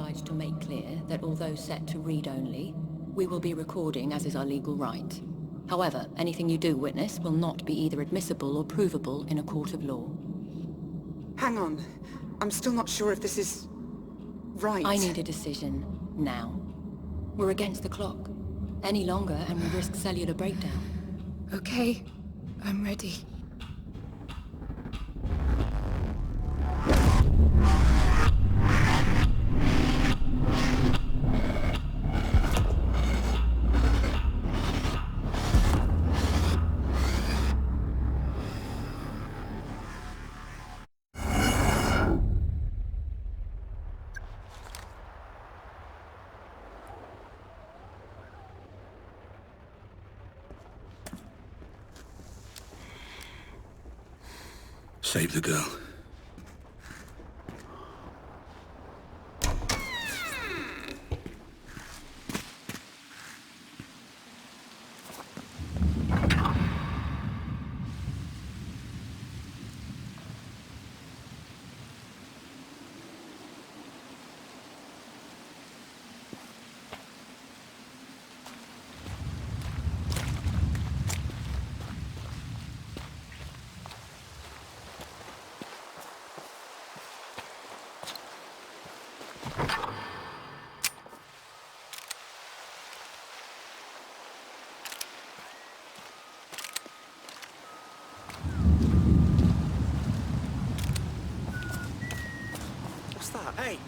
obliged to make clear that although set to read only, we will be recording as is our legal right. However, anything you do witness will not be either admissible or provable in a court of law. Hang on. I'm still not sure if this is... right. I need a decision, now. We're against the clock. Any longer and we risk cellular breakdown. Okay, I'm ready. Save the girl. What's that? Hey!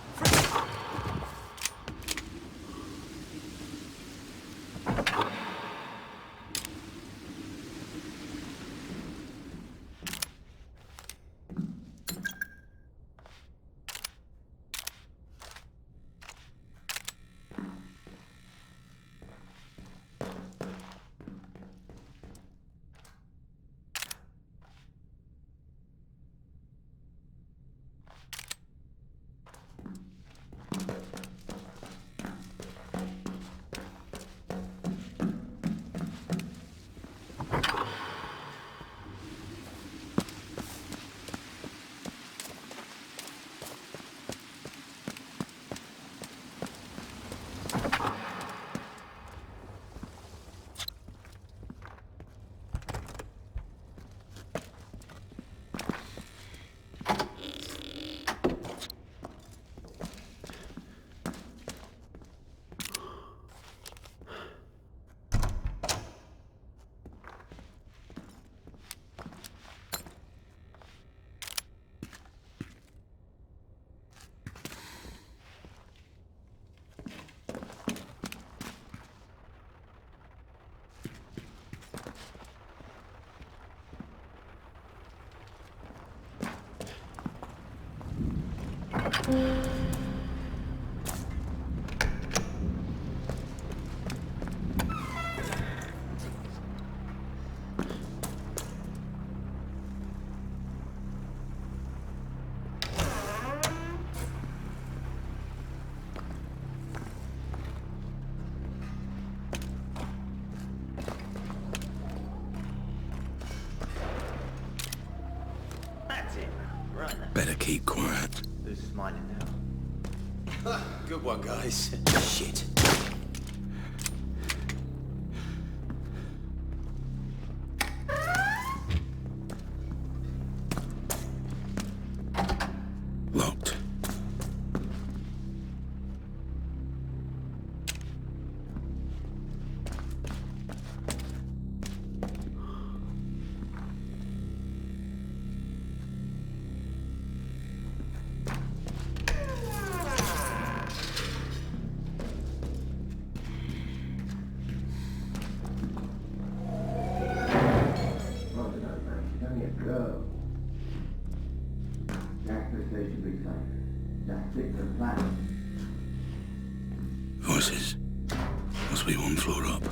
That's it. Right then. Better keep quiet. Who's smiling now? Good one, guys. Shit. Locked. Voices. Must be one floor up.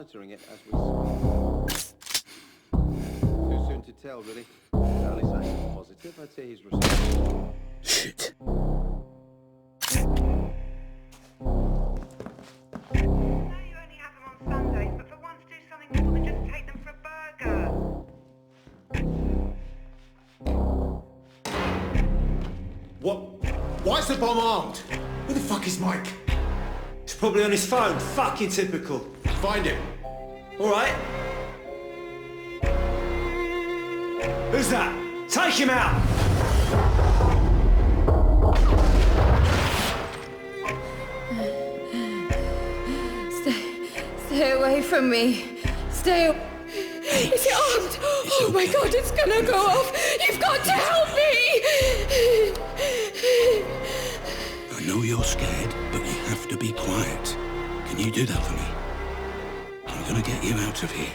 monitoring it as we speak. Too soon to tell, really. The only sign positive, I'd say he's responsible. Shit. I know you only have them on Sundays, but for once do something more than just take them for a burger. What? Why is the bomb armed? Where the fuck is Mike? He's probably on his phone. Fucking typical. Find him. All right. Who's that? Take him out! Stay away from me. Stay away. Is it armed? Oh my God, it's gonna go off. You've got to help me! I know you're scared, but you have to be quiet. Can you do that for me? I'm gonna get you out of here.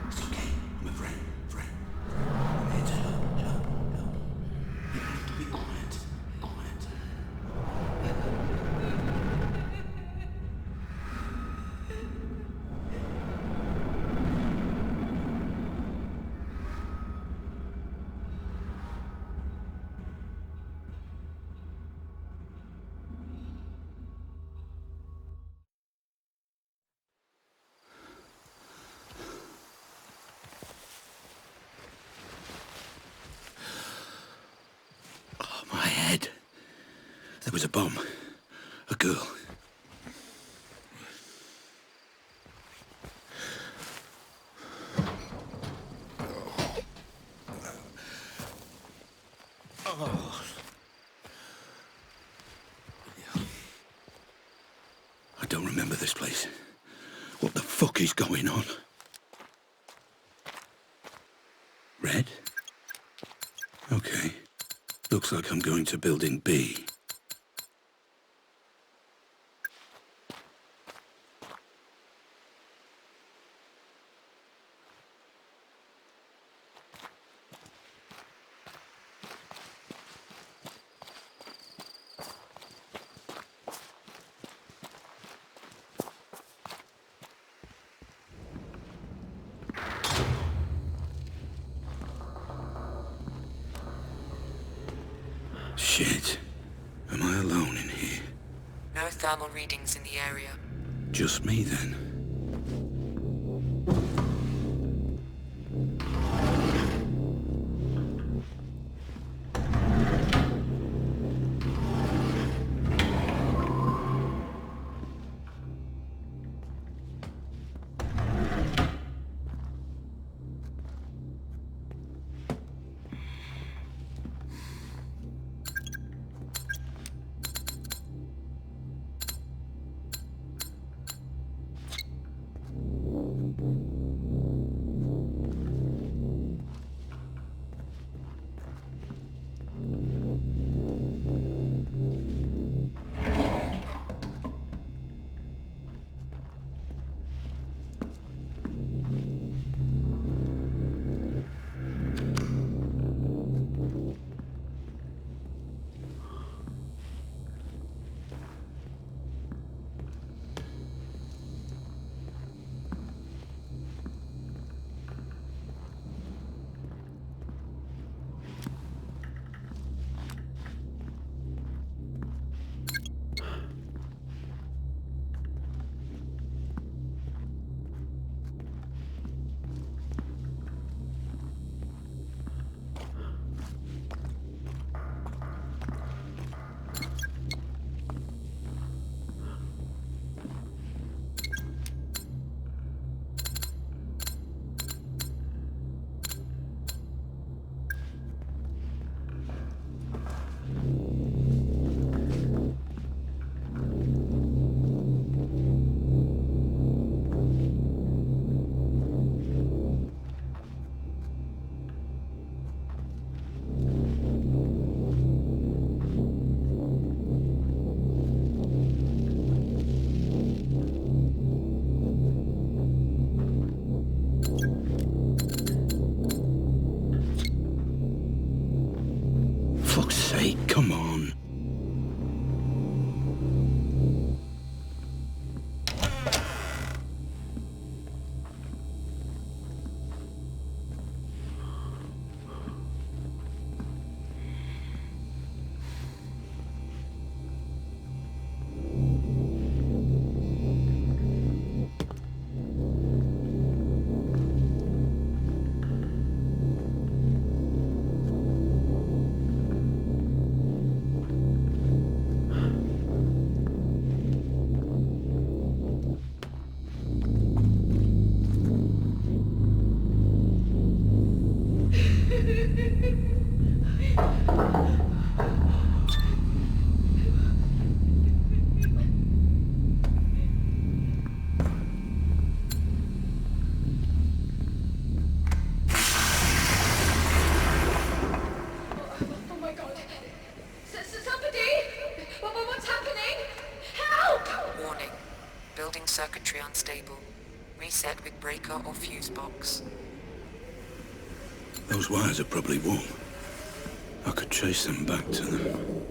It's okay. I'm a friend. I'm here to help. You have to be quiet. Oh, my head. There was a bomb. A girl. I don't remember this place. What the fuck is going on? Red? Okay. Looks like I'm going to building B. Shit. Am I alone in here? No thermal readings in the area. Just me then. breaker or fuse box. Those wires are probably warm. I could trace them back to them.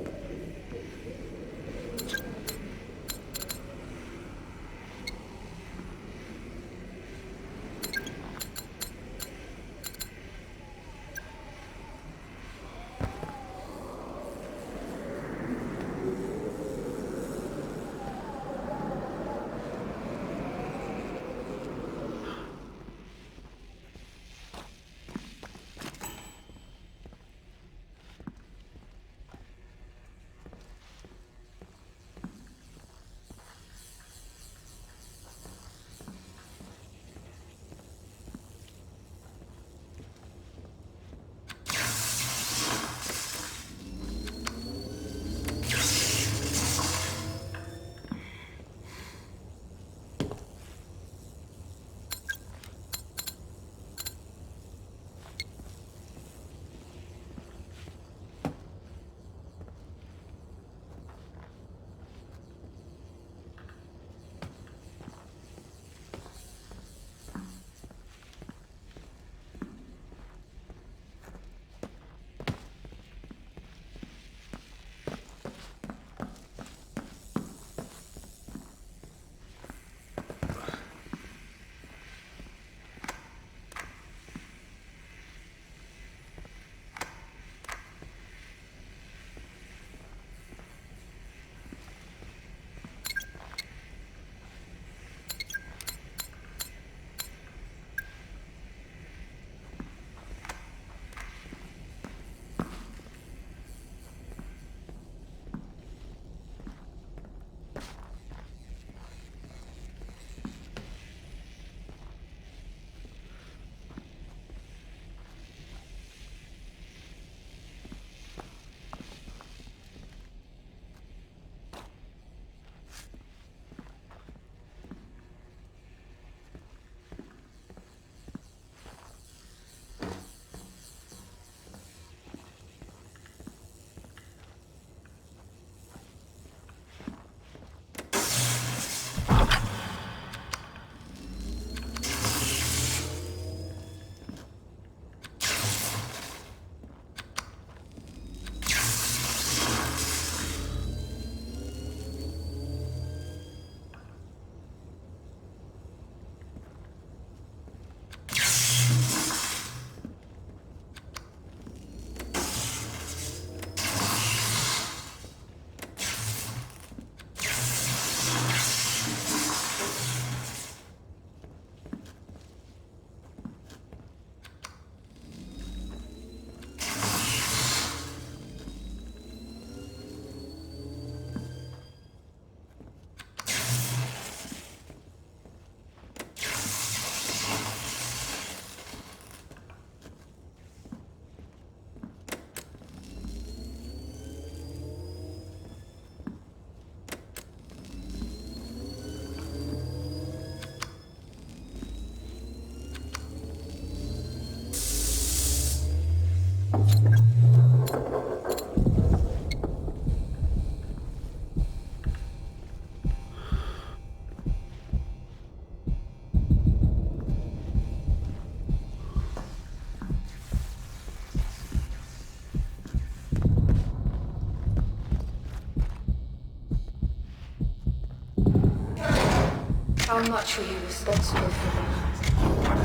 How much are you responsible for that?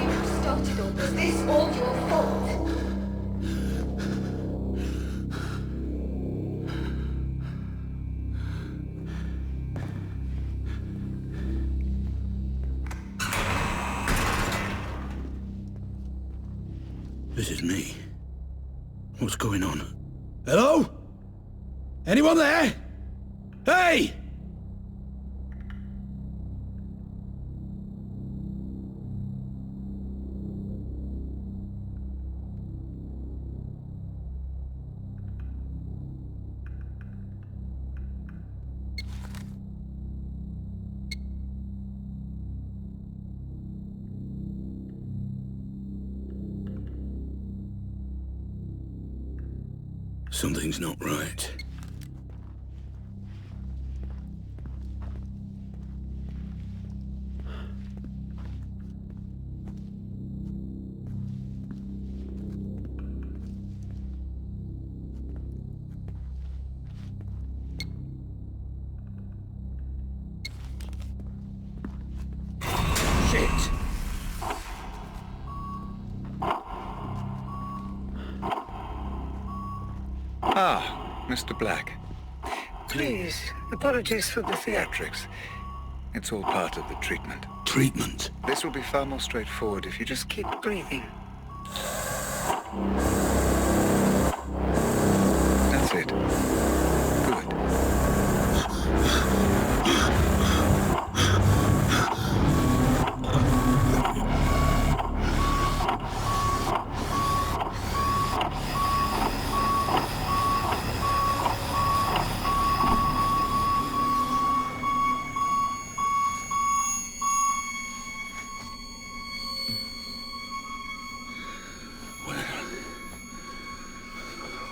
You started all this. This all your fault. This is me. What's going on? Hello? Anyone there? Hey! Something's not right. Mr. Black. Please, apologies for the Theatrics. It's all part of the treatment. Treatment? This will be far more straightforward if you just keep... keep breathing. That's it. Good.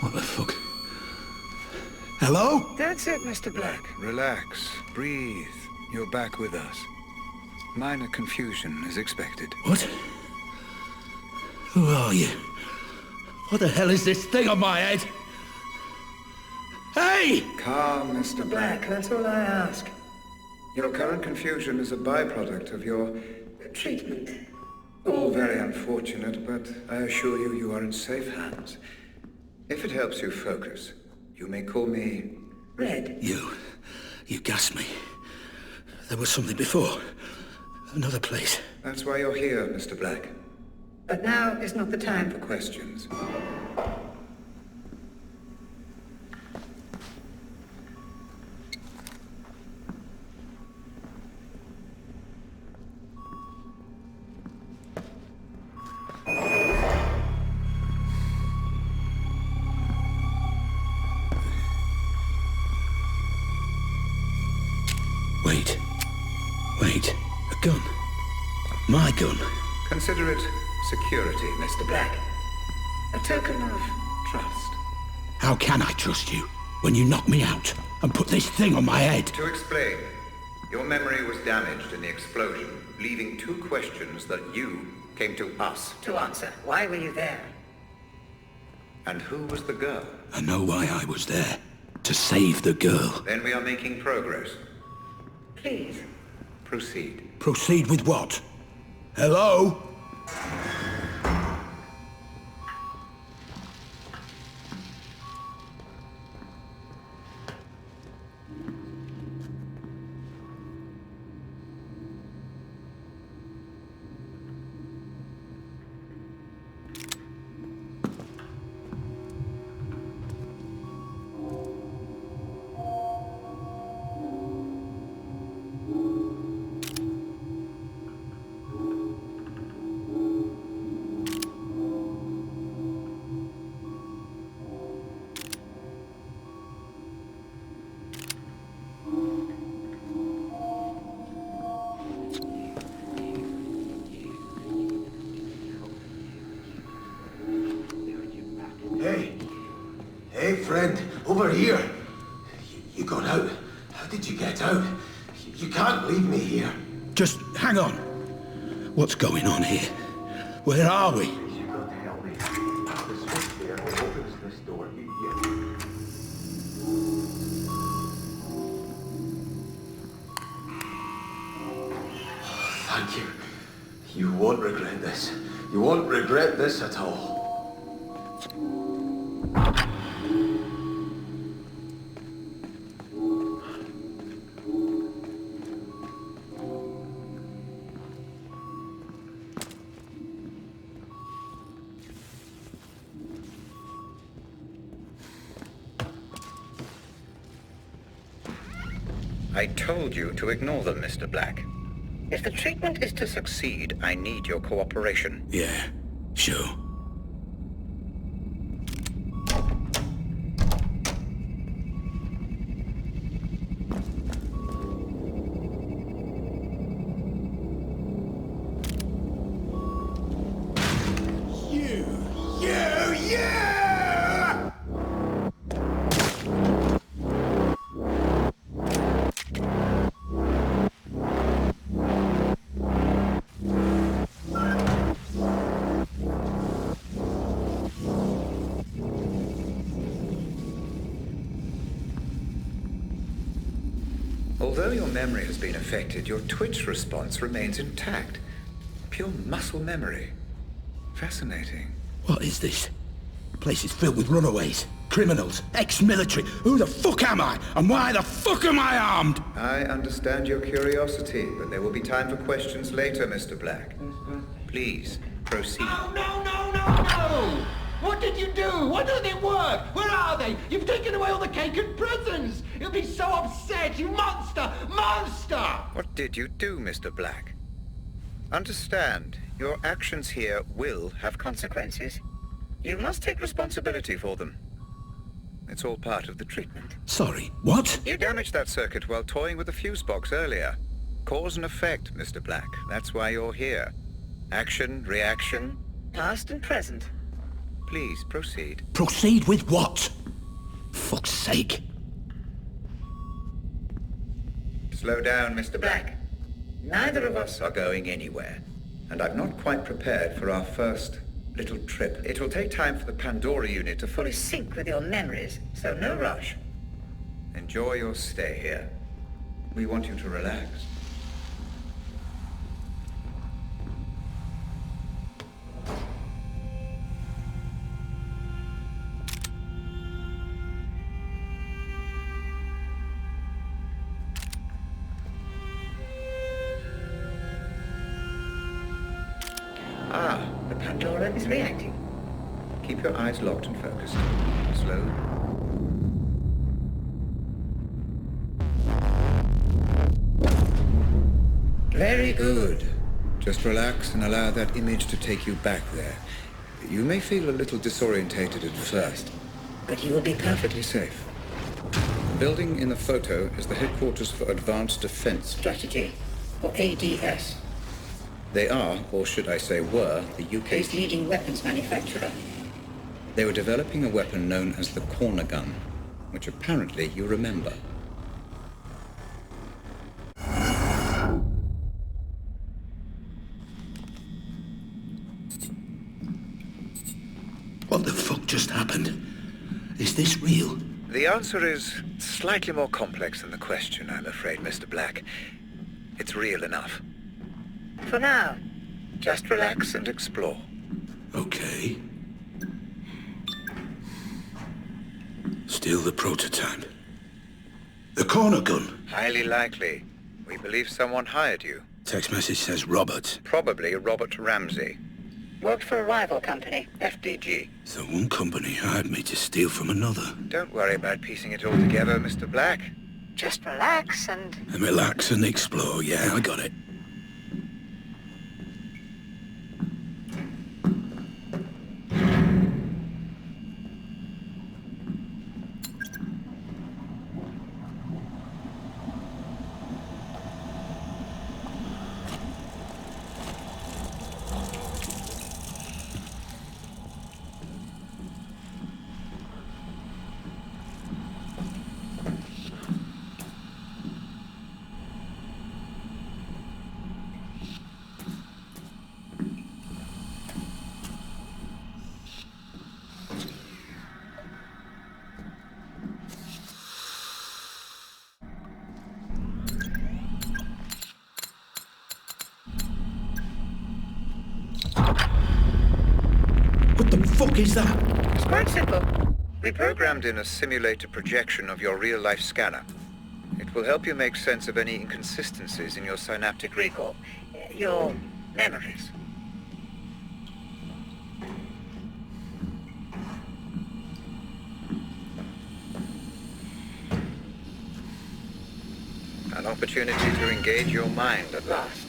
What the fuck? Hello? That's it, Mr. Black. Relax. Breathe. You're back with us. Minor confusion is expected. What? Who are you? What the hell is this thing on my head? Hey! Calm, Mr. Black. That's all I ask. Your current confusion is a byproduct of your Treatment. all very unfortunate, but I assure you, you are in safe hands. If it helps you focus, you may call me... Red. You gassed me. There was something before. Another place. That's why you're here, Mr. Black. But now is not the time For questions. Wait. A gun. My gun. Consider it security, Mr. Black. a token of Trust. How can I trust you when you knock me out and put this thing on my head? To explain, your memory was damaged in the explosion, leaving two questions that you came to us to answer. Why were you there? And who was the girl? I know why I was there. To save the girl. Then we are making progress. Please. Proceed. Proceed with what? Hello? Hey, friend, over here. You got out. How did you get out? You can't leave me here. Just hang on. What's going on here? Where are we? You've got to help me. The switch there opens this door. Thank you. You won't regret this. You won't regret this at all. I told you to ignore them, Mr. Black. If the treatment is to succeed, I need your cooperation. Yeah, sure. Although your memory has been affected, your twitch response remains intact. Pure muscle memory. Fascinating. What is this? The place is filled with runaways. criminals, ex-military. Who the fuck am I? And why the fuck am I armed? I understand your curiosity, but there will be time for questions later, Mr. Black. Please, proceed. No! What did you do? Why doesn't it work? Where are they? You've taken away all the cake and presents! You'll be so upset, you monster! Monster! What did you do, Mr. Black? Understand, your actions here will have consequences. You must take responsibility for them. It's all part of the treatment. Sorry, what? You damaged that circuit while toying with the fuse box earlier. Cause and effect, Mr. Black. That's why you're here. Action, reaction. Past and present. Please, proceed. Proceed with what? Fuck's sake. Slow down, Mr. Black. Neither of us are going anywhere. And I'm not quite prepared for our first little trip. It will take time for the Pandora unit to fully Sync with your memories, so no rush. enjoy your stay here. We want you to relax. The Pandora is reacting. Keep your eyes locked and focused. Slow. Very good. Just relax and allow that image to take you back there. You may feel a little disorientated at first, But you will be perfectly safe. The building in the photo is the headquarters for Advanced Defense strategy, or ADS. They are, or should I say were, the UK's leading weapons manufacturer. They were developing a weapon known as the corner gun, which apparently you remember. What the fuck just happened? Is this real? The answer is slightly more complex than the question, I'm afraid, Mr. Black. It's real enough. For now. Just relax and explore. Okay. Still the prototype. The corner gun. Highly likely. We believe someone hired you. Text message says Robert. Probably Robert Ramsey. Worked for a rival company. FDG. So one company hired me to steal from another. Don't worry about piecing it all together, Mr. Black. Just relax and... And relax and explore, yeah, I got it. What the fuck is that? It's quite simple. We programmed in a simulated projection of your real-life scanner. It will help you make sense of any inconsistencies in your synaptic recall. Your memories. An opportunity to engage your mind at last.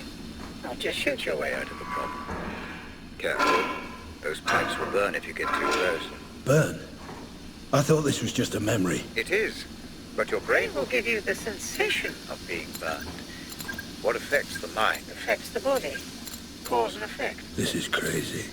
Now just shoot your way out of the problem. Careful. Those pipes will burn if you get too close. Burn? I thought this was just a memory. It is, but your brain will give you the sensation of being burned. What affects the mind affects the body. Cause and effect. This is crazy.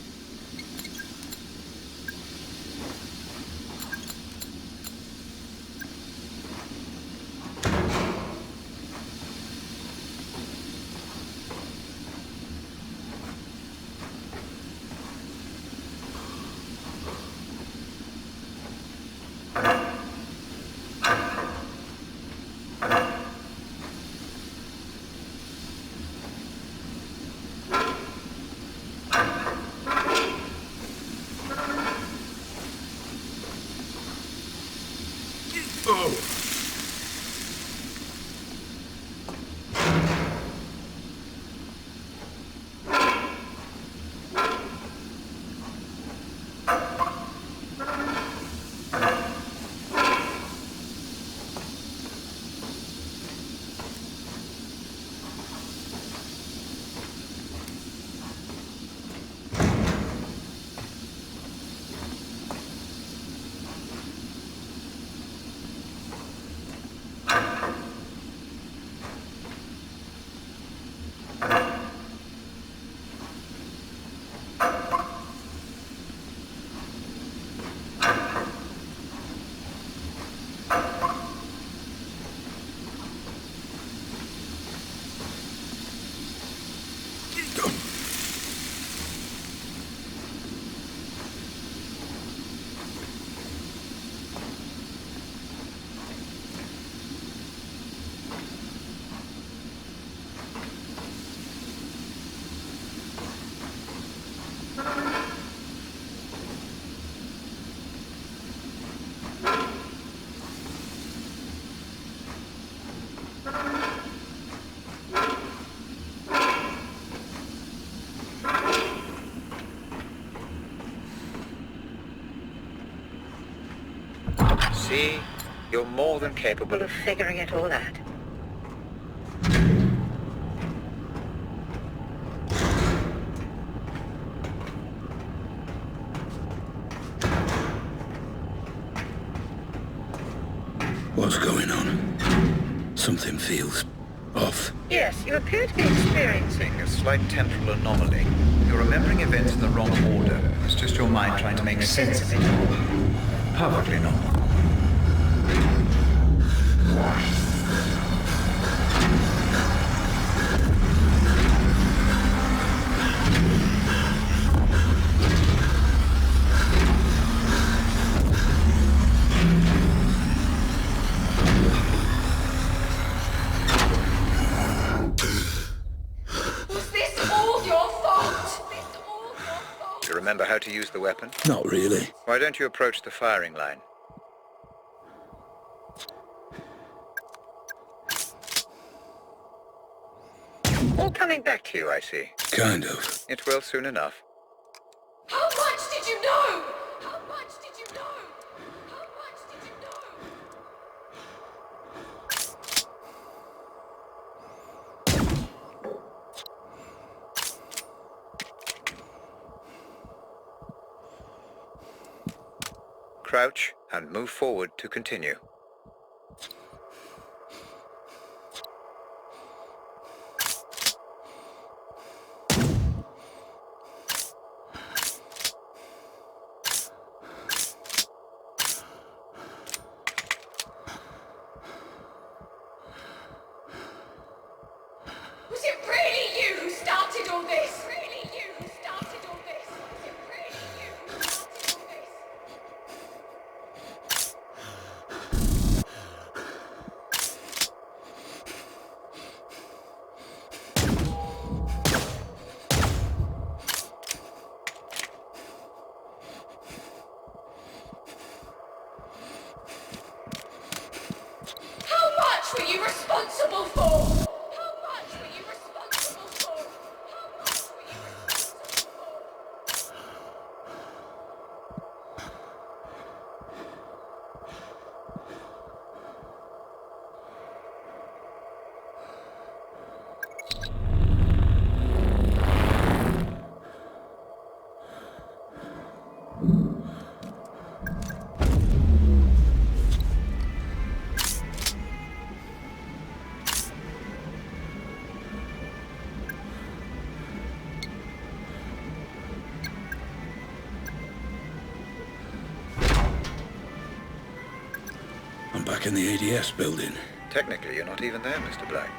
See? You're more than capable Capable of figuring it all out. What's going on? Something feels off. Yes, you appear to be experiencing a slight temporal anomaly. You're remembering events in the wrong order. It's just your mind trying to make sense of it all. Perfectly normal. Remember how to use the weapon? Not really. Why don't you approach the firing line? All coming back to you, I see. Kind of. It will soon enough. How much did you know? How much did you know? How much did you know? Crouch and move forward to continue. Was it really you who started all this? Really you who started all this? Was it really you who started all this? How much were you responsible for? How much were you responsible for? How much were you responsible for? I'm back in the ADS building. Technically, you're not even there, Mr. Black.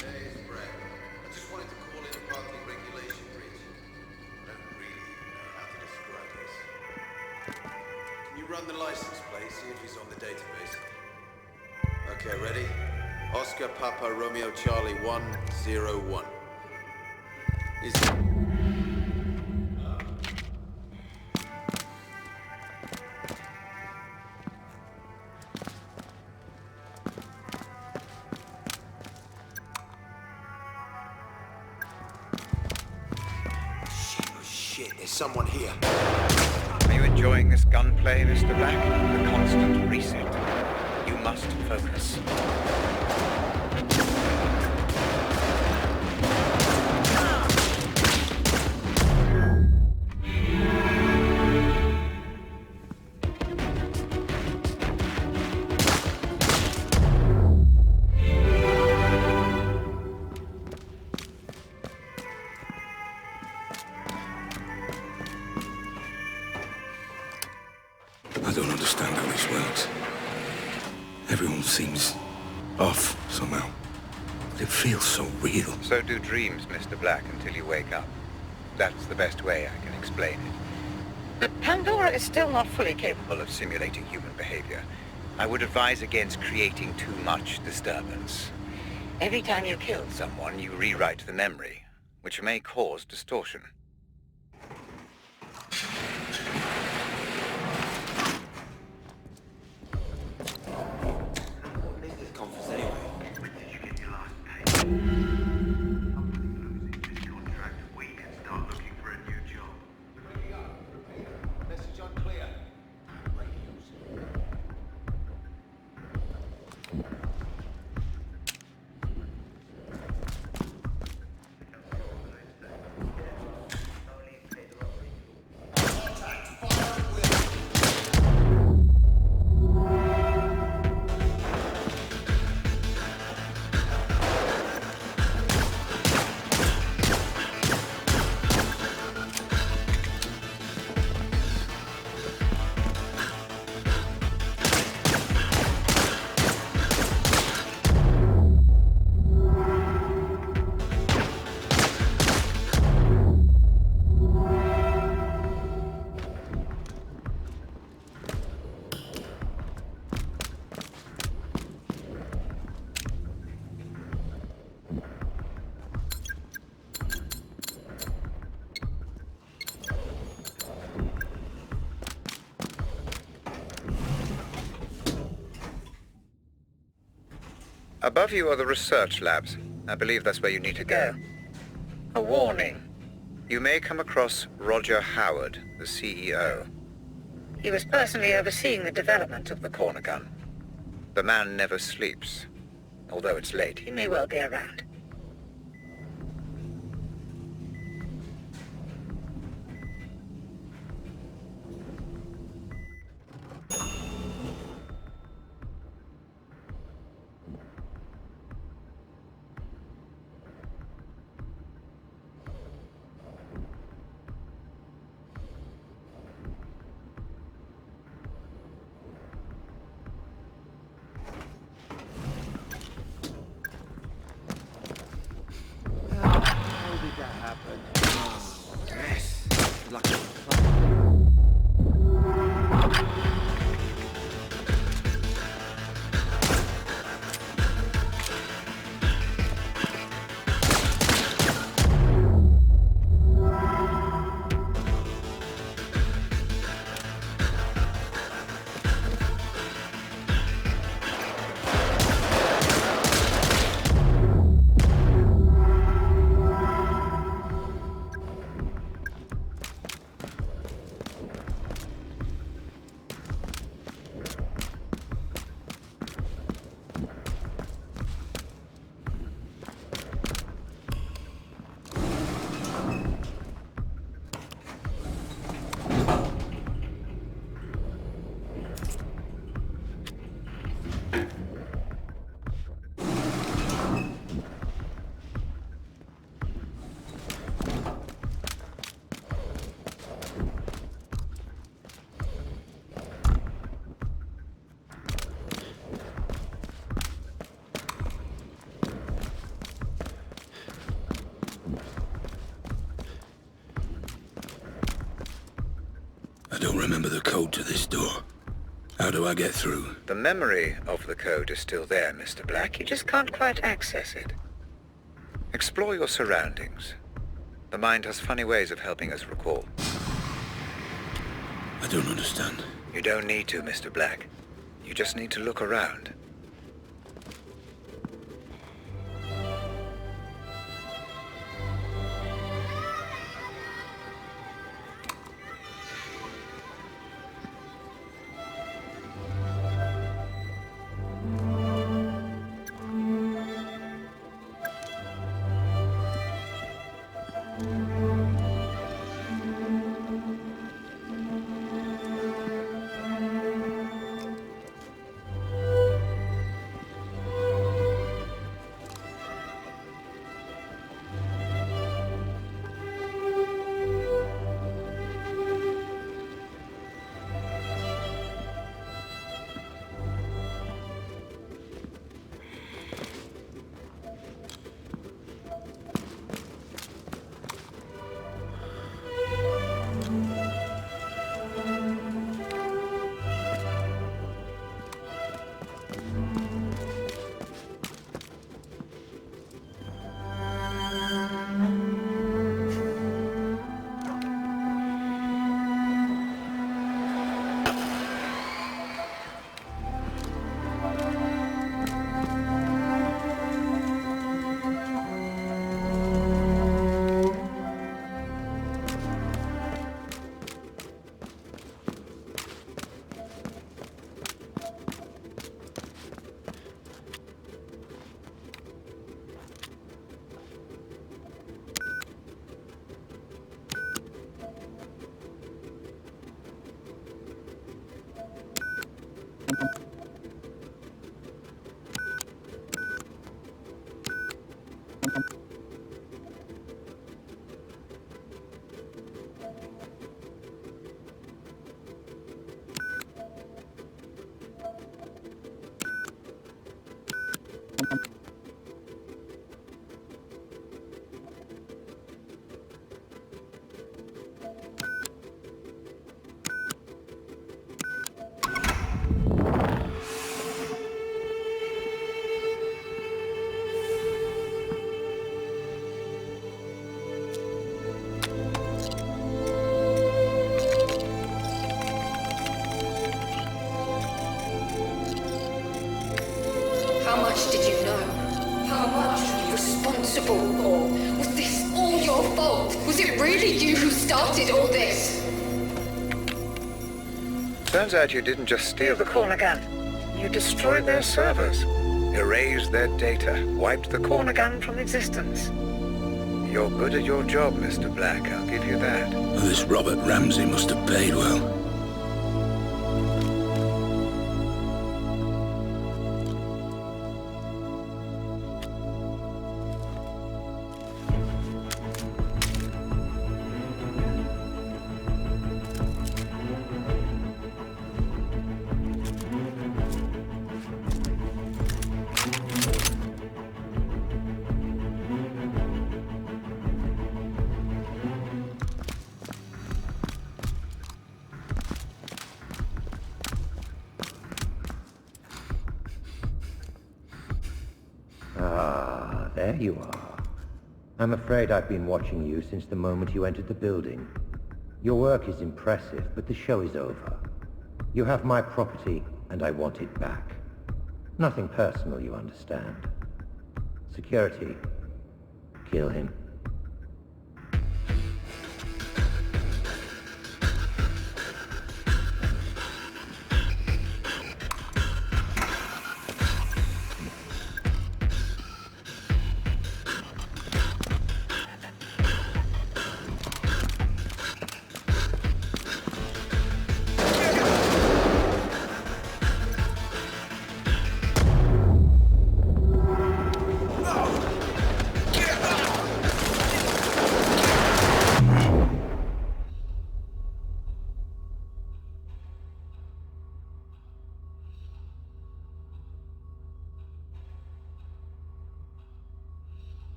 Hey, it's Brad. I just wanted to call in a parking regulation breach. I don't really know how to describe this. Can you run the license plate, see if he's on the database? Okay, ready? Oscar Papa Romeo Charlie 101. Is... Shit, there's someone here. Are you enjoying this gunplay, Mr. Black? The constant reset. You must focus. I don't understand how this works. Everyone seems off somehow. But it feels so real. So do dreams, Mr. Black, until you wake up. That's the best way I can explain it. But Pandora is still not fully capable. Of simulating human behavior. I would advise against creating too much disturbance. Every time you kill Someone, you rewrite the memory, which may cause distortion. Conference anyway. When did you get your last pay? I'm losing this contract. Above you are the research labs. I believe that's where you need to go. A warning. You may come across Roger Howard, the CEO. He was personally overseeing the development of the corner gun. The man never sleeps. Although it's late, He may well be around. How did that happen? Yes. Lucky. I don't remember the code to this door. How do I get through? The memory of the code is still there, Mr. Black. You just can't quite access it. Explore your surroundings. The mind has funny ways of helping us recall. I don't understand. You don't need to, Mr. Black. You just need to look around. How much did you know? How much were you responsible for? Was this all your fault? Was it really you who started all this? Turns out you didn't just steal the Corner gun. You destroyed their servers. erased their data, wiped the Corner gun from existence. You're good at your job, Mr. Black, I'll give you that. This Robert Ramsey must have paid well. There you are. I'm afraid I've been watching you since the moment you entered the building. Your work is impressive, but the show is over. You have my property, and I want it back. Nothing personal, you understand. Security. Kill him.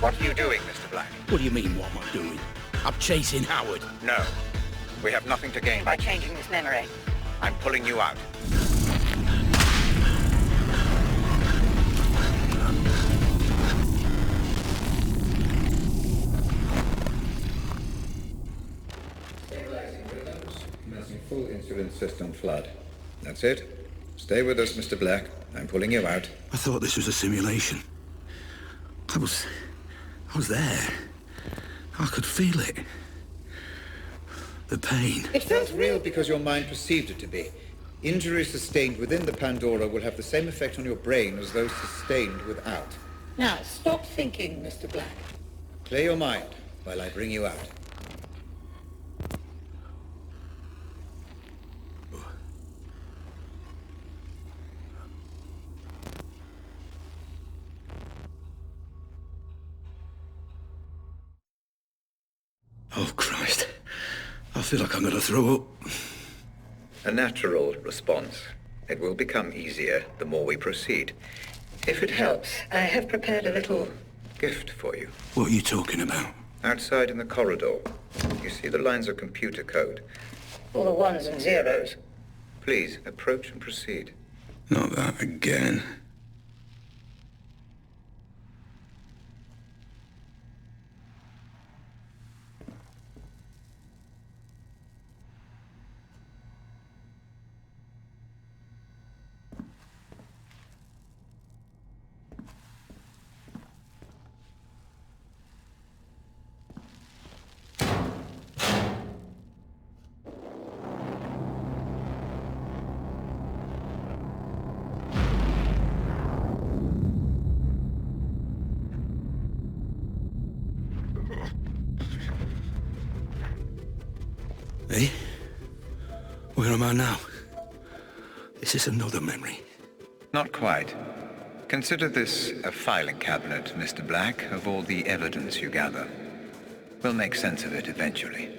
What are you doing, Mr. Black? What do you mean, what am I doing? I'm chasing Howard. No. We have nothing to gain By changing this memory. I'm pulling you out. Stabilizing rhythms, commencing full insulin system flood. That's it. Stay with us, Mr. Black. I'm pulling you out. I thought this was a simulation. I was there. I could feel it. The pain. It felt real because your mind perceived it to be. Injuries sustained within the Pandora will have the same effect on your brain as those sustained without. Now, stop thinking, Mr. Black. Clear your mind while I bring you out. Oh, Christ. I feel like I'm gonna throw up. A natural response. It will become easier the more we proceed. If it helps, I have prepared a little gift for you. What are you talking about? Outside in the corridor. You see the lines of computer code. all the ones and zeros. Please, approach and proceed. Not that again. Hey? Where am I now? This is another memory. Not quite. Consider this a filing cabinet, Mr. Black, of all the evidence you gather. We'll make sense of it eventually.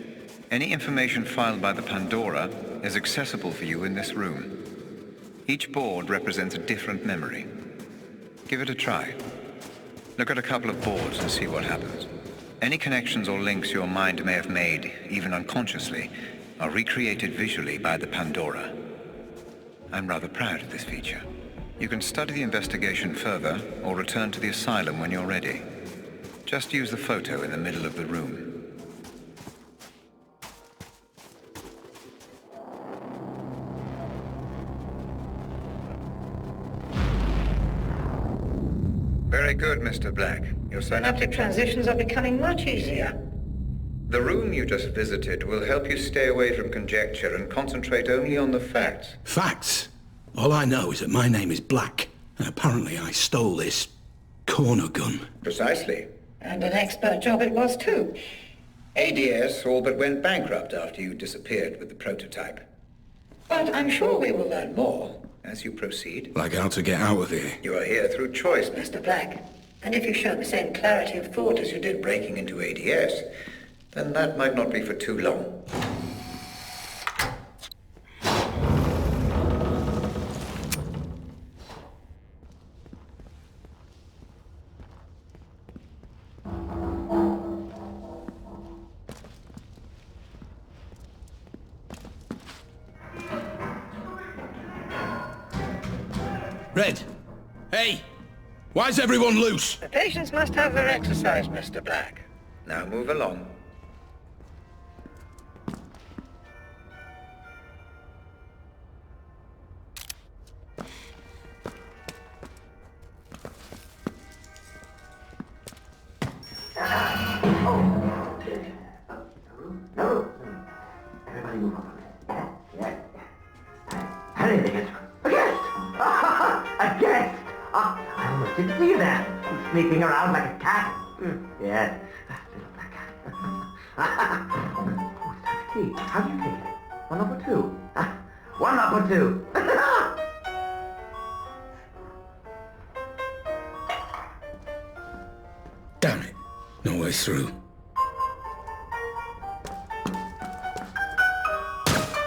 Any information filed by the Pandora is accessible for you in this room. Each board represents a different memory. Give it a try. Look at a couple of boards and see what happens. Any connections or links your mind may have made, even unconsciously, are recreated visually by the Pandora. I'm rather proud of this feature. You can study the investigation further, or return to the asylum when you're ready. Just use the photo in the middle of the room. Very good, Mr. Black. Your Synaptic transitions are becoming much easier. The room you just visited will help you stay away from conjecture and concentrate only on the facts. Facts? All I know is that my name is Black, and apparently I stole this corner gun. Precisely. And an expert job it was too. ADS all but went bankrupt after you disappeared with the prototype. But I'm sure we will learn more. As you proceed. Like how to get out of here. You are here through choice, Mr. Black. And if you show the same clarity of thought as you did breaking into ADS, then that might not be for too long. Red! Hey! Why's everyone loose? The patients must have their exercise, Mr. Black. Now move along. Everybody move on. Yeah. Hurry, they get a guest! A guest! I almost didn't see you there. Sneaking around like a cat. Yes. Little black cat. Oh, it's tough tea. How do you take it? 1 up or 2? 1 up or 2? Damn it. No way through.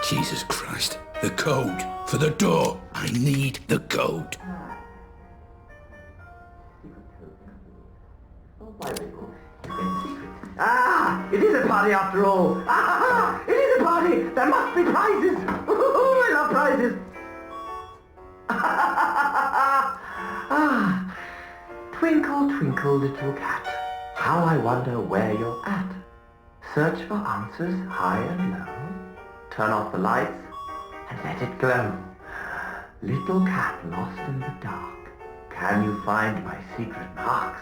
Jesus Christ. The code. For the door. I need the code. Ah! It is a party after all! Ah! It is a party! There must be prizes! Ooh, I love prizes! Ah! Twinkle, twinkle, little cat, how I wonder where you're at. Search for answers high and low. Turn off the lights and let it glow. Little cat lost in the dark, can you find my secret marks?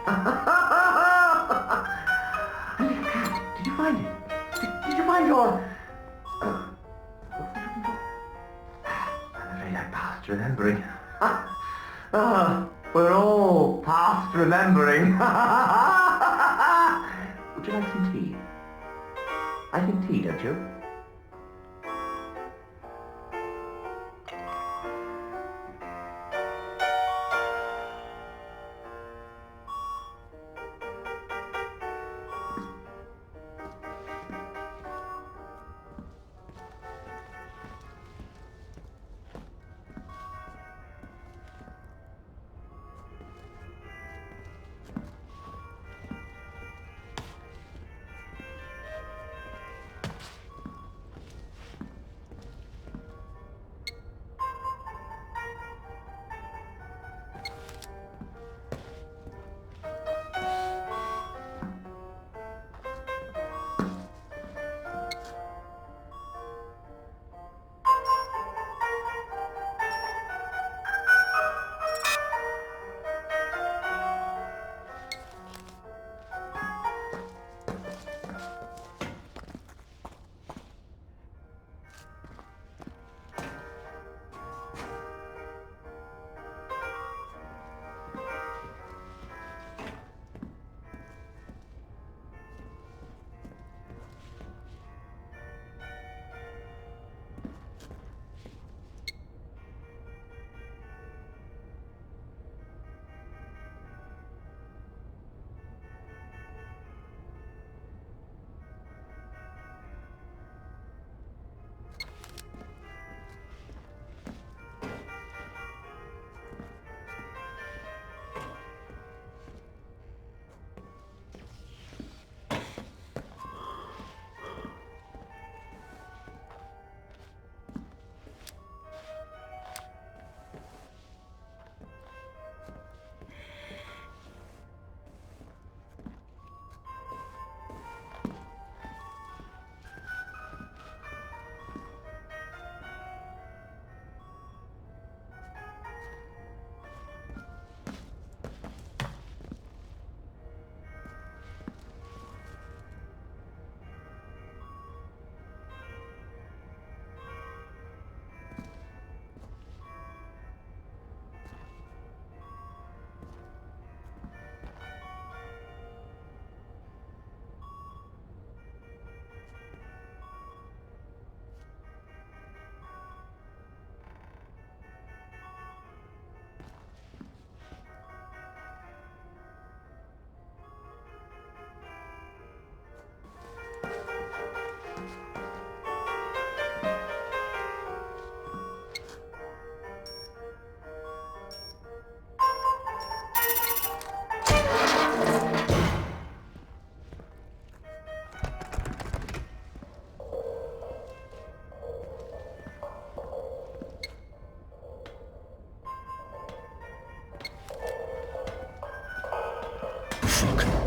A little cat. Did you find it? Did you find your... what was I looking for? I'm afraid I'm past remembering. We're all past remembering. Would you like some tea? I think tea, don't you?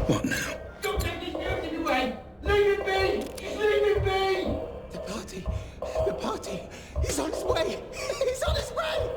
What now? Don't take this music away! Leave it be! Just leave it be! The party, he's on his way! He's on his way!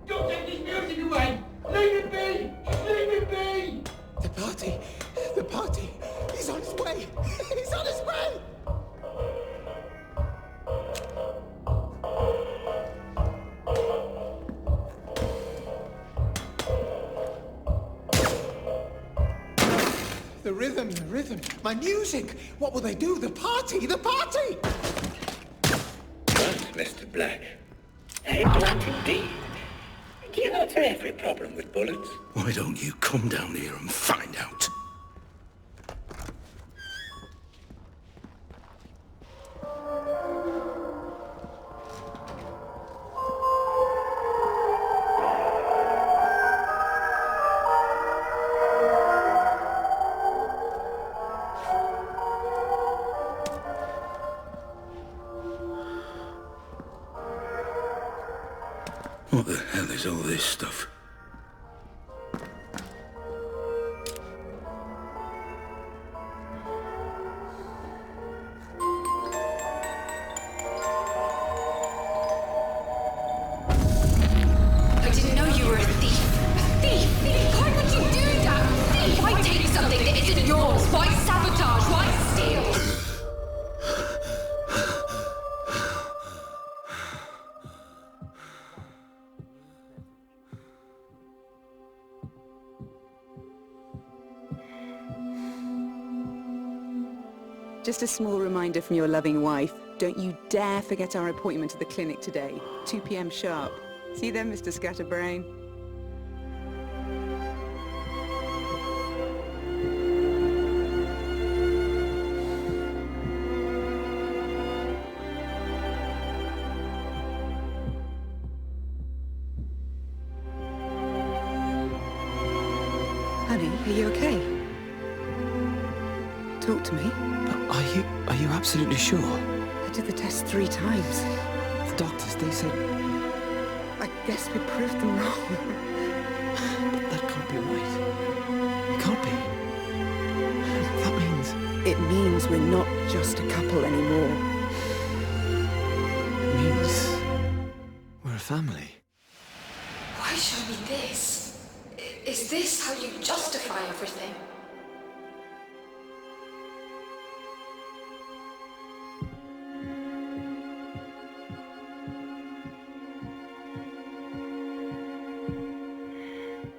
Don't take this music away! Leave it be! Just leave it be! The party, he's on his way! He's on his way! The rhythm. My music. What will they do? The party! Blunt, Mr. Black. Very blunt indeed. Do you know it's every problem with bullets? Why don't you come down here and find out? What the hell is all this stuff? I didn't know you were a thief. A thief! Why would you do that? Thief! Why take something that isn't yours? Why sabotage? Why steal? Just a small reminder from your loving wife. Don't you dare forget our appointment at the clinic today. 2 p.m. sharp. See you then, Mr. Scatterbrain. Honey, are you okay? Talk to me. Are you absolutely sure? I did the test 3 times. The doctors, they said... I guess we proved them wrong. But that can't be right. It can't be. That means... It means we're not just a couple anymore. It means... we're a family. Why show me this? Is this how you justify everything?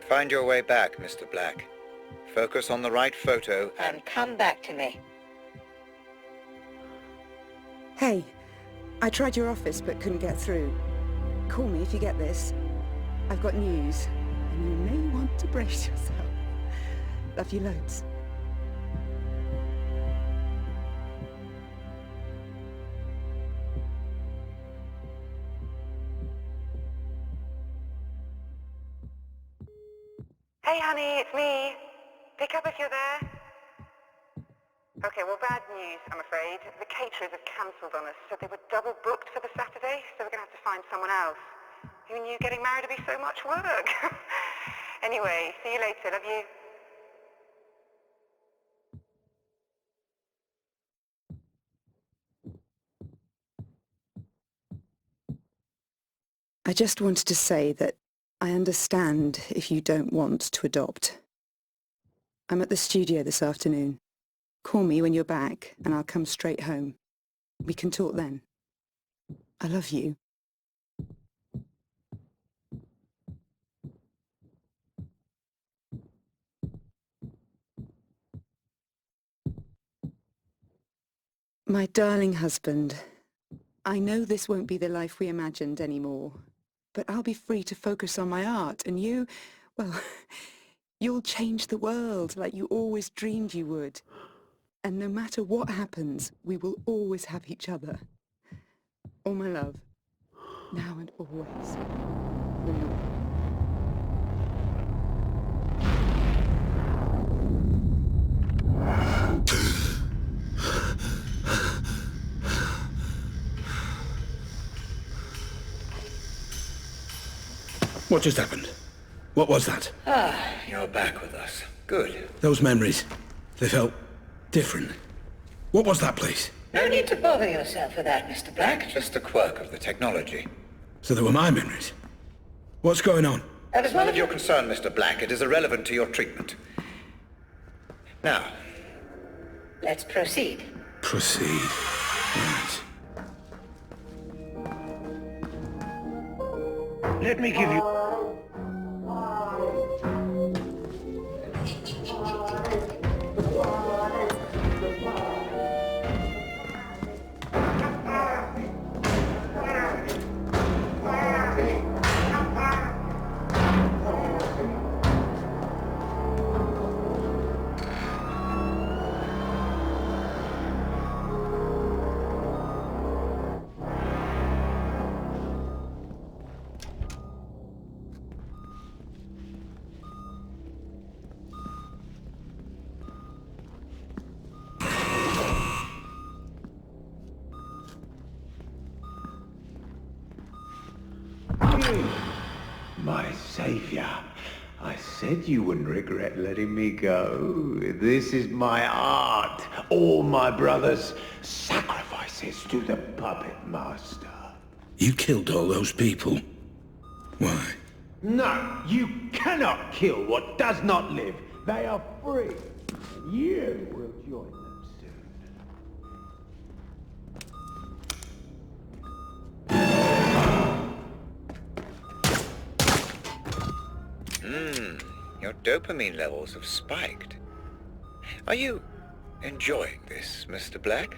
Find your way back, Mr. Black. Focus on the right photo And come back to me. Hey, I tried your office but couldn't get through. Call me if you get this. I've got news, and you may want to brace yourself. Love you loads. Hey, honey, it's me. Pick up if you're there. Okay, well, bad news, I'm afraid. The caterers have cancelled on us, so they were double booked for the Saturday, so we're going to have to find someone else. Who knew getting married would be so much work? Anyway, see you later. Love you. I just wanted to say that I understand if you don't want to adopt. I'm at the studio this afternoon. Call me when you're back and I'll come straight home. We can talk then. I love you. My darling husband, I know this won't be the life we imagined anymore. But I'll be free to focus on my art, and you, well, you'll change the world like you always dreamed you would. And no matter what happens, we will always have each other. All my love, now and always. Lenore. What just happened? What was that? Ah, you're back with us. Good. Those memories, they felt different. What was that place? No need to bother yourself with that, Mr. Black. Just a quirk of the technology. So they were my memories. What's going on? That is none of your concern, Mr. Black. It is irrelevant to your treatment. Now, let's proceed. Proceed. Right. Let me give you... My savior. I said you wouldn't regret letting me go. This is my art. All my brothers' sacrifices to the puppet master. You killed all those people. Why? No, you cannot kill what does not live. They are free. You will join them soon. Your dopamine levels have spiked. Are you enjoying this, Mr. Black?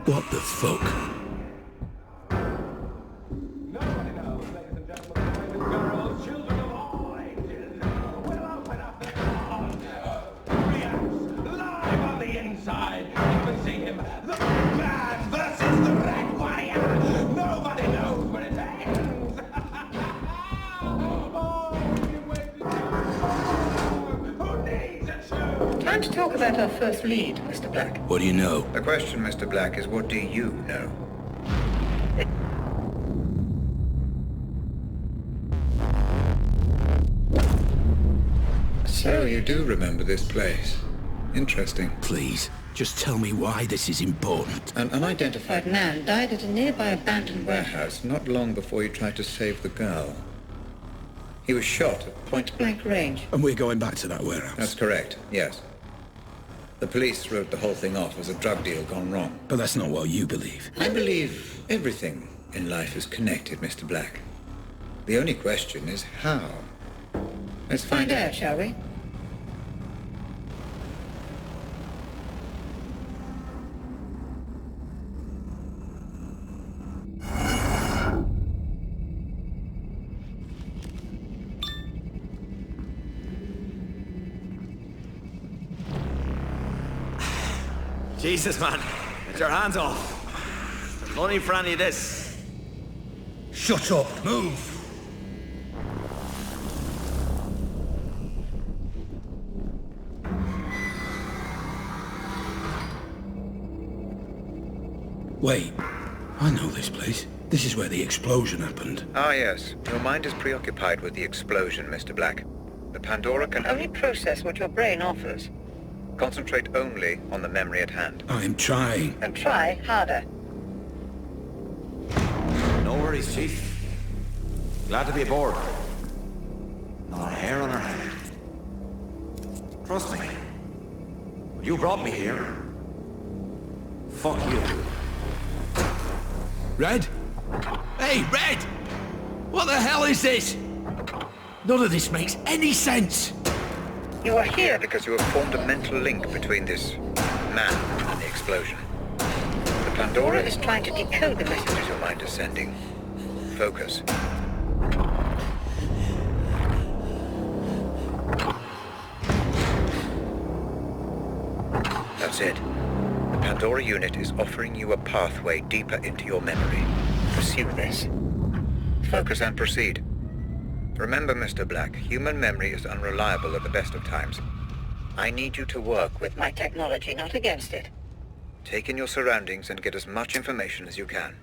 What the fuck? Time to talk about our first lead, Mr. Black. What do you know? The question, Mr. Black, is what do you know? So you do remember this place. Interesting. Please, just tell me why this is important. An unidentified Man died at a nearby abandoned warehouse. not long before he tried to save the girl. He was shot at Point-blank range. And we're going back to that warehouse? That's correct, yes. The police wrote the whole thing off as a drug deal gone wrong. But that's not what you believe. I believe everything in life is connected, Mr. Black. The only question is how. Let's find out, shall we? Jesus, man. Get your hands off. There's no need for any of this. Shut up. Move. Wait. I know this place. This is where the explosion happened. Ah, yes. Your mind is preoccupied with the explosion, Mr. Black. The Pandora can only process what your brain offers. Concentrate only on the memory at hand. I am trying. And try harder. No worries, Chief. Glad to be aboard. Not a hair on our head. Trust me. When you brought me here, fuck you. Red? Hey, Red! What the hell is this? None of this makes any sense. You are here because you have formed a mental link between this man and the explosion. The Pandora is trying to decode the messages your mind is sending. Focus. That's it. The Pandora unit is offering you a pathway deeper into your memory. Pursue this. Focus and proceed. Remember, Mr. Black, human memory is unreliable at the best of times. I need you to work with My technology, not against it. Take in your surroundings and get as much information as you can.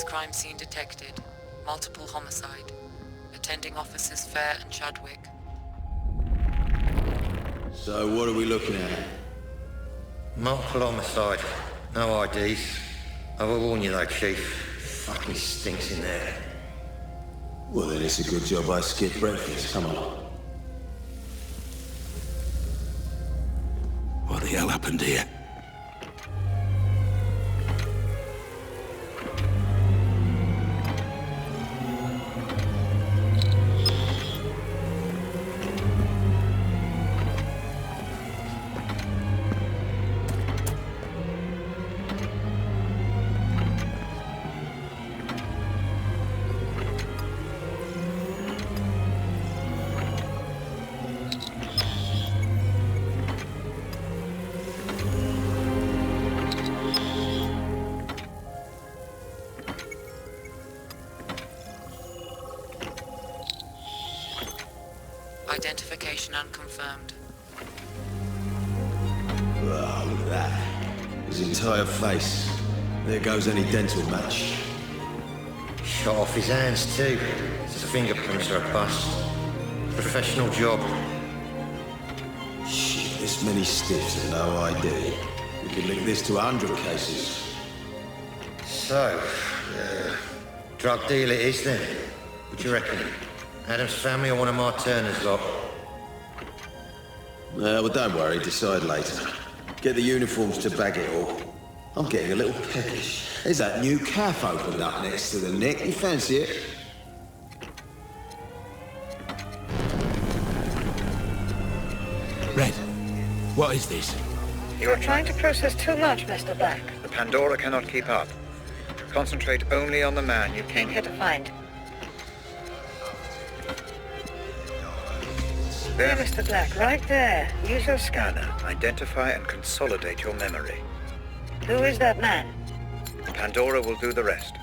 Police crime scene detected. Multiple homicide. Attending officers Fair and Chadwick. So what are we looking at? Multiple homicide. No IDs. I will warn you though, Chief. Fucking stinks in there. Well, then it's a good job I skipped breakfast. Come on. What the hell happened here? Identification unconfirmed. Oh, look at that. His entire face. There goes any dental match. Shot off his hands too. His fingerprints are a bust. Professional job. Shit, this many stiffs and no ID. We could link this to 100 cases. So, drug deal it is then. What do you reckon? Adam's family or one of my Turner's lot? Well, don't worry, decide later. Get the uniforms to bag it all. I'm getting a little peckish. There's that new cafe opened up next to the Nick. You fancy it? Red, what is this? You are trying to process too much, Mr. Black. The Pandora cannot keep up. Concentrate only on the man you came Here to find. There, Mr. Black, right there. Use your scanner. Identify and consolidate your memory. Who is that man? Pandora will do the rest.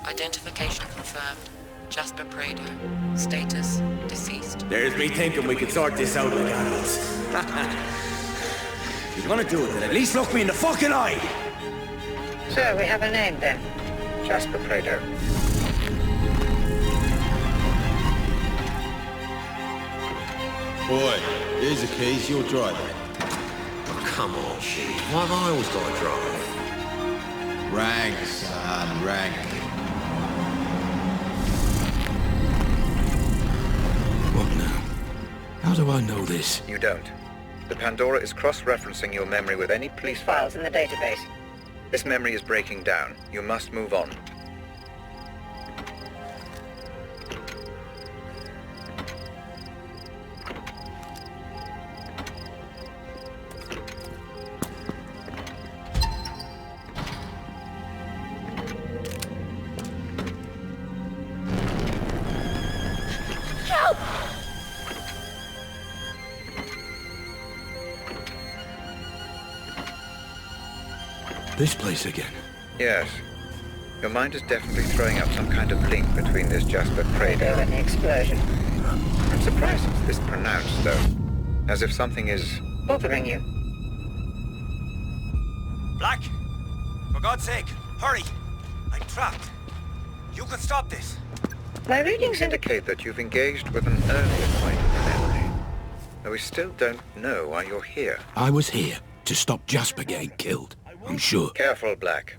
Identification confirmed. Jasper Prado. Status, deceased. There's me thinking we could sort this out like adults. If you're gonna do it, then at least look me in the fucking eye! So, we have a name then. Jasper Prado. Boy, here's the keys. You'll drive it. Oh, come on, Chief. Why have I always got to drive? Rank, son, rank. What now? How do I know this? You don't. The Pandora is cross-referencing your memory with any police Files in the database. This memory is breaking down. You must move on. This place again? Yes. Your mind is definitely throwing up some kind of link between this Jasper Prado and the explosion. I'm surprised it's this pronounced, though. As if something is... bothering you. Black! For God's sake, hurry! I'm trapped. You can stop this. My readings indicate that you've engaged with an earlier point of memory. Though we still don't know why you're here. I was here to stop Jasper getting killed, I'm sure. Careful, Black.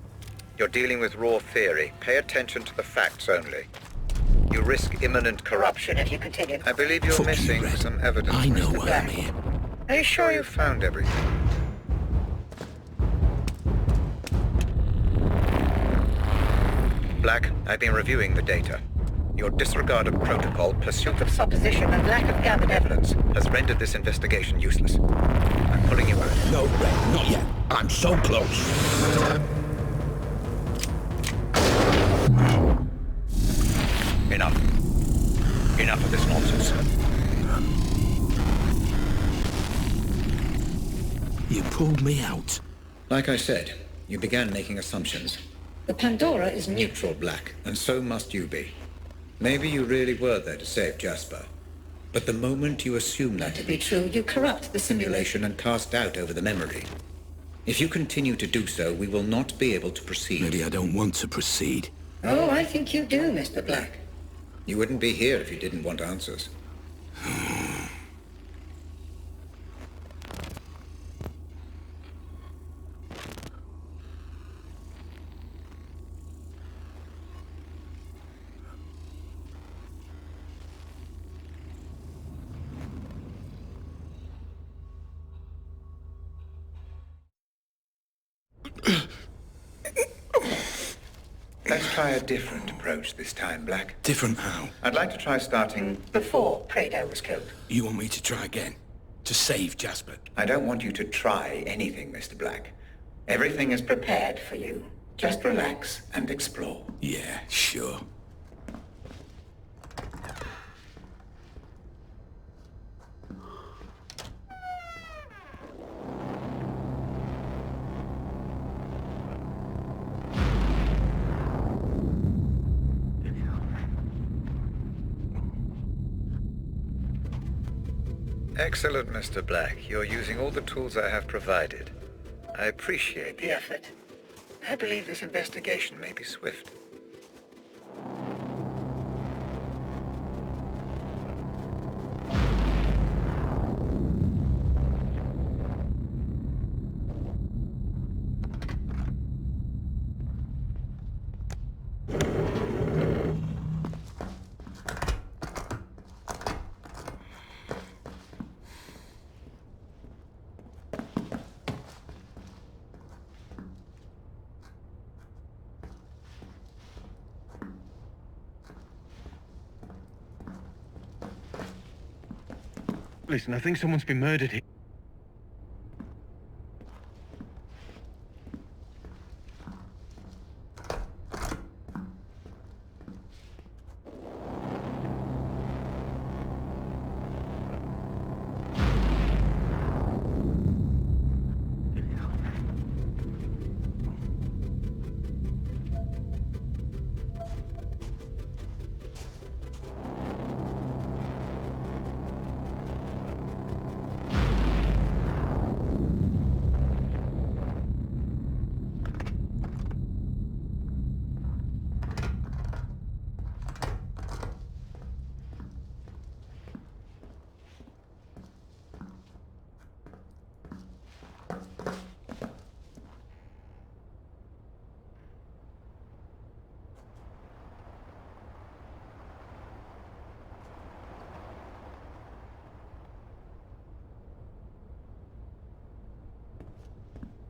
You're dealing with raw theory. Pay attention to the facts only. You risk imminent corruption if you continue. I believe you're missing some evidence. I know Mr. why Black. I'm here. Are you sure you found everything? Black, I've been reviewing the data. Your disregard of protocol, pursuit of Supposition and lack of gathered evidence has rendered this investigation useless. I'm pulling you out. No, Red, not yet. I'm so close. Enough. Enough of this nonsense. You pulled me out. Like I said, you began making assumptions. The Pandora is neutral. Black, and so must you be. Maybe you really were there to save Jasper. But the moment you assume that To be true, you corrupt the simulation and cast doubt over the memory. If you continue to do so, we will not be able to proceed. Maybe I don't want to proceed. Oh, I think you do, Mr. Black. You wouldn't be here if you didn't want answers. Let's try a different approach this time, Black. Different how? I'd like to try starting Before Prado was killed. You want me to try again? To save Jasper? I don't want you to try anything, Mr. Black. Everything is prepared for you. Just relax and explore. Yeah, sure. Excellent, Mr. Black. You're using all the tools I have provided. I appreciate the effort. I believe this investigation may be swift. Listen, I think someone's been murdered here.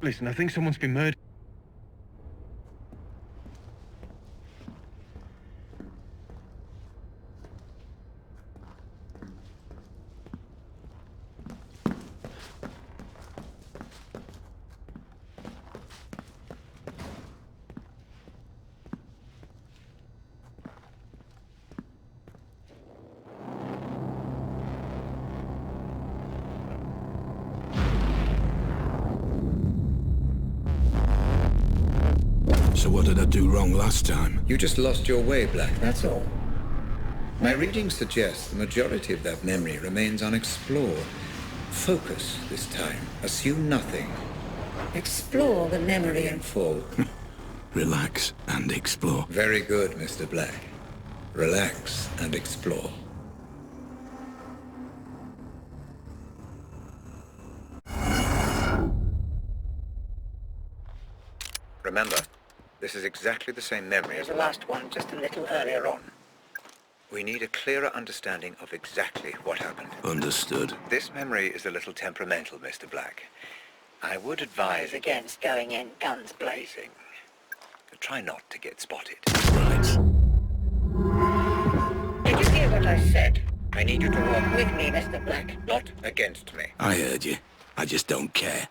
Listen, I think someone's been murdered. So what did I do wrong last time? You just lost your way, Black, that's all. My readings suggest the majority of that memory remains unexplored. Focus this time. Assume nothing. Explore the memory In full. Relax and explore. Very good, Mr. Black. Relax and explore. Remember, this is exactly the same memory as The last one, just a little earlier on. We need a clearer understanding of exactly what happened. Understood. This memory is a little temperamental, Mr. Black. I would advise against going in guns blazing. Try not to get spotted. Right. Did you hear what I said? I need you to walk with me, Mr. Black, not against me. I heard you. I just don't care.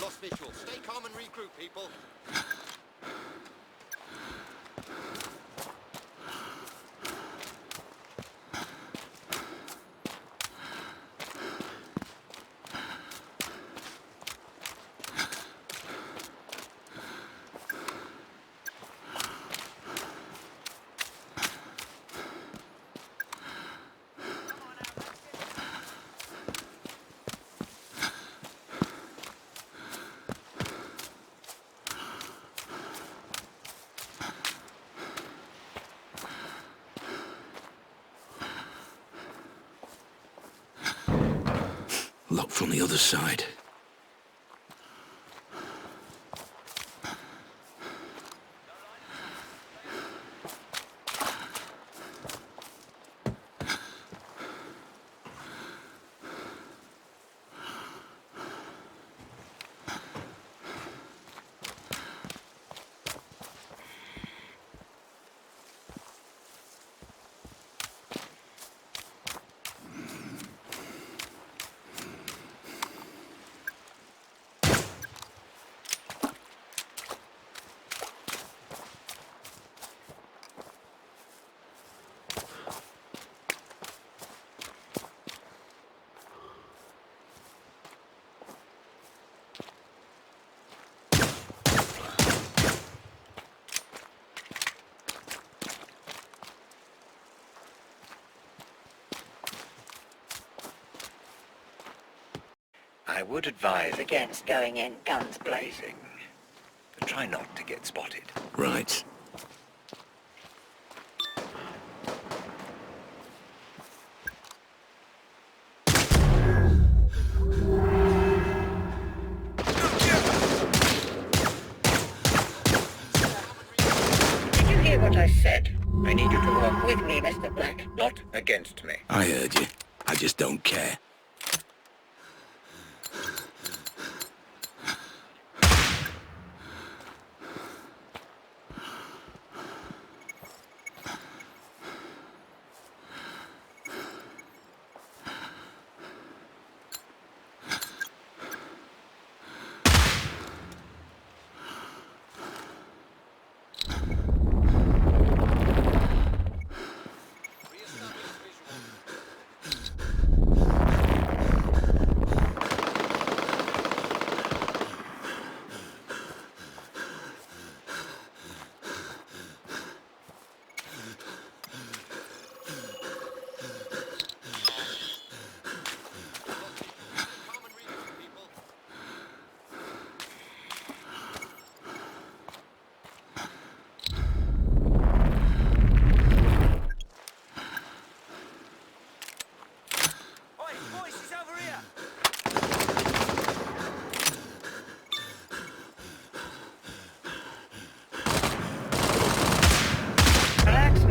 Lost visual. Stay calm and regroup, people. Locked from the other side. I would advise against going in guns blazing. Try not to get spotted. Right. Did you hear what I said? I need you to walk with me, Mr. Black, not against me. I heard you. I just don't care.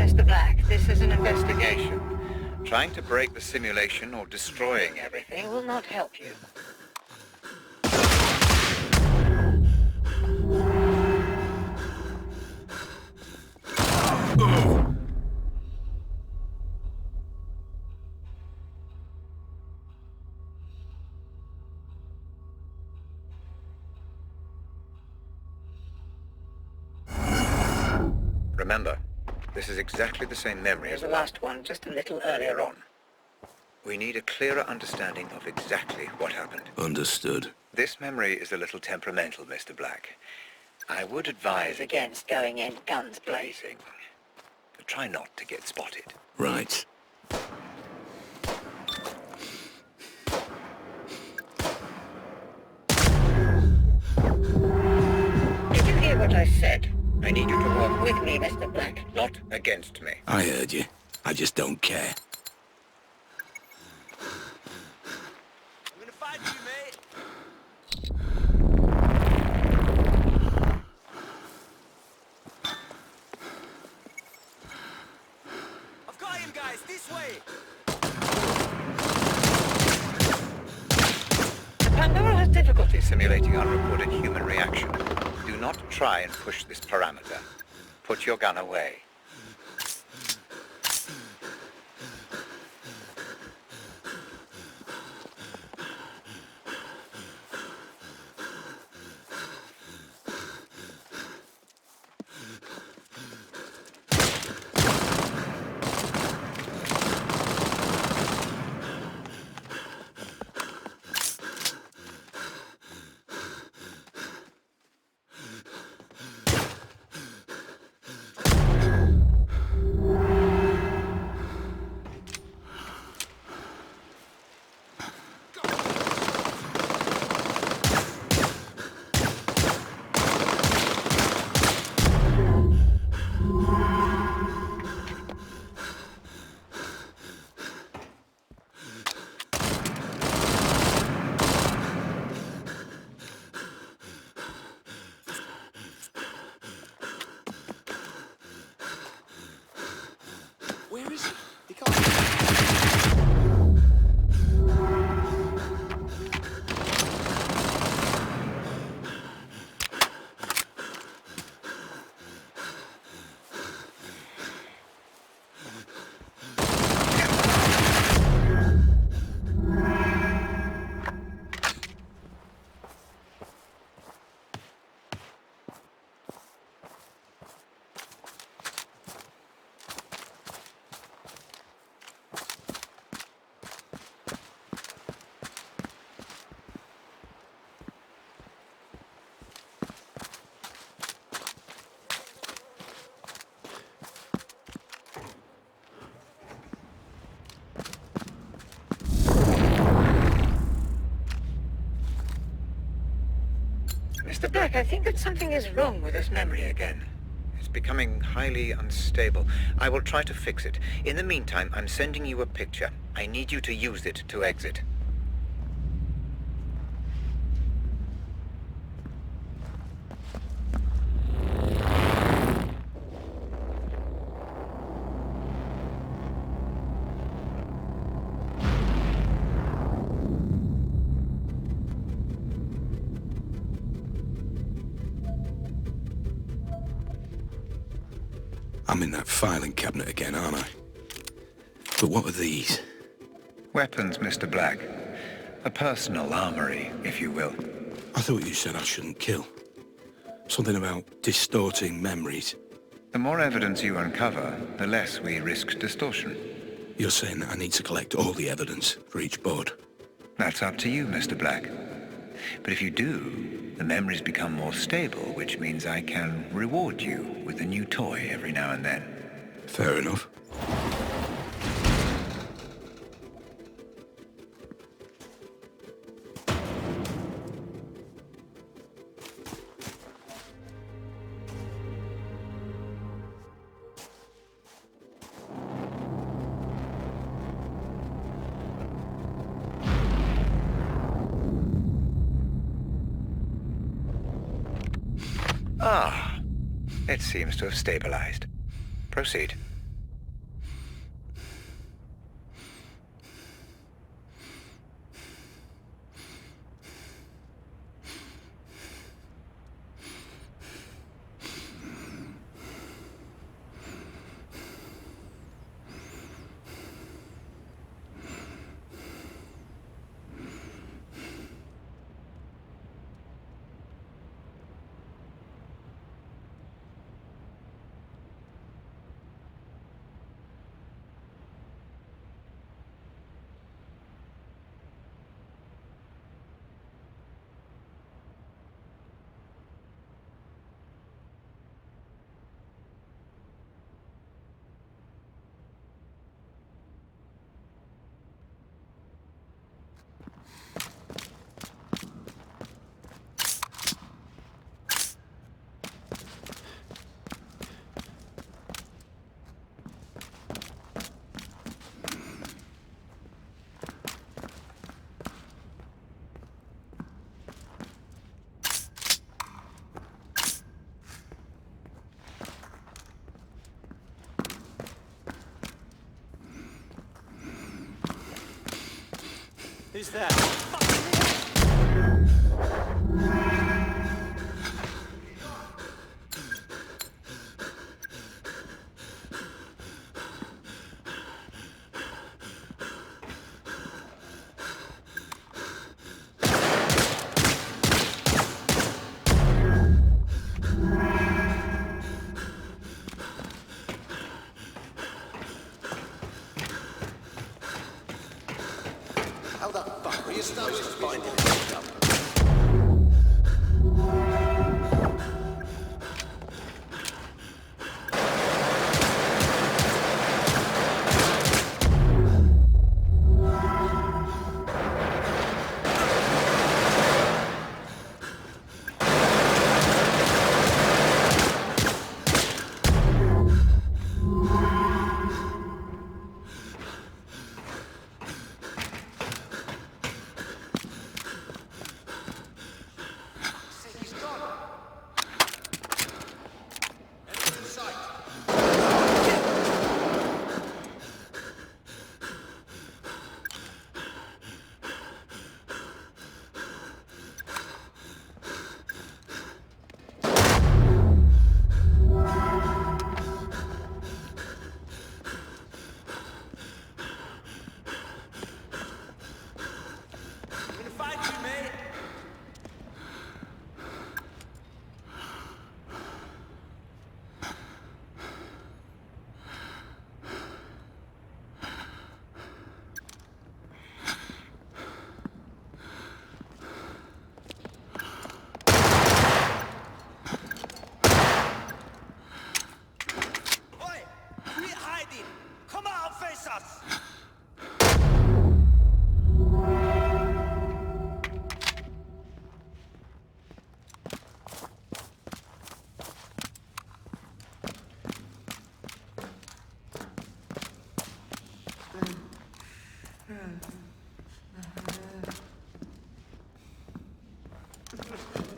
Mr. Black, this is an investigation. Trying to break the simulation or destroying Everything will not help you. Remember, this is exactly the same memory as The last one, just a little earlier on. We need a clearer understanding of exactly what happened. Understood. This memory is a little temperamental, Mr. Black. I would advise against going in guns blazing. Try not to get spotted. Right. I said. I need you to work with me, Mr. Black, not against me. I heard you. I just don't care. I'm gonna fight for you, mate. I've got him, guys. This way. The Pandora has difficulties. Simulating unreported human reaction. Do not try and push this parameter. Put your gun away. Where is he? He can't. Mr. Black, I think that something is wrong with this memory again. It's becoming highly unstable. I will try to fix it. In the meantime, I'm sending you a picture. I need you to use it to exit. I'm in that filing cabinet again, aren't I? But what are these? Weapons, Mr. Black. A personal armory, if you will. I thought you said I shouldn't kill. Something about distorting memories. The more evidence you uncover, the less we risk distortion. You're saying that I need to collect all the evidence for each board? That's up to you, Mr. Black. But if you do, the memories become more stable, which means I can reward you with a new toy every now and then. Fair enough. Ah, it seems to have stabilized. Proceed. Who's there? How the fuck were you supposed to find him?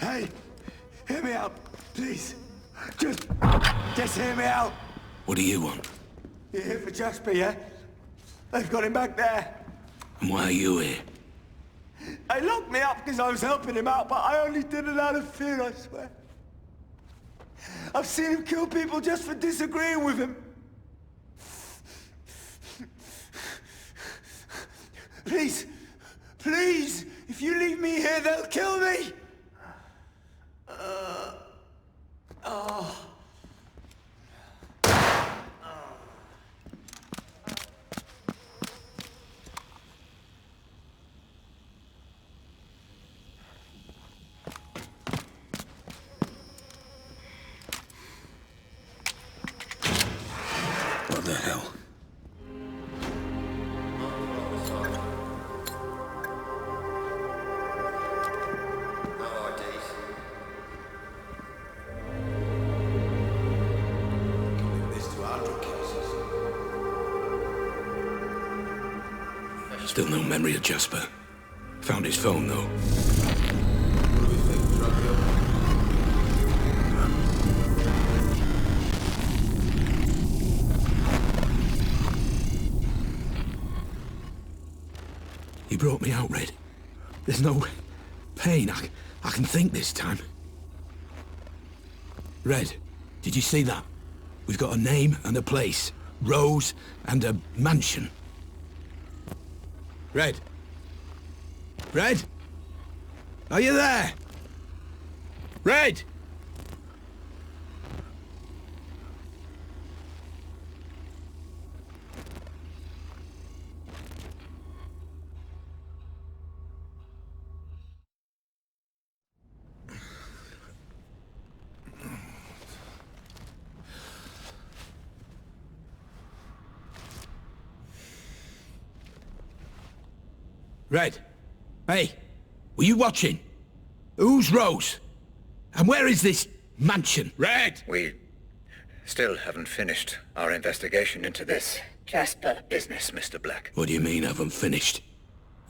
Hey, hear me out, please. Just hear me out. What do you want? You're here for Jasper, yeah? They've got him back there. And why are you here? They locked me up because I was helping him out, but I only did it out of fear, I swear. I've seen him kill people just for disagreeing with him. Please, please, if you leave me here, they'll kill me. What the hell? Still no memory of Jasper. Found his phone, though. He brought me out, Red. There's no pain. I can think this time. Red, did you see that? We've got a name and a place. Rose and a mansion. Red? Red? Are you there? Red? Red? Hey, were you watching? Who's Rose? And where is this mansion? Red! We still haven't finished our investigation into this Jasper business, Mr. Black. What do you mean, haven't finished?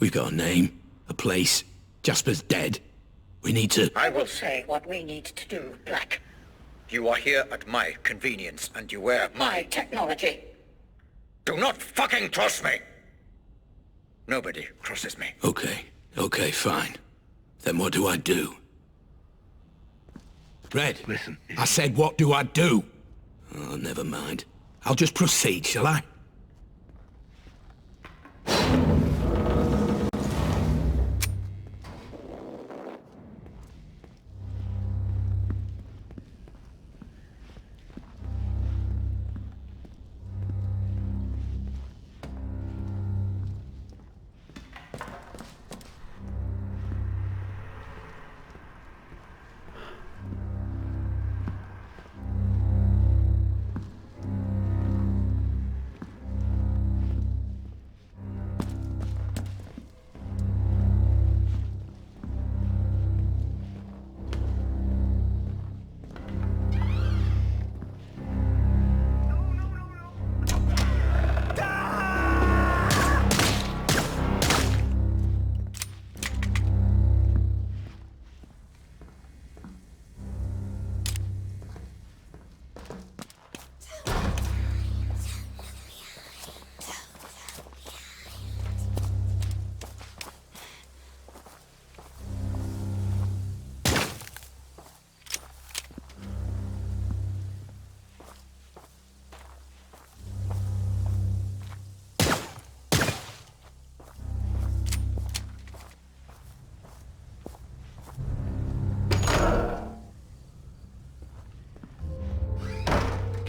We've got a name, a place. Jasper's dead. We need to... I will say what we need to do, Black. You are here at my convenience, and you wear My technology. Do not fucking trust me! Nobody crosses me. Okay, fine. Then what do I do? Red, Listen. I said what do I do? Oh, never mind. I'll just proceed, shall I?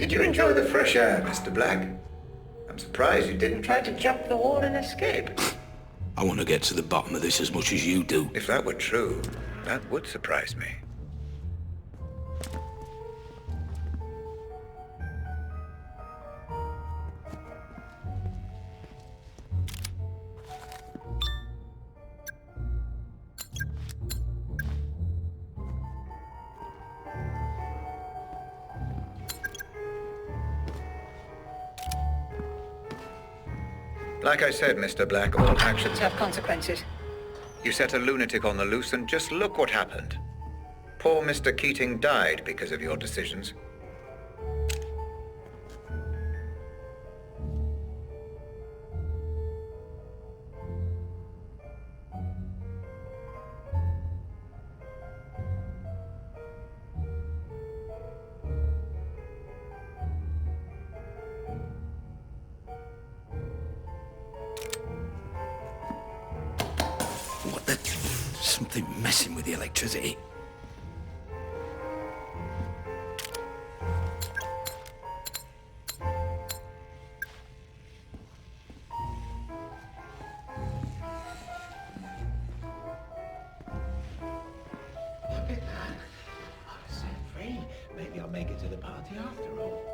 Did you enjoy the fresh air, Mr. Black? I'm surprised you didn't try to jump the wall and escape. I want to get to the bottom of this as much as you do. If that were true, that would surprise me. Like I said, Mr. Black, all actions Have consequences. You set a lunatic on the loose and just look what happened. Poor Mr. Keating died because of your decisions. What the... Something messing with the electricity. Look at that. I was set free. Maybe I'll make it to the party after all.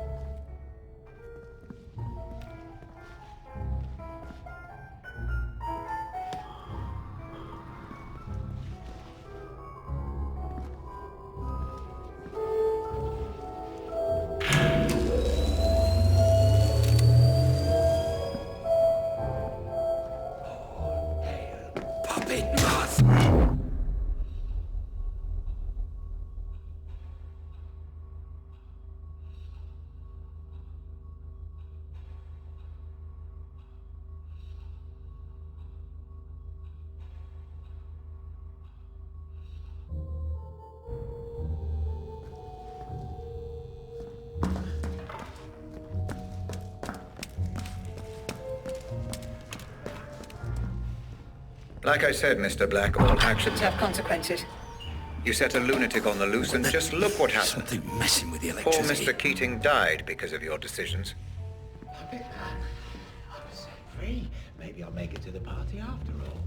Like I said, Mr. Black, all actions Have consequences. You set a lunatic on the loose and just look what happened. Something messing with the Poor electricity. Mr. Keating died because of your decisions. Look at that. I was set free. Maybe I'll make it to the party after all.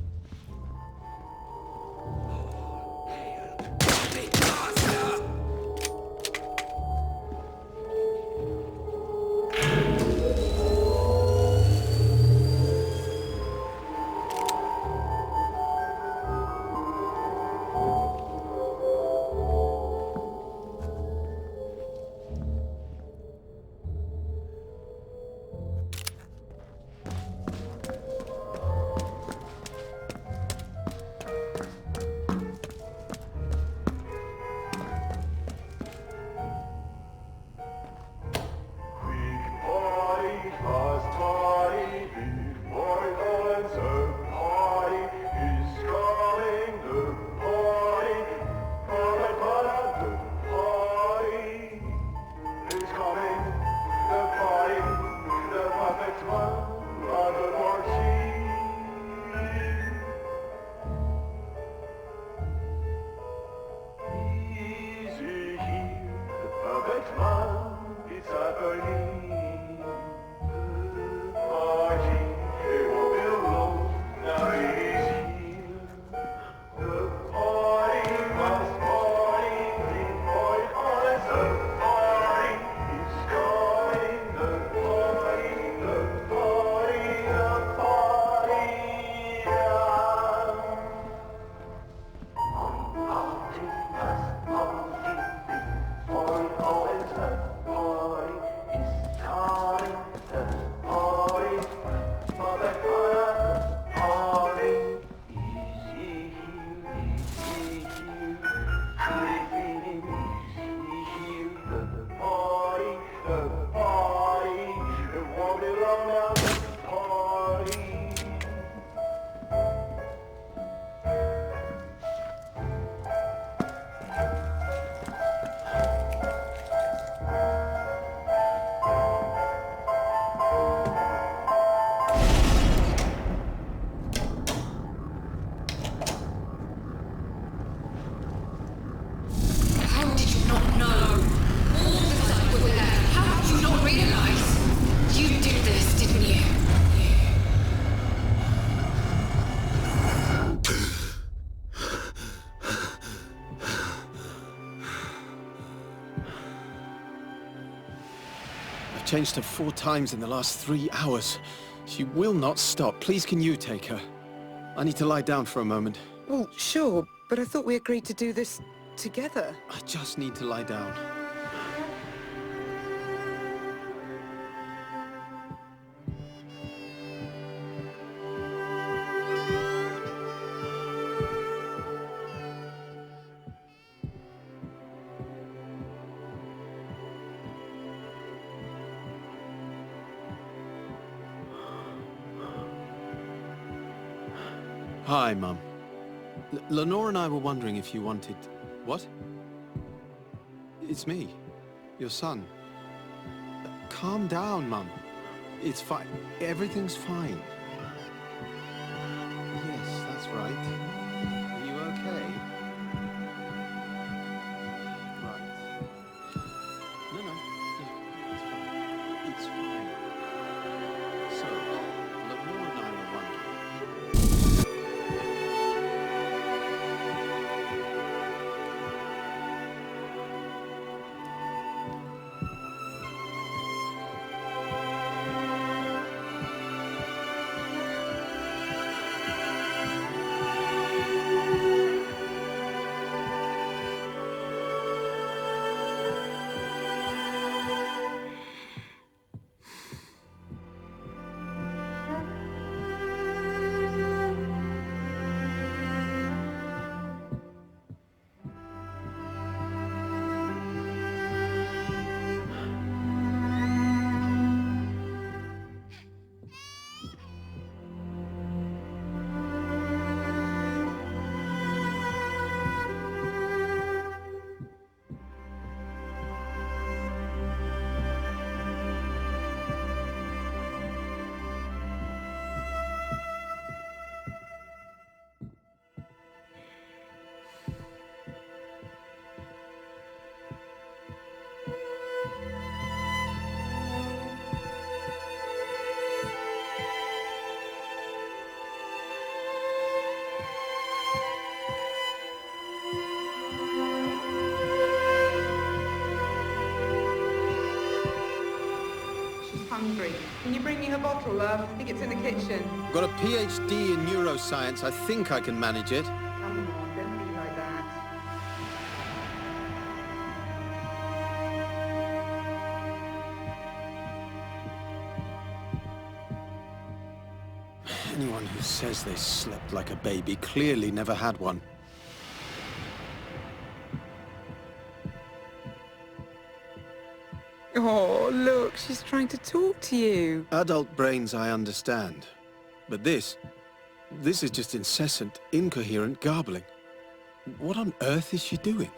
How did you not know? All the time we were there. How did you not realize? You did this, didn't you? I've changed her 4 times in the last 3 hours. She will not stop. Please, can you take her? I need to lie down for a moment. Well, sure, but I thought we agreed to do this together. I just need to lie down. Hi, Mum. Lenore and I were wondering if you wanted... What? It's me. Your son. Calm down, Mum. It's fine. Everything's fine. Yes, that's right. Are you okay? Right. No, no. It's fine. It's fine. So, Lenore and I were wondering... Hungry. Can you bring me her bottle, love? I think it's in the kitchen. I've got a PhD in neuroscience. I think I can manage it. Come on, don't be like that. Anyone who says they slept like a baby clearly never had one. Oh, look, she's trying to talk to you. Adult brains I understand. But this is just incessant, incoherent garbling. What on earth is she doing?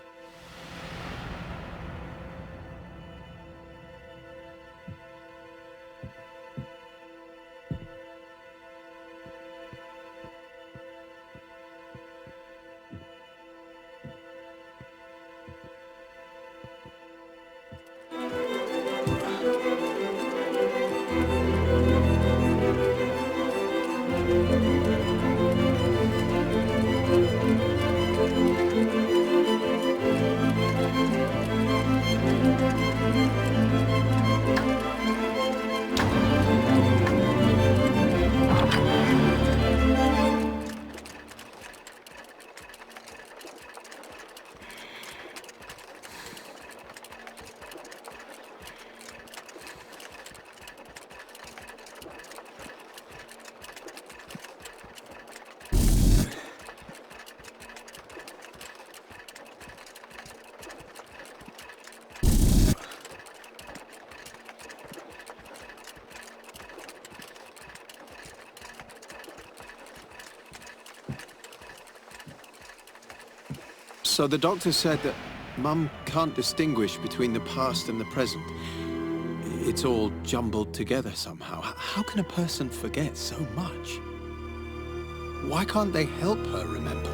So the doctor said that Mum can't distinguish between the past and the present. It's all jumbled together somehow. How can a person forget so much? Why can't they help her remember?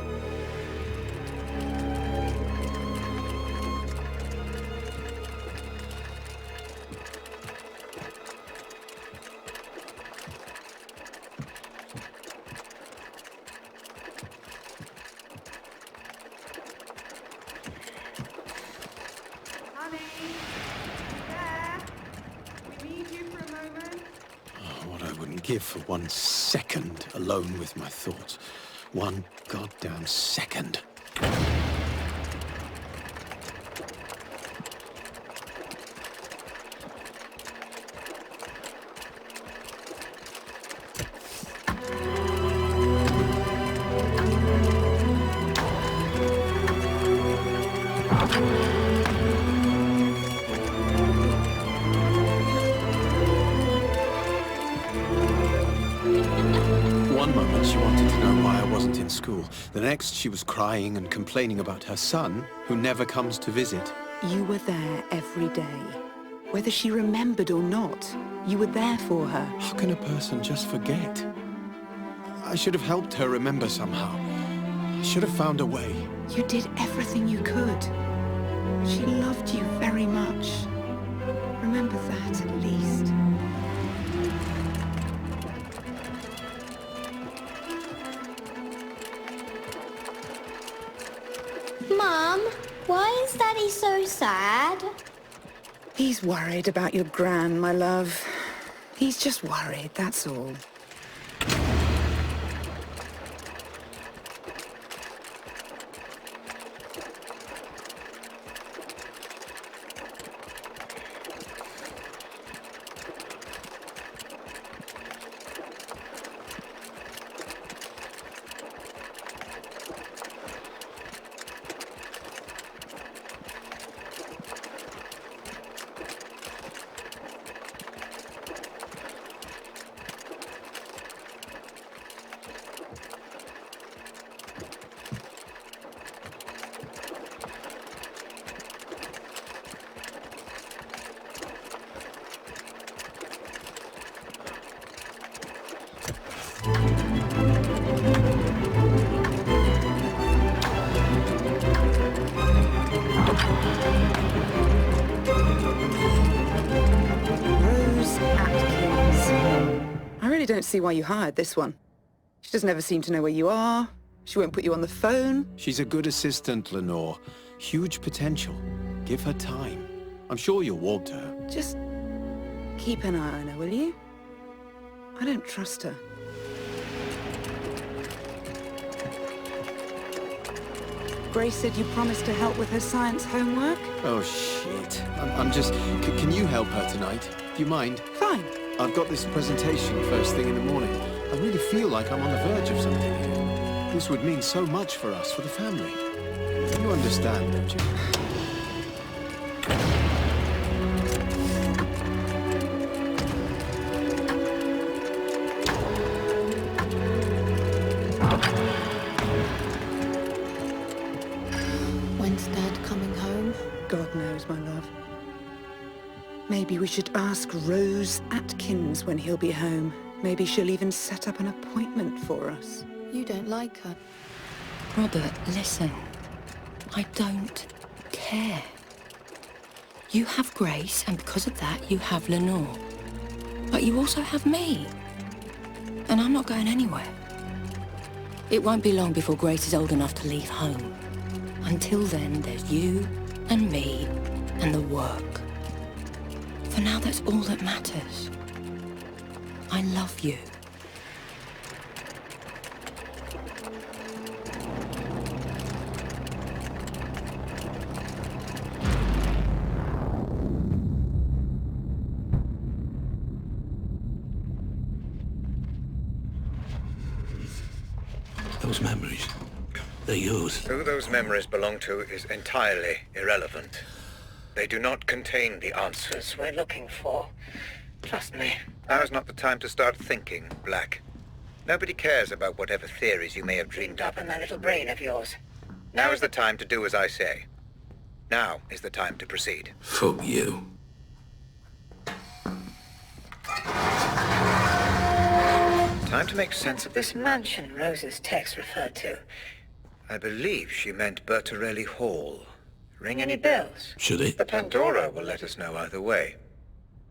Give for 1 second alone with my thoughts. 1 goddamn second. School. The next, she was crying and complaining about her son, who never comes to visit. You were there every day. Whether she remembered or not, you were there for her. How can a person just forget? I should have helped her remember somehow. I should have found a way. You did everything you could. She loved you very much. Remember that, at least. Mum, why is Daddy so sad? He's worried about your gran, my love. He's just worried, that's all. Don't see why you hired this one. She doesn't ever seem to know where you are. She won't put you on the phone. She's a good assistant, Lenore. Huge potential. Give her time. I'm sure you'll want her. Just keep an eye on her, will you? I don't trust her. Grace said you promised to help with her science homework? Oh, shit. I'm just... Can you help her tonight? Do you mind? Fine. I've got this presentation first thing in the morning. I really feel like I'm on the verge of something here. This would mean so much for us, for the family. You understand, don't you? When's Dad coming home? God knows, my love. Maybe we should ask Rose Atkins when he'll be home. Maybe she'll even set up an appointment for us. You don't like her. Robert, listen. I don't care. You have Grace, and because of that, you have Lenore. But you also have me. And I'm not going anywhere. It won't be long before Grace is old enough to leave home. Until then, there's you and me and the work. For now, that's all that matters. I love you. Those memories, they're yours. Who those memories belong to is entirely irrelevant. They do not contain the answers We're looking for. Trust me. Now's not the time to start thinking, Black. Nobody cares about whatever theories you may have dreamed up. In that little brain of yours. Now is the time to do as I say. Now is the time to proceed. Fuck you. Time to make sense of This mansion Rose's text referred to. I believe she meant Bertarelli Hall. Ring any bells? Should it? The Pandora will let us know either way.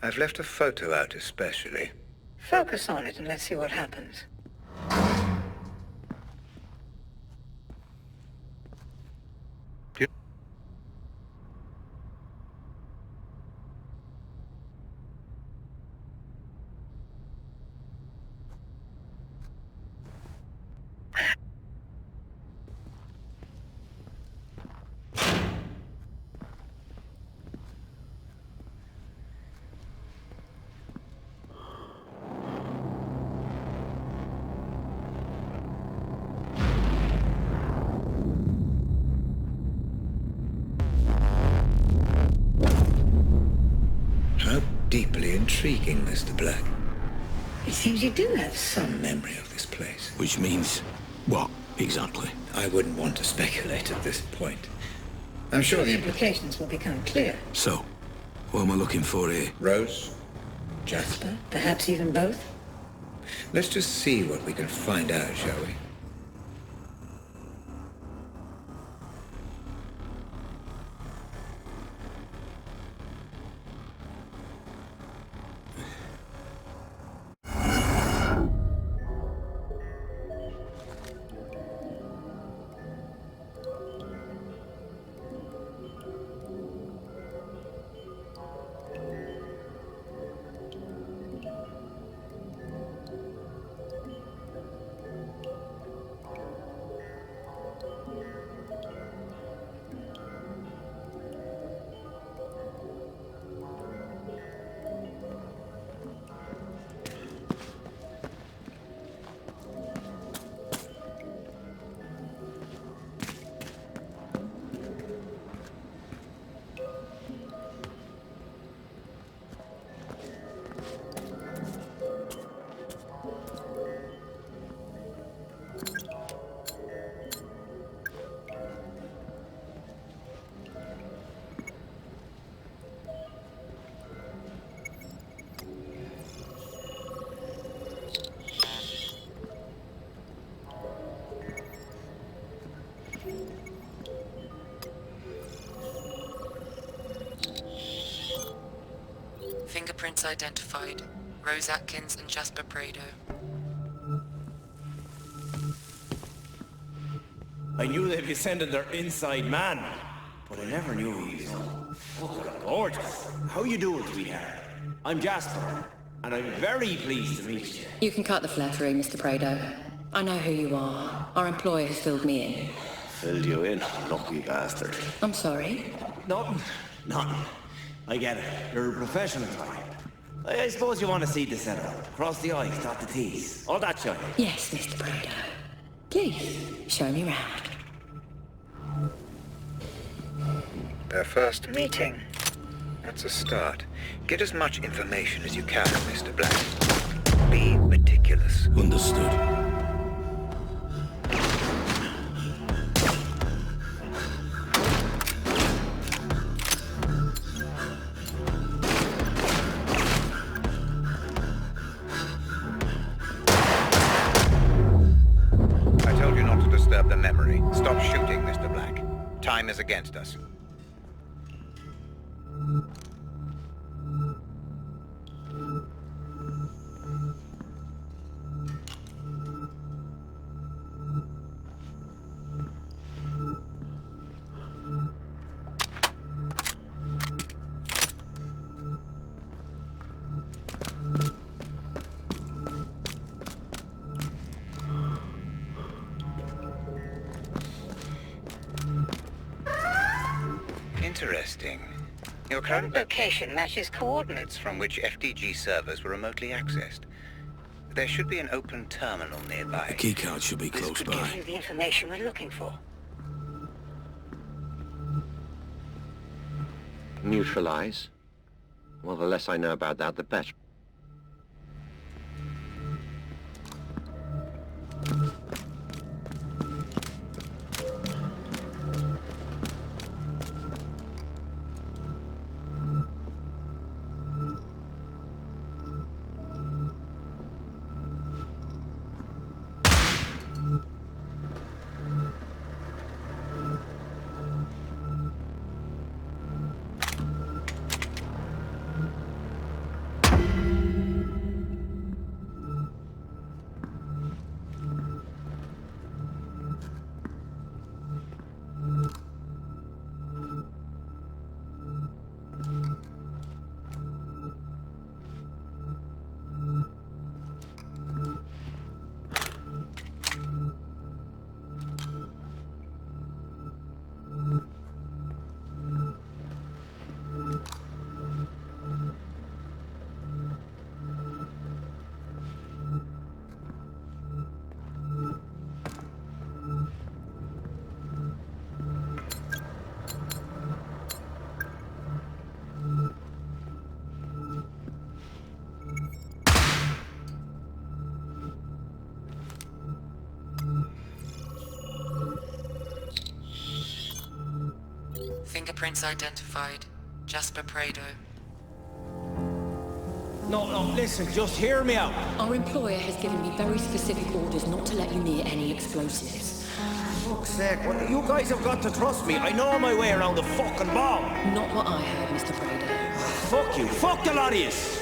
I've left a photo out especially. Focus on it and let's see what happens. How deeply intriguing, Mr. Black. It seems you do have some memory of this place. Which means what, exactly? I wouldn't want to speculate at this point. I'm sure the implications will become clear. So, what am I looking for here? Rose? Jasper? Perhaps even both? Let's just see what we can find out, shall we? Fingerprints identified. Rose Atkins and Jasper Prado. I knew they'd be sending their inside man, but I never knew he was fucking gorgeous. How you doing, sweetheart? I'm Jasper, and I'm very pleased to meet you. You can cut the flattery, Mr. Prado. I know who you are. Our employer has filled me in. Filled you in, lucky bastard. I'm sorry. Nothing. I get it. You're a professional type. I suppose you want to see the setup. Cross the I's, dot the T's. All that shit. Yes, Mr. Prado. Please, show me round. Their first meeting. That's a start. Get as much information as you can, Mr. Black. Be meticulous. Understood. The memory. Stop shooting, Mr. Black. Time is against us. Interesting. Your current location matches coordinates from which FDG servers were remotely accessed. There should be an open terminal nearby. The keycard should be close by. Gives you the information we're looking for. Neutralize? Well, the less I know about that, the better. Fingerprints identified. Jasper Prado. No, listen, just hear me out. Our employer has given me very specific orders not to let you near any explosives. For fuck's sake, you guys have got to trust me. I know my way around the fucking bomb. Not what I heard, Mr. Prado. Fuck you. Fuck the lot of yous.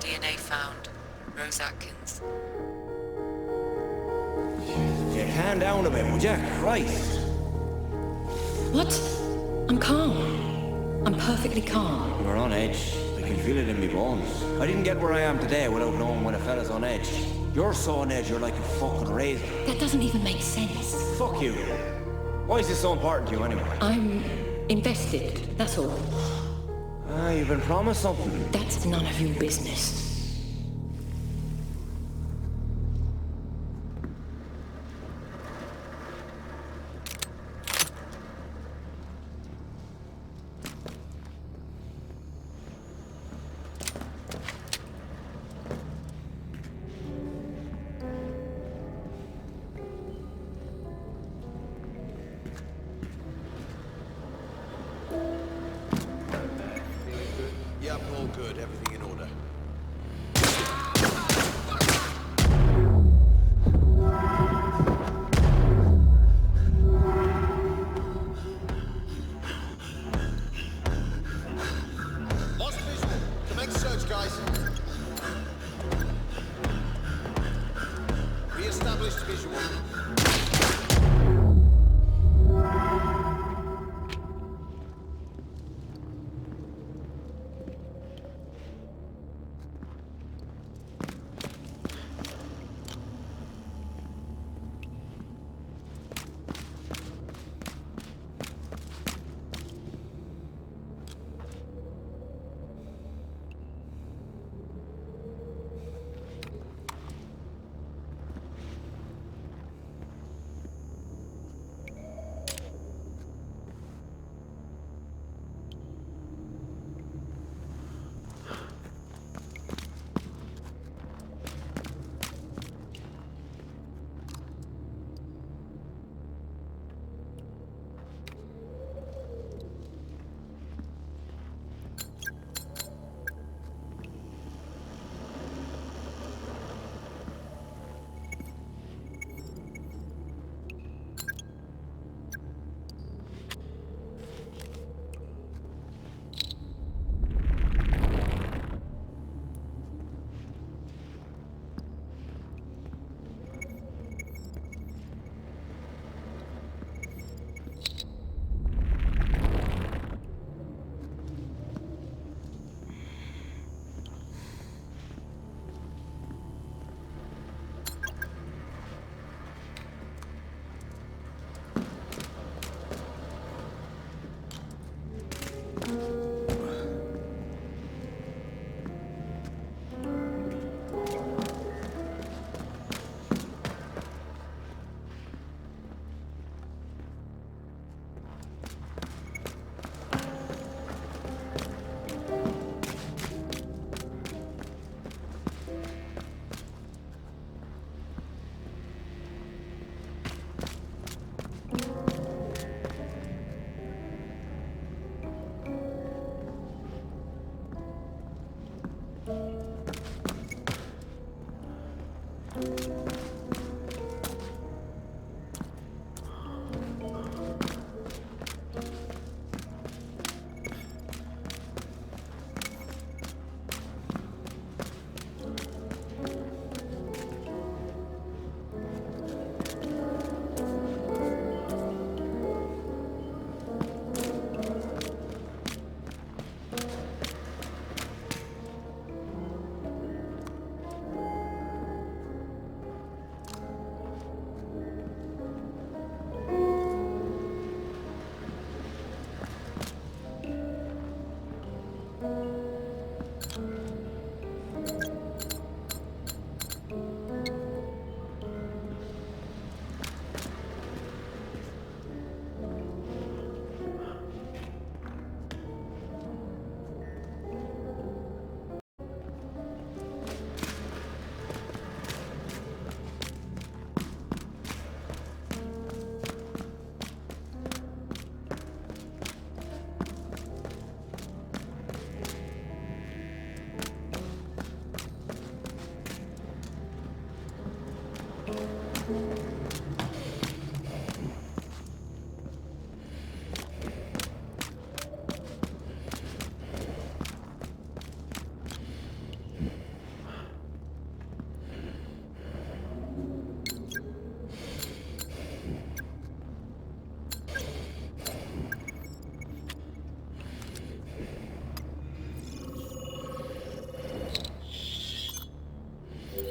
DNA found. Rose Atkins. Yeah, calm down a bit, would ya? Christ. What? I'm calm. I'm perfectly calm. You're on edge. I can feel it in me bones. I didn't get where I am today without knowing when a fella's on edge. You're so on edge, you're like a fucking razor. That doesn't even make sense. Fuck you. Why is this so important to you anyway? I'm invested, that's all. Ah, you've been promised something. That's none of your business. Yep, all good. Everything in order. Lost visual. Commence search, guys. Re-established visual.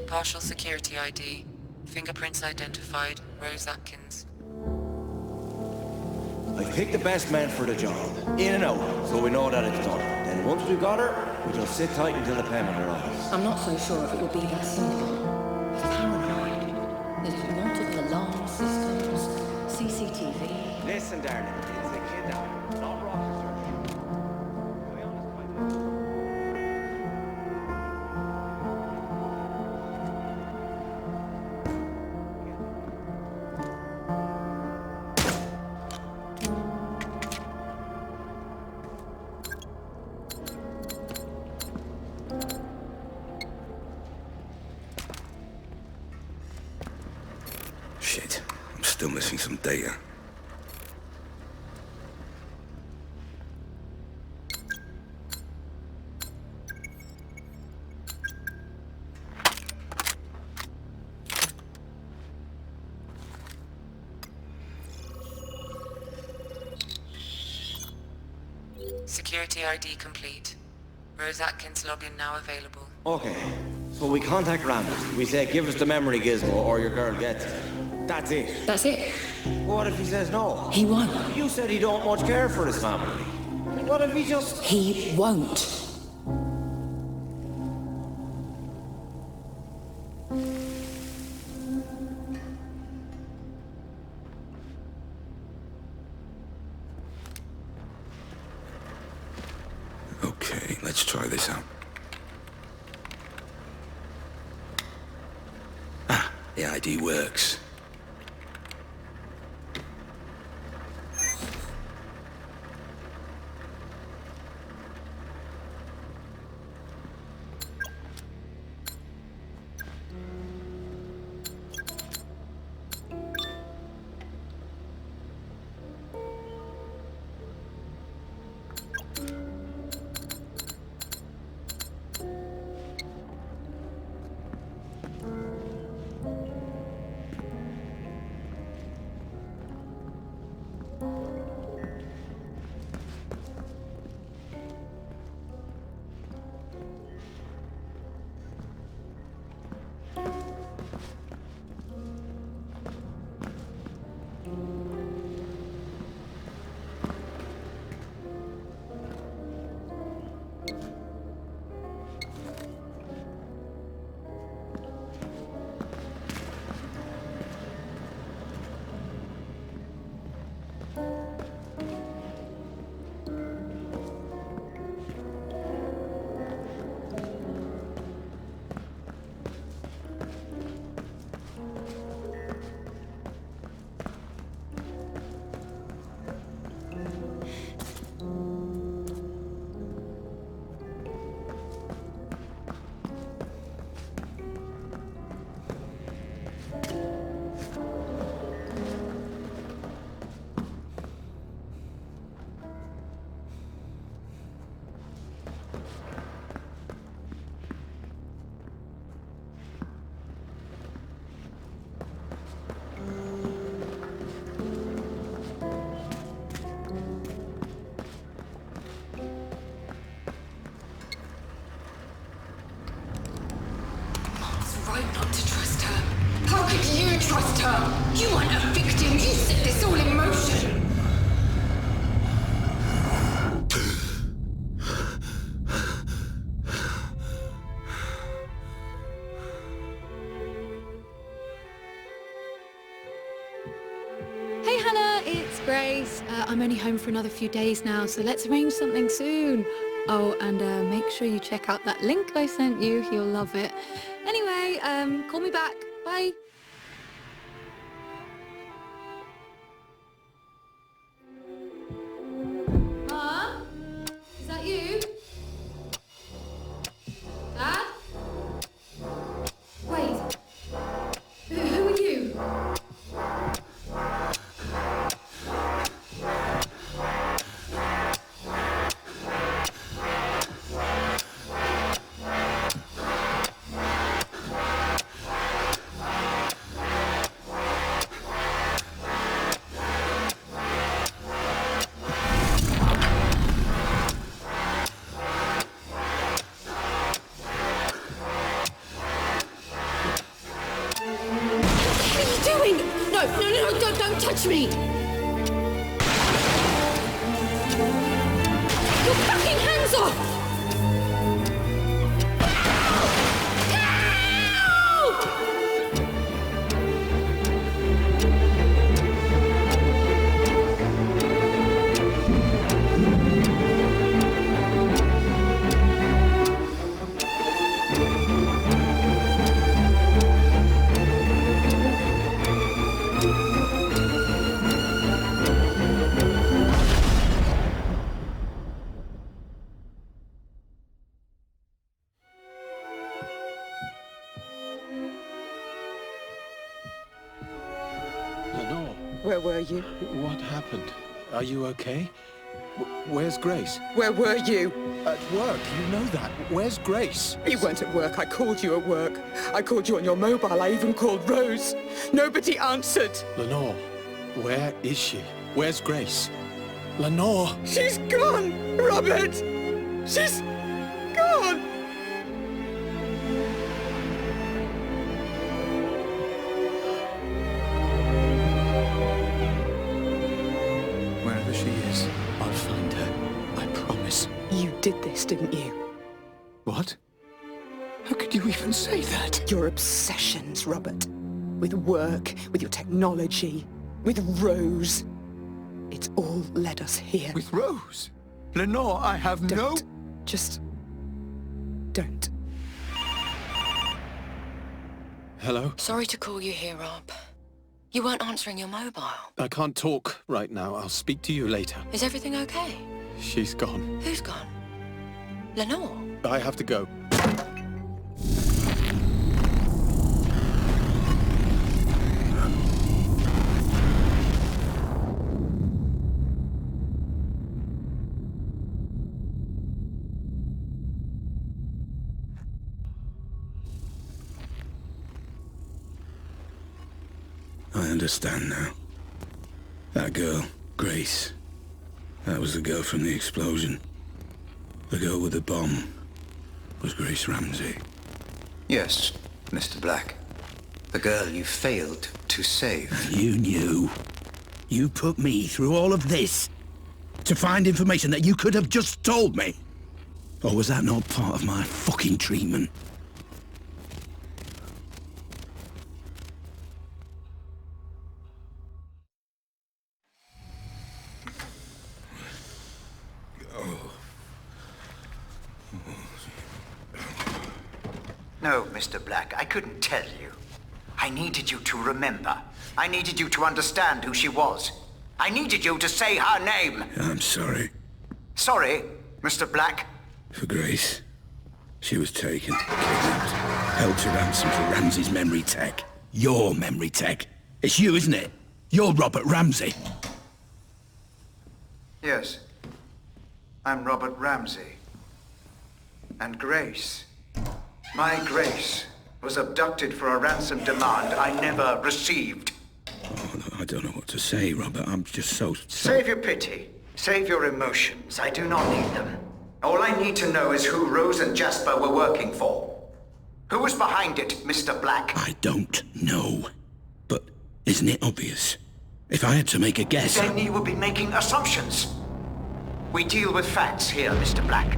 Partial security ID. Fingerprints identified. Rose Atkins. I've picked the best man for the job. In and out, so we know that it's done. Then once we've got her, we just sit tight until the payment arrives. I'm not so sure if it will be that simple. He's paranoid. There's multiple alarm systems, CCTV. Listen, darling, it's a kid now. Not rocket surgery. To be honest, Shit, I'm still missing some data. Security ID complete. Rose Atkins login now available. Okay, so we contact Ramsey. We say, give us the memory gizmo or your girl gets it. That's it. That's it. What if he says no? He won't. You said he don't much care for his family. What if he just... He won't. Okay, let's try this out. Ah, the ID works. Right not to trust her. How could you trust her? You weren't a victim. You set this all in motion. Hey Hannah, it's Grace. I'm only home for another few days now, so let's arrange something soon. Oh, and make sure you check out that link I sent you. You'll love it. Anyway, call me back. Bye. Mom? Is that you? Dad? Wait. Who are you? Don't touch me! Your fucking hands off! Where were you? What happened? Are you okay? Where's Grace? Where were you? At work, you know that. Where's Grace? You weren't at work. I called you at work. I called you on your mobile. I even called Rose. Nobody answered. Lenore, where is she? Where's Grace? Lenore! She's gone, Robert! She's gone! Wherever she is, I'll find her. I promise. You did this, didn't you? What? How could you even say that? Your obsessions, Robert. With work, with your technology, with Rose. It's all led us here. With Rose? Lenore, I have don't. Just... don't. Hello? Sorry to call you here, Rob. You weren't answering your mobile. I can't talk right now. I'll speak to you later. Is everything okay? She's gone. Who's gone? Lenore? I have to go. I understand now. That girl, Grace, that was the girl from the explosion. The girl with the bomb was Grace Ramsey. Yes, Mr. Black. The girl you failed to save. And you knew. You put me through all of this to find information that you could have just told me. Or was that not part of my fucking treatment? No, Mr. Black, I couldn't tell you. I needed you to remember. I needed you to understand who she was. I needed you to say her name. I'm sorry. Sorry, Mr. Black? For Grace. She was taken, kidnapped, held to ransom for Ramsey's memory tech. Your memory tech. It's you, isn't it? You're Robert Ramsey. Yes. I'm Robert Ramsey. And Grace. My Grace was abducted for a ransom demand I never received. Oh, I don't know what to say, Robert. I'm just so... Save your pity. Save your emotions. I do not need them. All I need to know is who Rose and Jasper were working for. Who was behind it, Mr. Black? I don't know. But isn't it obvious? If I had to make a guess... Then you would be making assumptions. We deal with facts here, Mr. Black.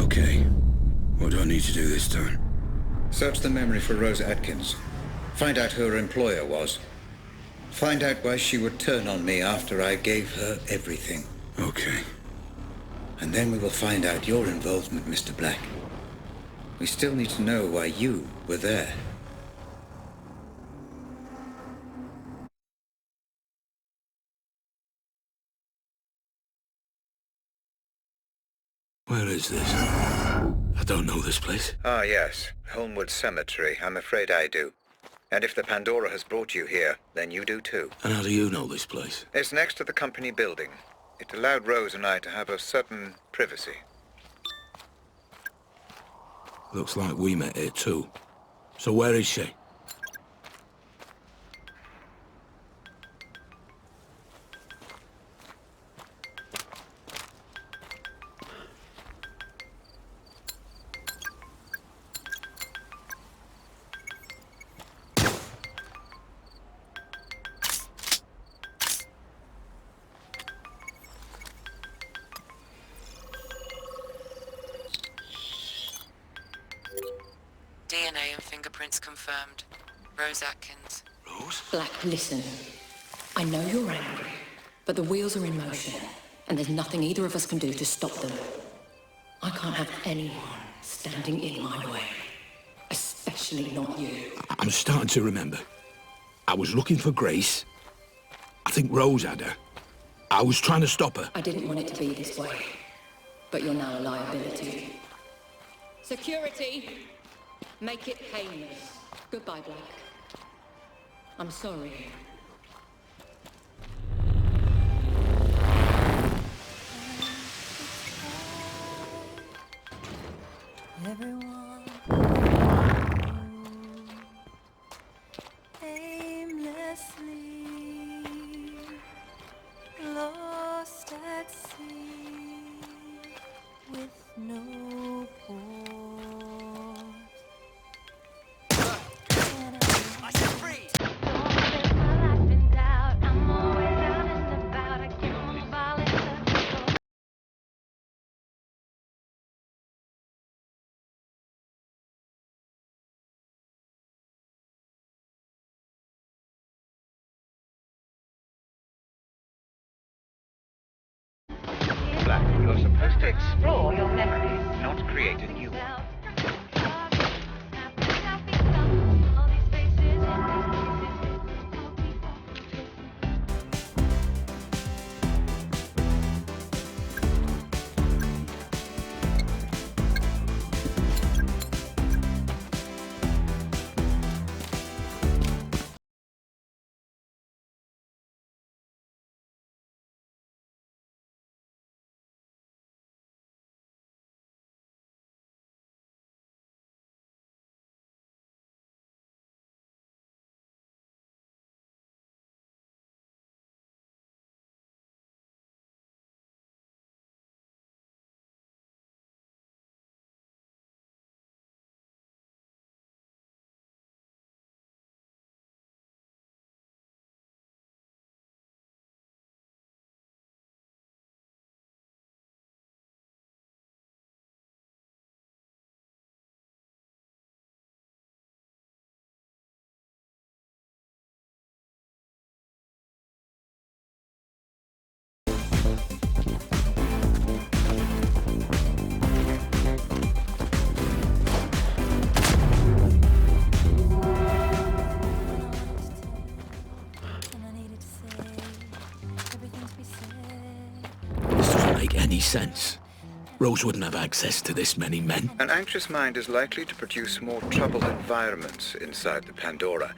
Okay. What do I need to do this time? Search the memory for Rose Atkins. Find out who her employer was. Find out why she would turn on me after I gave her everything. Okay. And then we will find out your involvement, Mr. Black. We still need to know why you were there. Where is this? I don't know this place. Ah, yes. Holmwood Cemetery. I'm afraid I do. And if the Pandora has brought you here, then you do too. And how do you know this place? It's next to the company building. It allowed Rose and I to have a certain privacy. Looks like we met here too. So where is she? DNA and fingerprints confirmed. Rose Atkins. Rose? Black, listen. I know you're angry, but the wheels are in motion, and there's nothing either of us can do to stop them. I can't have anyone standing in my way. Especially not you. I'm starting to remember. I was looking for Grace. I think Rose had her. I was trying to stop her. I didn't want it to be this way, but you're now a liability. Security! Make it painless. Goodbye, Black. I'm sorry. Everyone aimlessly lost at sea with no port. I said free! Don't take my life in doubt. I'm always honest about it. Give 'em a violence of control. Black, you're supposed to explore your memories, not create a new one. This doesn't make any sense. Rose wouldn't have access to this many men. An anxious mind is likely to produce more troubled environments inside the Pandora.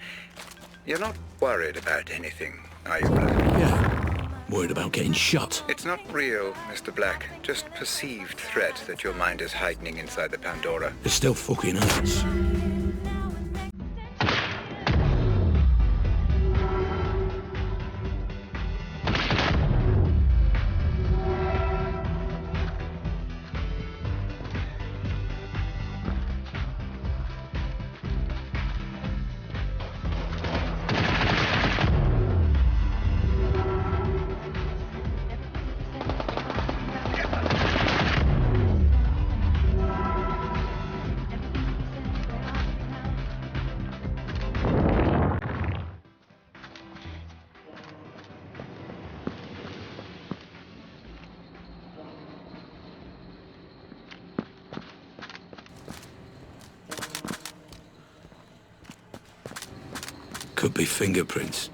You're not worried about anything, are you, Black? Yeah, worried about getting shot. It's not real, Mr. Black. Just perceived threat that your mind is heightening inside the Pandora. It still fucking hurts. Could be fingerprints.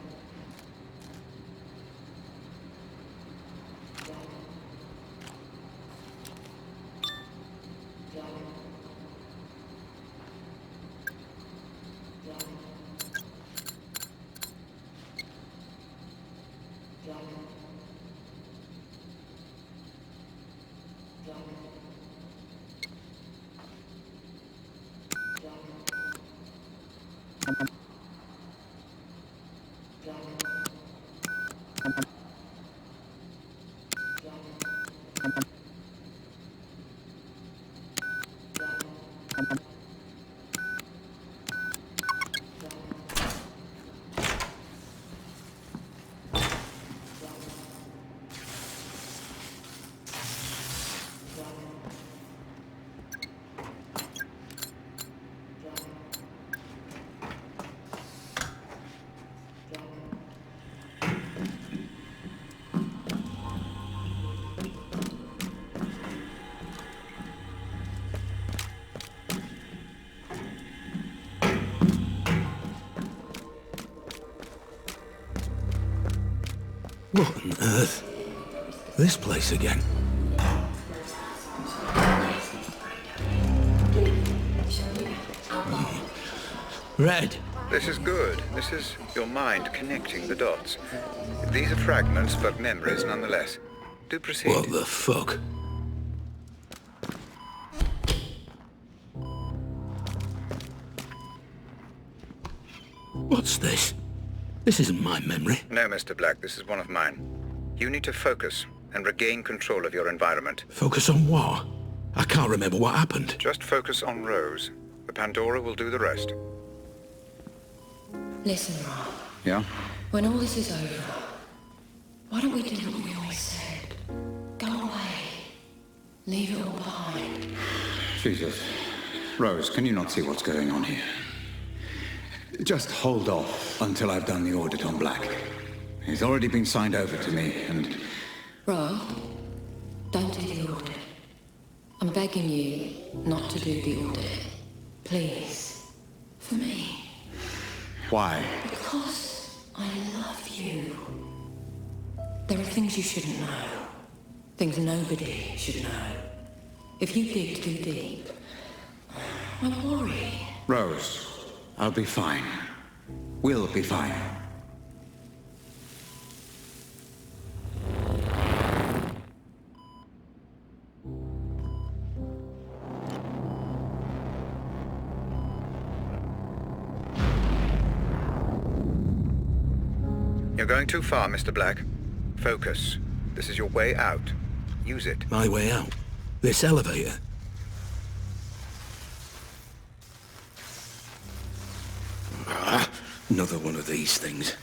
What on earth? This place again? Red. This is good. This is your mind connecting the dots. These are fragments, but memories nonetheless. Do proceed. What the fuck? What's this? This isn't my memory. No, Mr. Black, this is one of mine. You need to focus and regain control of your environment. Focus on what? I can't remember what happened. Just focus on Rose. The Pandora will do the rest. Listen, Rob. Yeah? When all this is over, why don't we do what we always said? Go away. Leave it all behind. Jesus. Rose, can you not see what's going on here? Just hold off until I've done the audit on Black. He's already been signed over to me, and... Rob, don't do the audit. I'm begging you not to do the audit. Please. For me. Why? Because I love you. There are things you shouldn't know. Things nobody should know. If you dig too deep, I worry. Rose, I'll be fine. We'll be fine. You're going too far, Mr. Black. Focus. This is your way out. Use it. My way out? This elevator? Ah, another one of these things.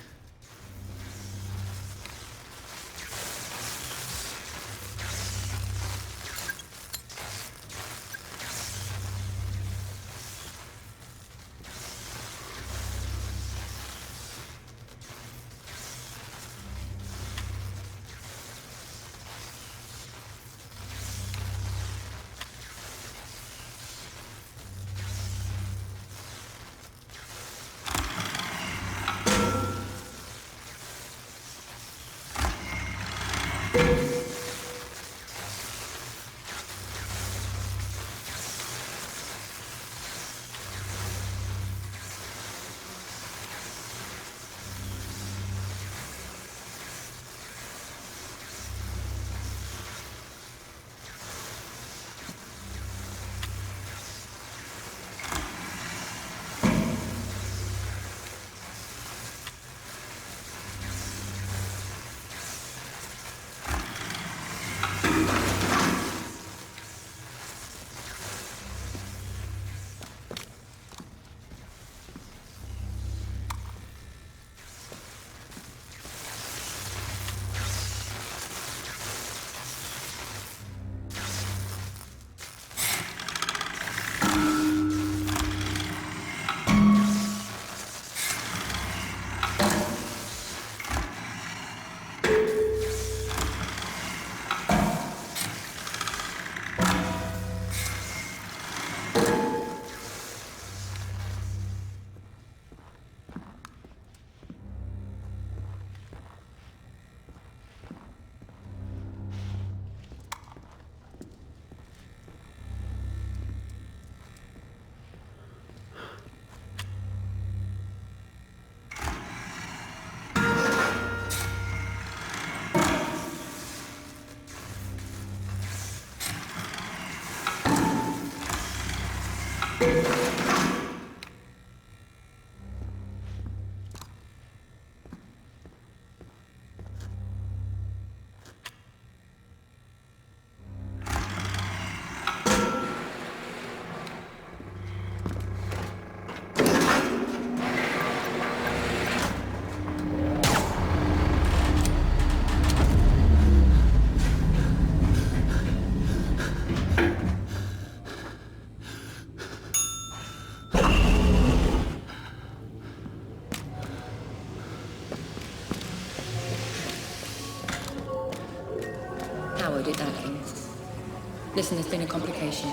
Listen, there's been a complication.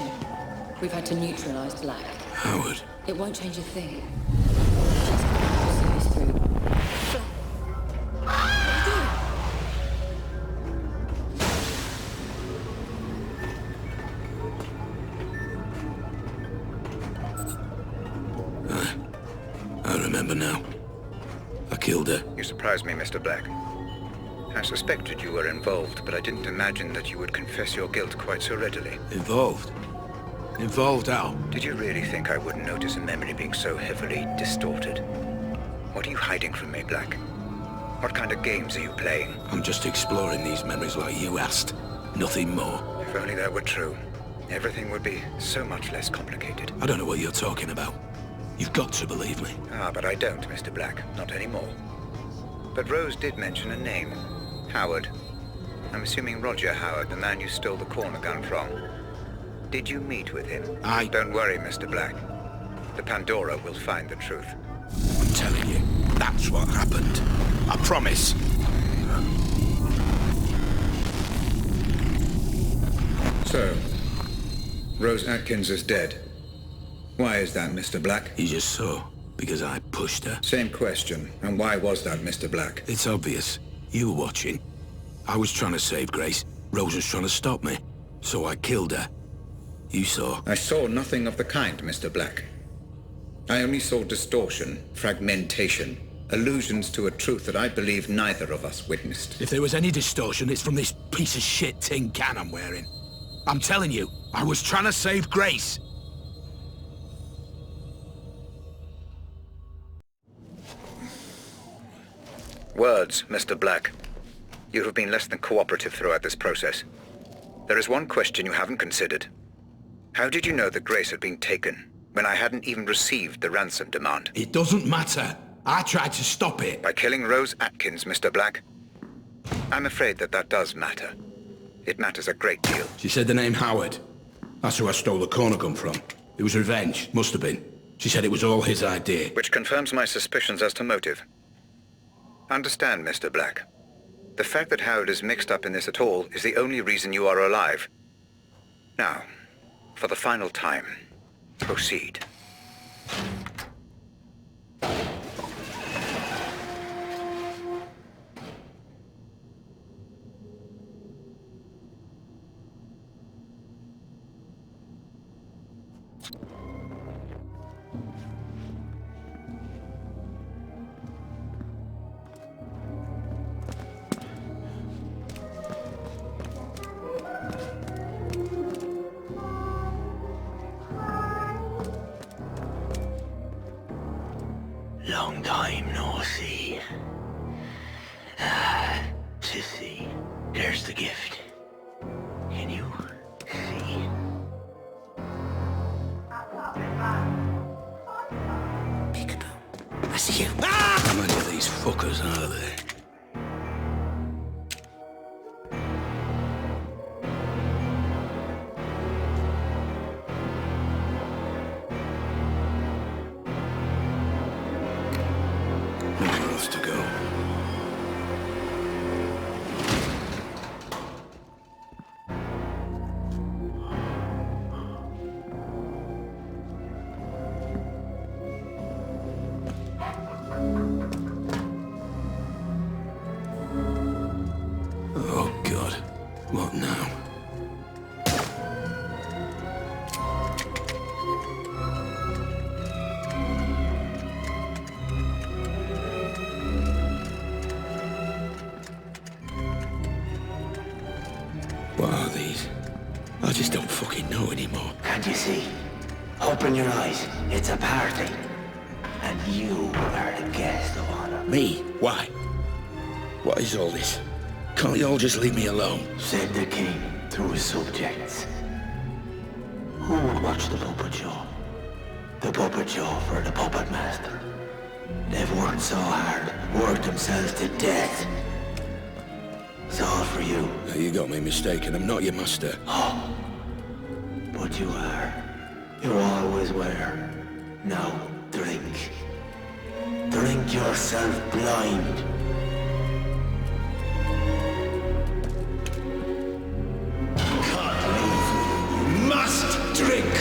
We've had to neutralize Black. Howard. It won't change a thing. Just see this through. What are you doing? remember now. I killed her. You surprised me, Mr. Black. I suspected you were involved, but I didn't imagine that you would confess your guilt quite so readily. Involved? Involved how? Did you really think I wouldn't notice a memory being so heavily distorted? What are you hiding from me, Black? What kind of games are you playing? I'm just exploring these memories like you asked. Nothing more. If only that were true, everything would be so much less complicated. I don't know what you're talking about. You've got to believe me. Ah, but I don't, Mr. Black. Not anymore. But Rose did mention a name. Howard. I'm assuming Roger Howard, the man you stole the corner gun from. Did you meet with him? Don't worry, Mr. Black. The Pandora will find the truth. I'm telling you, that's what happened. I promise. So, Rose Atkins is dead. Why is that, Mr. Black? You just saw, because I pushed her. Same question. And why was that, Mr. Black? It's obvious. You were watching. I was trying to save Grace. Rose was trying to stop me. So I killed her. You saw. I saw nothing of the kind, Mr. Black. I only saw distortion, fragmentation, allusions to a truth that I believe neither of us witnessed. If there was any distortion, it's from this piece of shit tin can I'm wearing. I'm telling you, I was trying to save Grace. Words, Mr. Black. You have been less than cooperative throughout this process. There is one question you haven't considered. How did you know that Grace had been taken when I hadn't even received the ransom demand? It doesn't matter. I tried to stop it. By killing Rose Atkins, Mr. Black? I'm afraid that does matter. It matters a great deal. She said the name Howard. That's who I stole the corner gun from. It was revenge. Must have been. She said it was all his idea. Which confirms my suspicions as to motive. Understand, Mr. Black. The fact that Howard is mixed up in this at all is the only reason you are alive. Now, for the final time, proceed. Long time no see. Sissy, there's the gift. Can you see? I see you. How many of these fuckers are there? Nowhere else to go. Oh, God. What now? What are these? I just don't fucking know anymore. Can't you see? Open your eyes. It's a party. And you are the guest of honor. Me? Why? What is all this? Can't you all just leave me alone? Said the king through his subjects. Who would watch the puppet show? The puppet show for the puppet master. They've worked so hard, worked themselves to death. It's all for you. Now, you got me mistaken. I'm not your master. Oh, but you are. You always were. Now, drink. Drink yourself blind. You must drink!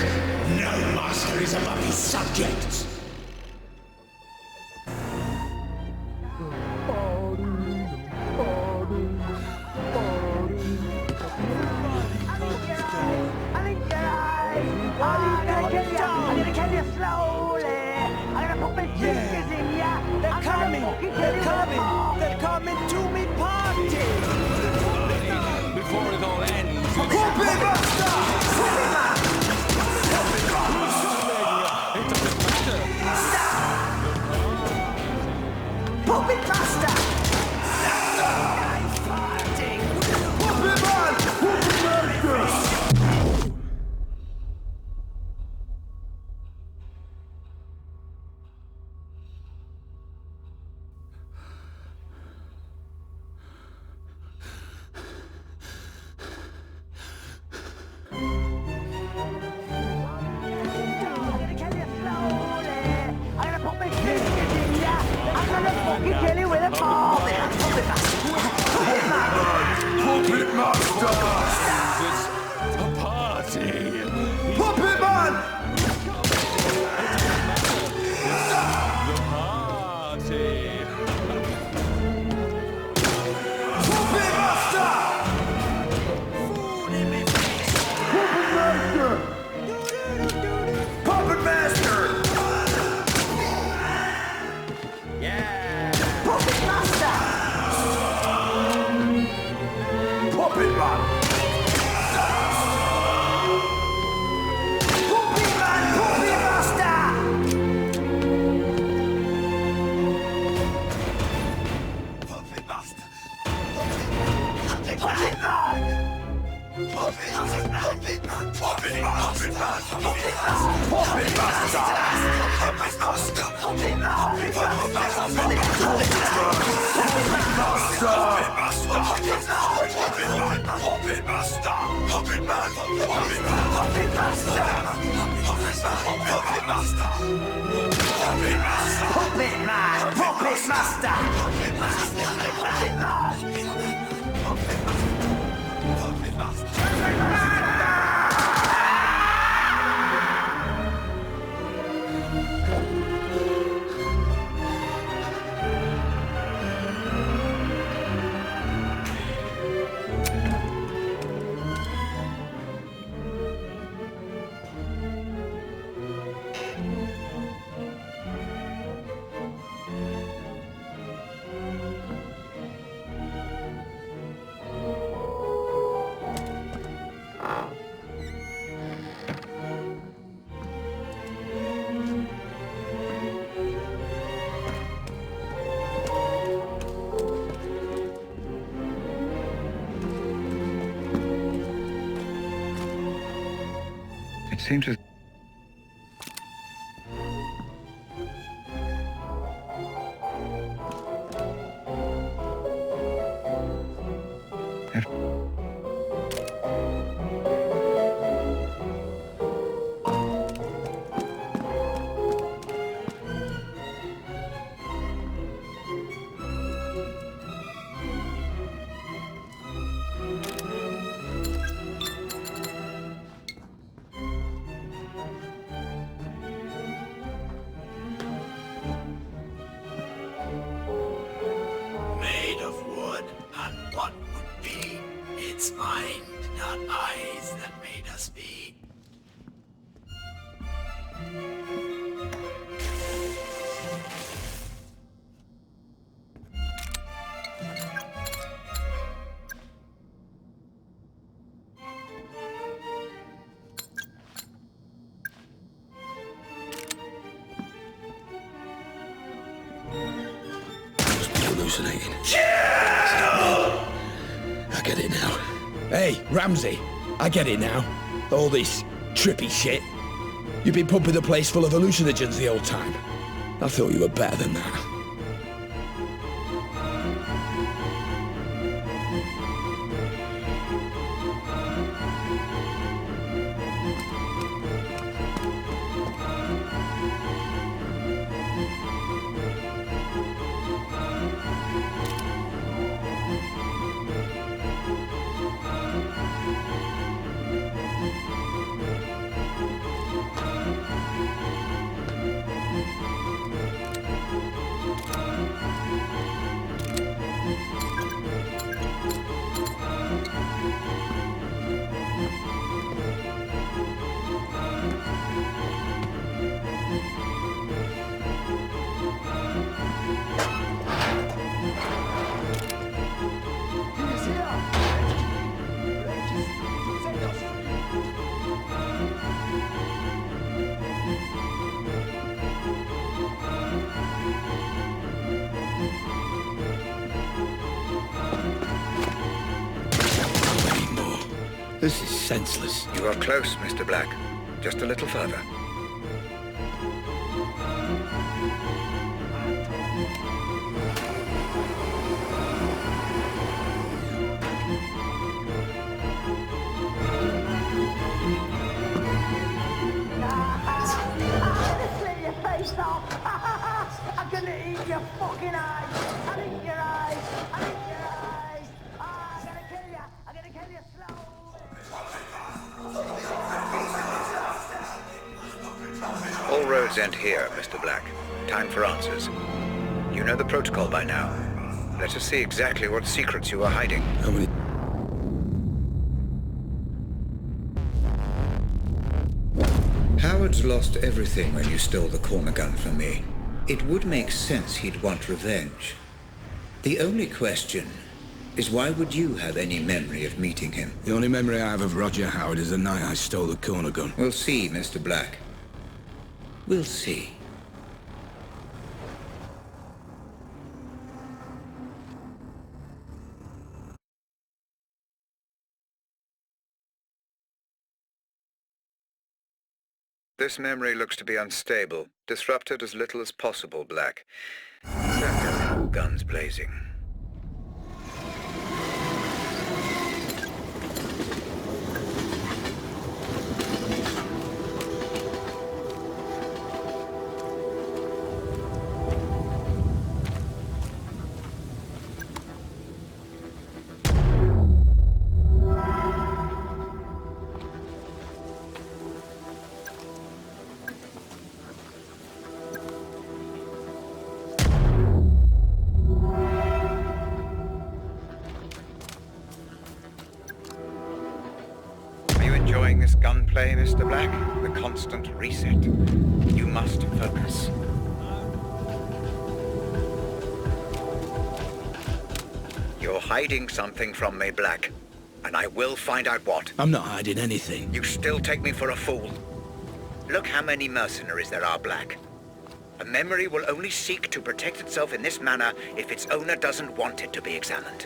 No master is above his subjects! I'm gonna kill you slowly. I'm gonna put my fingers in Puppet Master! Puppet Man! Puppet Master! Puppet Master! A party! Puppet Man! The party! Puppet Master! Puppet Master! Puppet Master! Yeah! Puppet Master! Puppet Man! Puppet Man! Puppet Master! Puppet Master! Puppet Man! Puppet Man! Puppet Man! Puppet Master! Puppet Master! Puppet Master! Puppet Master! Puppet Man! Puppet Master! Puppet Master! Puppet Master! Puppet Man! Puppet Master! Puppet Master! Puppet Master! Puppet Master! It seems as... Made of wood, and what would be? It's mind, not eyes, that made us be. Hallucinating. I get it now. Hey, Ramsey, I get it now. All this trippy shit. You've been pumping the place full of hallucinogens the whole time. I thought you were better than that. This is senseless. You are close, Mr. Black. Just a little further. I'm gonna eat your fucking eyes! I'll eat your eyes! I'll eat your eyes! I'm gonna kill you! I'm gonna kill you slowly! All roads end here, Mr. Black. Time for answers. You know the protocol by now. Let us see exactly what secrets you are hiding. How many... Howard's lost everything when you stole the corner gun from me. It would make sense he'd want revenge. The only question is why would you have any memory of meeting him? The only memory I have of Roger Howard is the night I stole the corner gun. We'll see, Mr. Black. We'll see. This memory looks to be unstable. Disrupt it as little as possible, Black. Guns blazing. Enjoying this gunplay, Mr. Black? The constant reset. You must focus. You're hiding something from me, Black. And I will find out what. I'm not hiding anything. You still take me for a fool. Look how many mercenaries there are, Black. A memory will only seek to protect itself in this manner if its owner doesn't want it to be examined.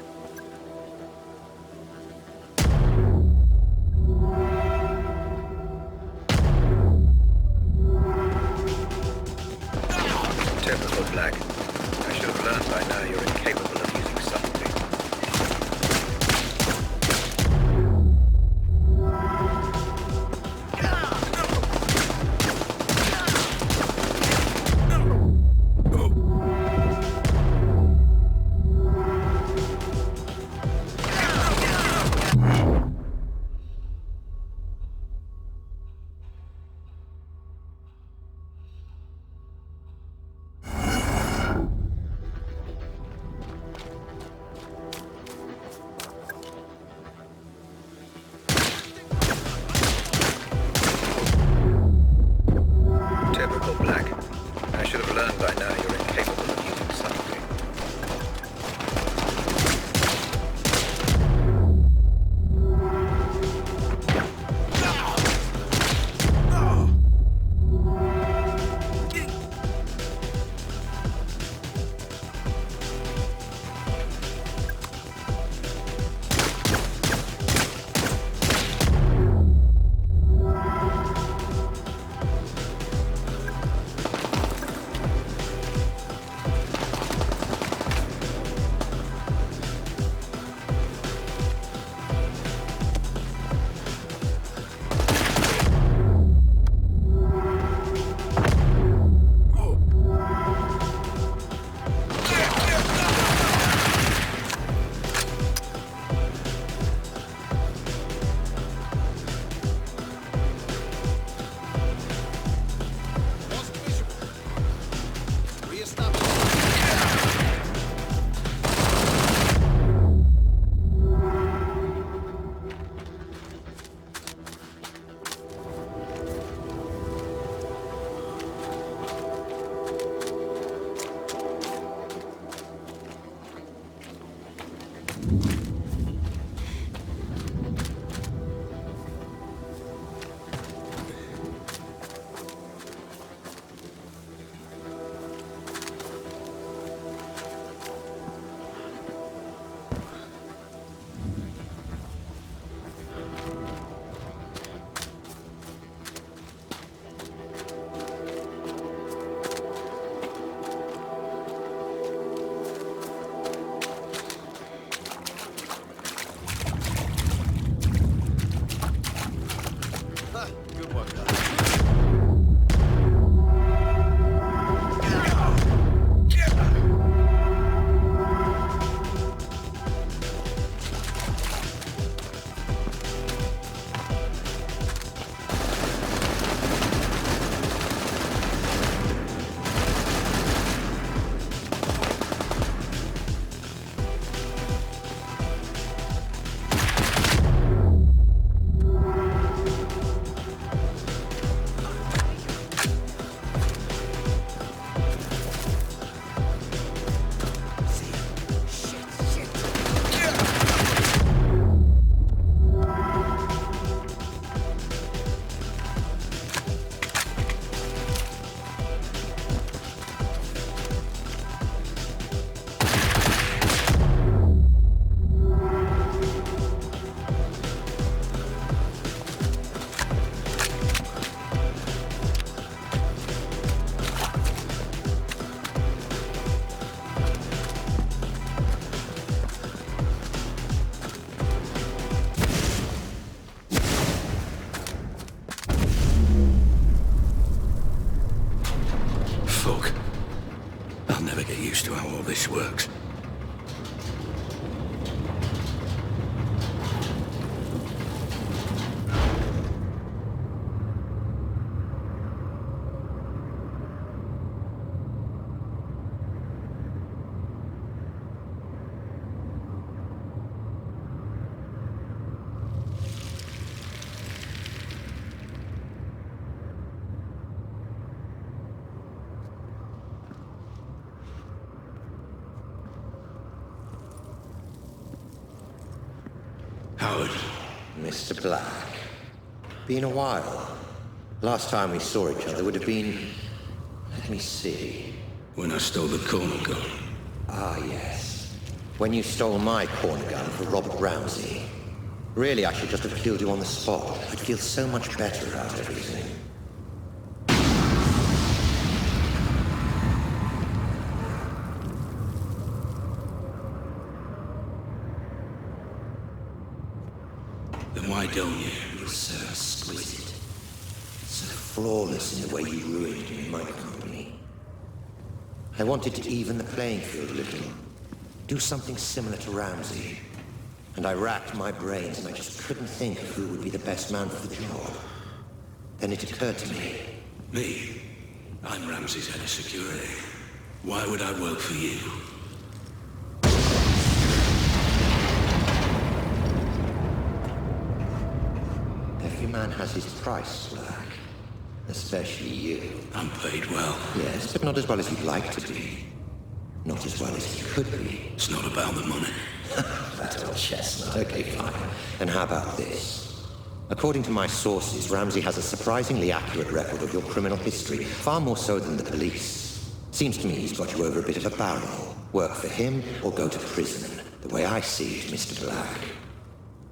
Typical, Black. I should have learned by now you're incapable of using subtlety. used to how all this works. Howard. Mr. Black. Been a while. Last time we saw each other would have been... Let me see. When I stole the corner gun. Ah, yes. When you stole my corner gun for Robert Ramsey. Really, I should just have killed you on the spot. I'd feel so much better about everything. Then why don't you? You're so exquisite. So flawless in the way you ruined me in my company. I wanted to even the playing field a little. Do something similar to Ramsey. And I racked my brains and I just couldn't think of who would be the best man for the job. Then it occurred to me. Me? I'm Ramsey's head of security. Why would I work for you? Every man has his price, Black. Especially you. I'm paid well. Yes, but not as well as you'd like to be. Not as well as you could be. It's not about the money. That old chestnut. Okay, fine. And how about this? According to my sources, Ramsey has a surprisingly accurate record of your criminal history, far more so than the police. Seems to me he's got you over a bit of a barrel. Work for him or go to prison. The way I see it, Mr. Black.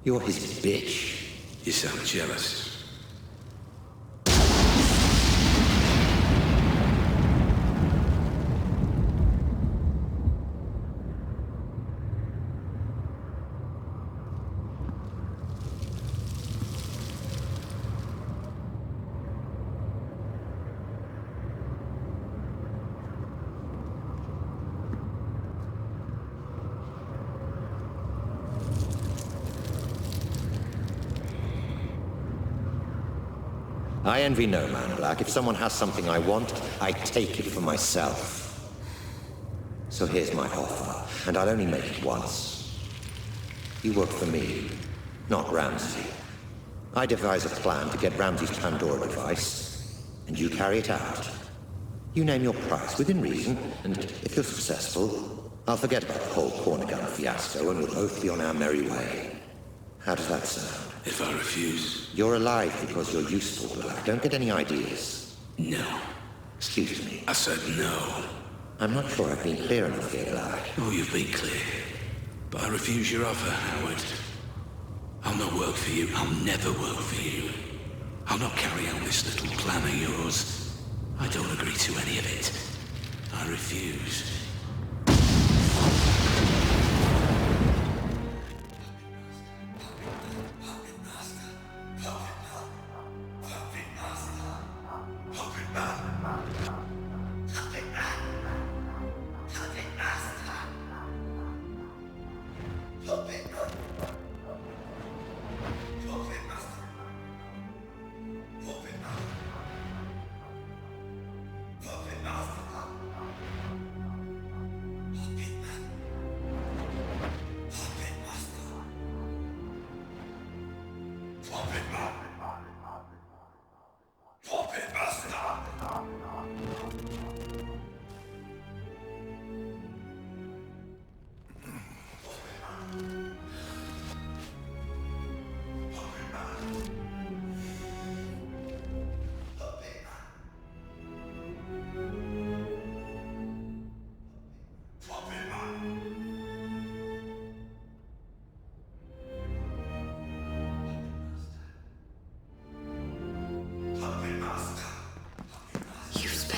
You're his bitch. You sound jealous. I envy no man, Black. If someone has something I want, I take it for myself. So here's my offer, and I'll only make it once. You work for me, not Ramsey. I devise a plan to get Ramsey's Pandora device, and you carry it out. You name your price within reason, and if you're successful, I'll forget about the whole corner gun fiasco, and we'll both be on our merry way. How does that sound? If I refuse? You're alive because you're useful, Black. Don't get any ideas. No. Excuse me. I said no. I'm not sure I've been clear enough here, Black. Oh, you've been clear. But I refuse your offer, Howard. I'll not work for you. I'll never work for you. I'll not carry out this little plan of yours. I don't agree to any of it. I refuse.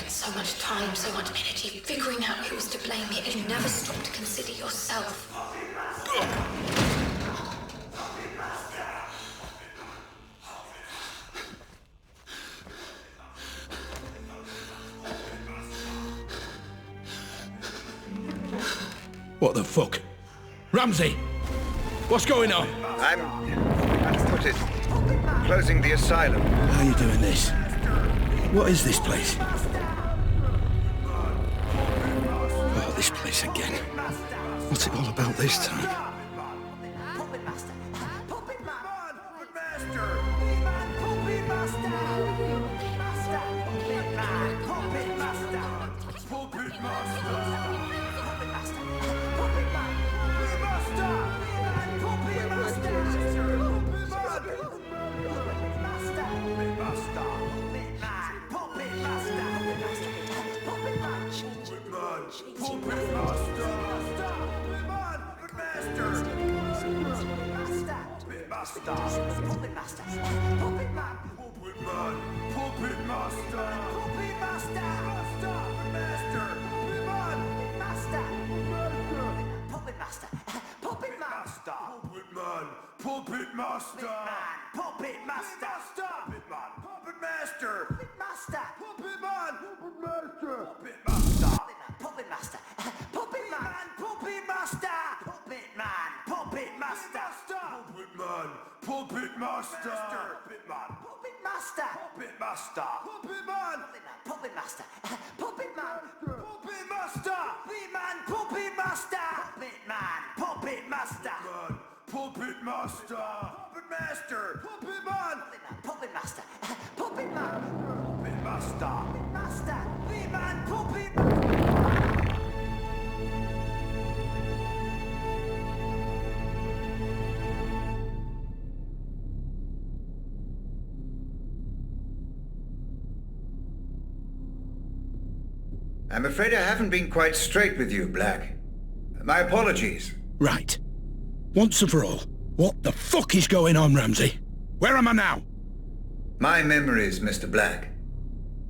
So much time, so much energy figuring out who was to blame, yet you never stop to consider yourself. What the fuck? Ramsey! What's going on? Put it. Closing the asylum. How are you doing this? What is this place? Oh, this place again. What's it all about this time? I'm afraid I haven't been quite straight with you, Black. My apologies. Right. Once and for all, what the fuck is going on, Ramsey? Where am I now? My memories, Mr. Black.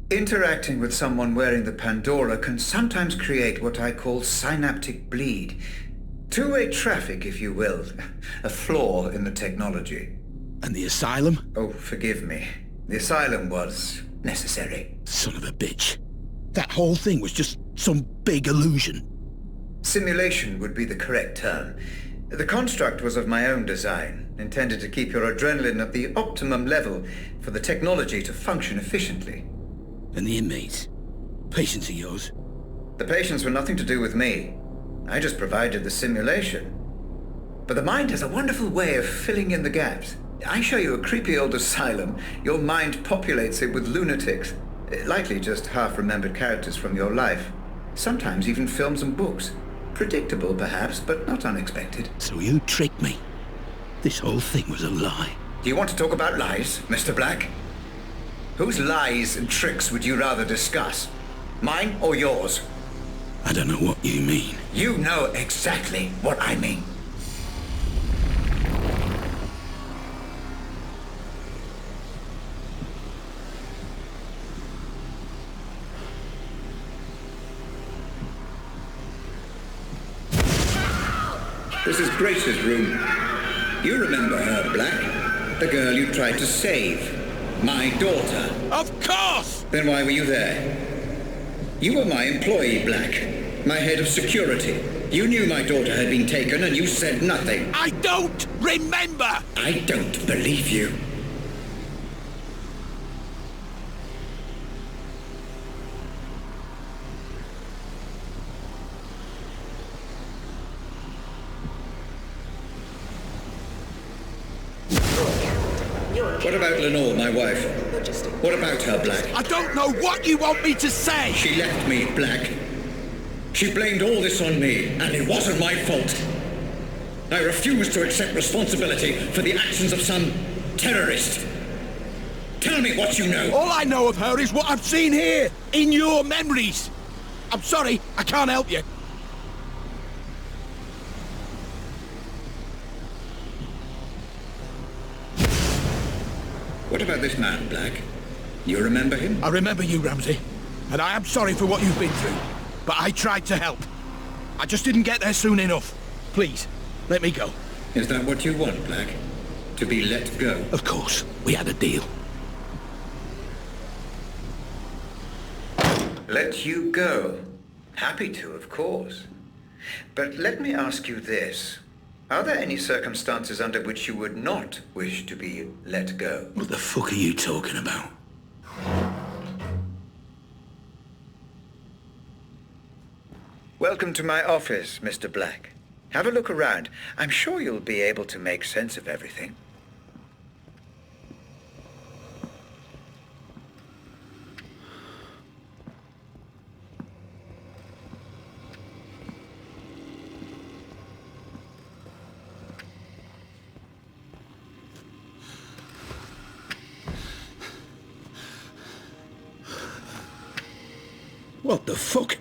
Interacting with someone wearing the Pandora can sometimes create what I call synaptic bleed. Two-way traffic, if you will. A flaw in the technology. And the asylum? Oh, forgive me. The asylum was necessary. Son of a bitch. That whole thing was just some big illusion. Simulation would be the correct term. The construct was of my own design, intended to keep your adrenaline at the optimum level for the technology to function efficiently. And the inmates? Patients of yours? The patients were nothing to do with me. I just provided the simulation. But the mind has a wonderful way of filling in the gaps. I show you a creepy old asylum, your mind populates it with lunatics. Likely just half-remembered characters from your life. Sometimes even films and books. Predictable, perhaps, but not unexpected. So you tricked me. This whole thing was a lie. Do you want to talk about lies, Mr. Black? Whose lies and tricks would you rather discuss? Mine or yours? I don't know what you mean. You know exactly what I mean. This is Grace's room. You remember her, Black? The girl you tried to save. My daughter. Of course! Then why were you there? You were my employee, Black. My head of security. You knew my daughter had been taken and you said nothing. I don't remember! I don't believe you. What about Lenore, my wife? What about her, Black? I don't know what you want me to say! She left me, Black. She blamed all this on me, and it wasn't my fault. I refuse to accept responsibility for the actions of some terrorist. Tell me what you know. All I know of her is what I've seen here, in your memories. I'm sorry, I can't help you. What about this man, Black? You remember him? I remember you, Ramsey. And I am sorry for what you've been through. But I tried to help. I just didn't get there soon enough. Please, let me go. Is that what you want, Black? To be let go? Of course. We had a deal. Let you go? Happy to, of course. But let me ask you this. Are there any circumstances under which you would not wish to be let go? What the fuck are you talking about? Welcome to my office, Mr. Black. Have a look around. I'm sure you'll be able to make sense of everything. What the fuck?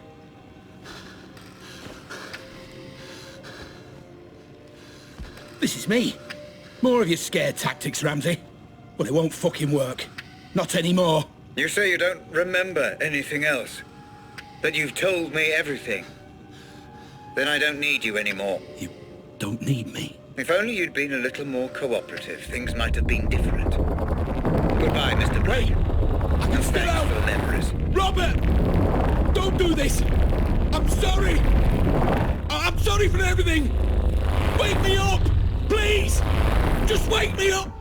This is me. More of your scare tactics, Ramsey. But it won't fucking work. Not anymore. You say you don't remember anything else? That you've told me everything? Then I don't need you anymore. You don't need me? If only you'd been a little more cooperative, things might have been different. Goodbye, Mr. Black. And thanks for the memories. Robert! Don't do this! I'm sorry! I'm sorry for everything! Wake me up! Please! Just wake me up!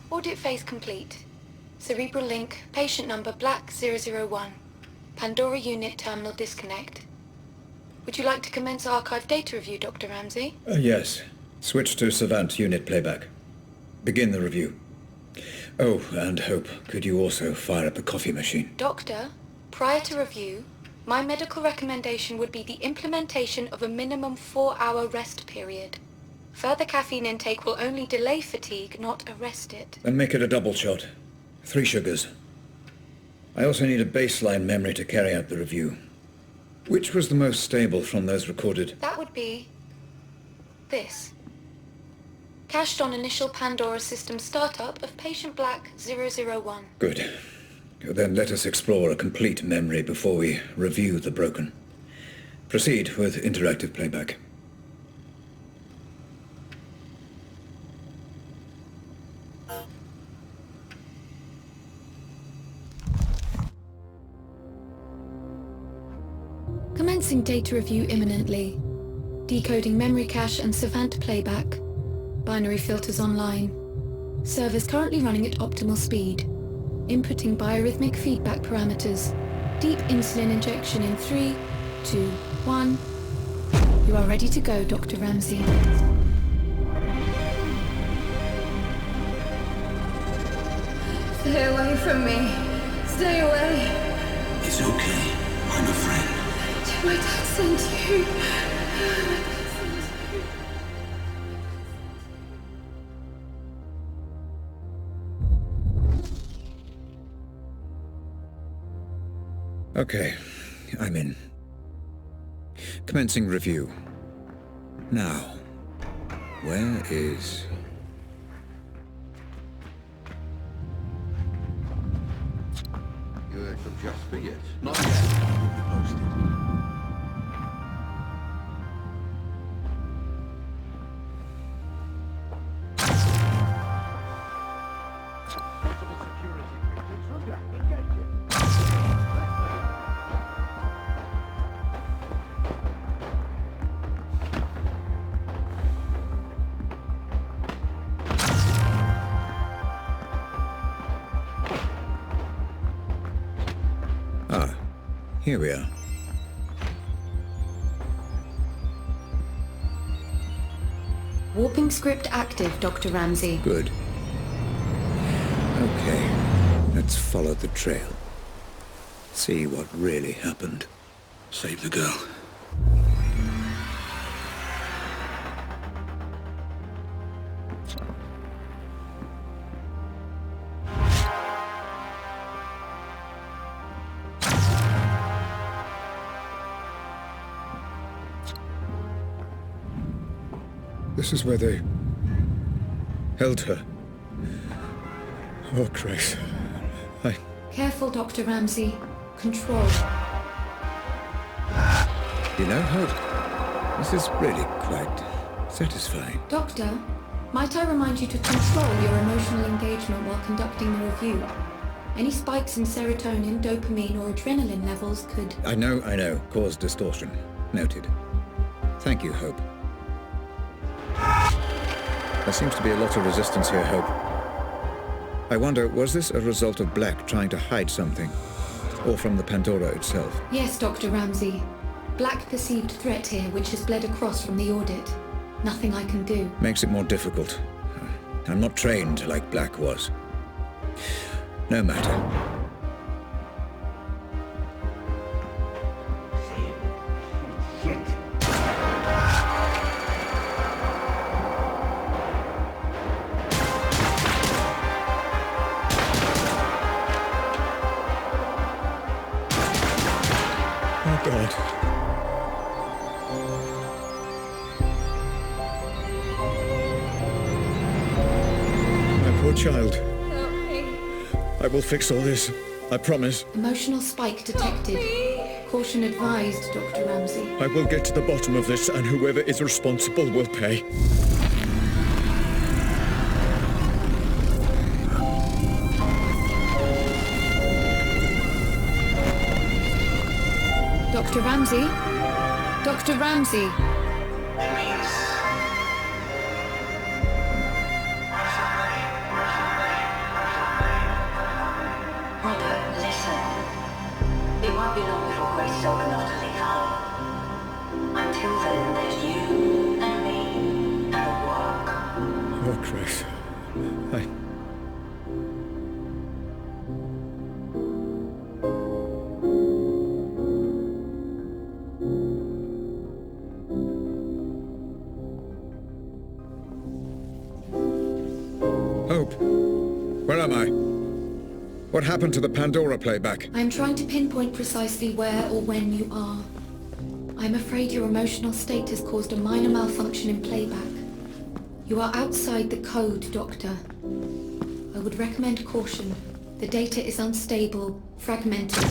Audit phase complete. Cerebral link, patient number Black 001. Pandora unit terminal disconnect. Would you like to commence archive data review, Dr. Ramsey? Yes. Switch to Savant unit playback. Begin the review. Oh, and Hope, could you also fire up the coffee machine? Doctor, prior to review, My medical recommendation would be the implementation of a minimum 4-hour rest period. Further caffeine intake will only delay fatigue, not arrest it. Then make it a double shot. 3 sugars. I also need a baseline memory to carry out the review. Which was the most stable from those recorded? That would be this. Cached on initial Pandora system startup of patient Black 001. Good. Then let us explore a complete memory before we review the broken. Proceed with interactive playback. Commencing data review imminently. Decoding memory cache and Savant playback. Binary filters online. Servers currently running at optimal speed. Inputting biorhythmic feedback parameters. Deep insulin injection in 3, 2, 1. You are ready to go, Dr. Ramsey. Stay away from me. Stay away. It's okay. I'm a friend. Did my dad send you? Okay, I'm in. Commencing review. Now, where is... You heard from Jasper yet? Not yet. Here we are. Warping script active, Dr. Ramsey. Good. Okay, let's follow the trail. See what really happened. Save the girl. This is where they held her. Oh, Christ. Careful, Dr. Ramsey. Control. You know, Hope, this is really quite satisfying. Doctor, might I remind you to control your emotional engagement while conducting the review? Any spikes in serotonin, dopamine, or adrenaline levels could... I know. Cause distortion. Noted. Thank you, Hope. There seems to be a lot of resistance here, Hope. I wonder, was this a result of Black trying to hide something? Or from the Pandora itself? Yes, Dr. Ramsey. Black perceived threat here, which has bled across from the audit. Nothing I can do. Makes it more difficult. I'm not trained like Black was. No matter. Oh, God. My poor child. Help me. I will fix all this. I promise. Emotional spike detected. Caution advised, Dr. Ramsey. I will get to the bottom of this, and whoever is responsible will pay. Dr. Ramsey? Dr. Ramsey? Robert, listen. It won't be long before Grace is old enough to leave home. Until then, there's you and me and the work. Oh, Christ. What happened to the Pandora playback? I'm trying to pinpoint precisely where or when you are. I'm afraid your emotional state has caused a minor malfunction in playback. You are outside the code, Doctor. I would recommend caution. The data is unstable, fragmented.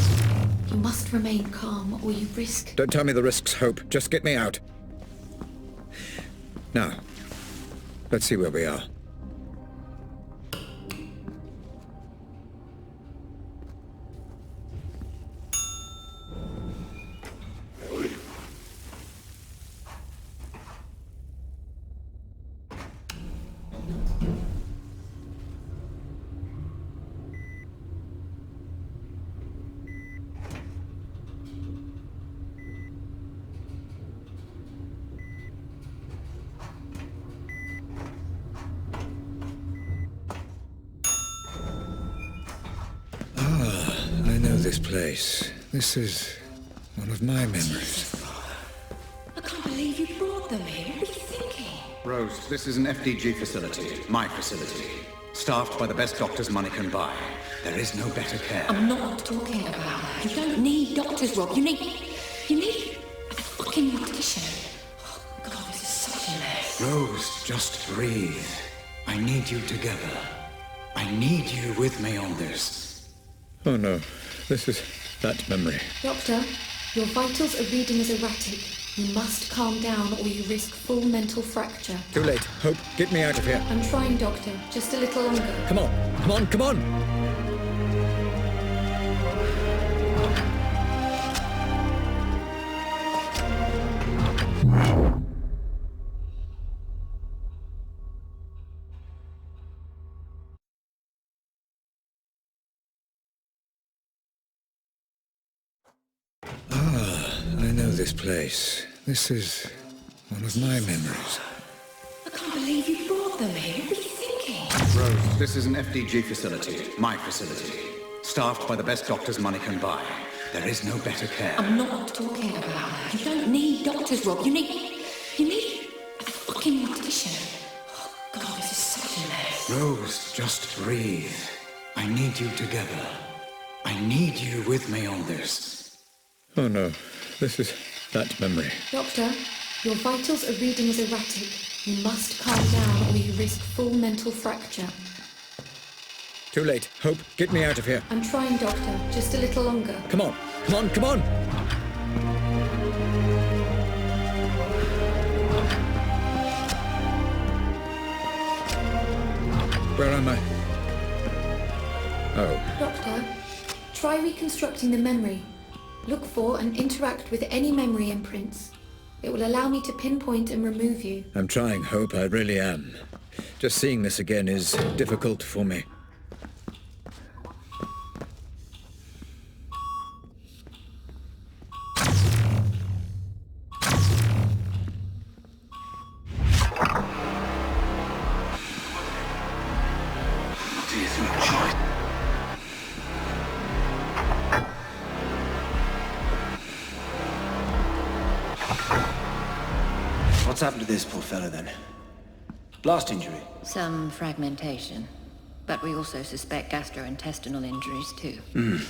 You must remain calm, or you risk... Don't tell me the risks, Hope. Just get me out. Now, let's see where we are. I know this place. This is one of my memories. I can't believe you brought them here. What are you thinking? Rose, this is an FDG facility. My facility. Staffed by the best doctors money can buy. There is no better care. I'm not talking about that. You don't need doctors, Rob. You need a fucking mortician. Oh, God, this is such a mess. Rose, just breathe. I need you together. I need you with me on this. Oh no, this is that memory. Doctor, your vitals are reading as erratic. You must calm down or you risk full mental fracture. Too late. Hope, get me out of here. I'm trying, Doctor. Just a little longer. Come on, come on, come on! I know this place. This is one of my memories. I can't believe you brought them here. What are you thinking? Rose, this is an FDG facility. My facility. Staffed by the best doctors money can buy. There is no better care. I'm not talking about that. You don't need doctors, Rob. You need a fucking mortician. Oh, God, this is such a mess. Rose, just breathe. I need you together. I need you with me on this. Oh no, this is that memory. Doctor, your vitals are reading as erratic. You must calm down or you risk full mental fracture. Too late. Hope, get me out of here. I'm trying, Doctor. Just a little longer. Come on, come on, come on! Where am I? Oh. Doctor, try reconstructing the memory. Look for and interact with any memory imprints. It will allow me to pinpoint and remove you. I'm trying, Hope, I really am. Just seeing this again is difficult for me. What's happened to this poor fella then? Blast injury? Some fragmentation. But we also suspect gastrointestinal injuries too.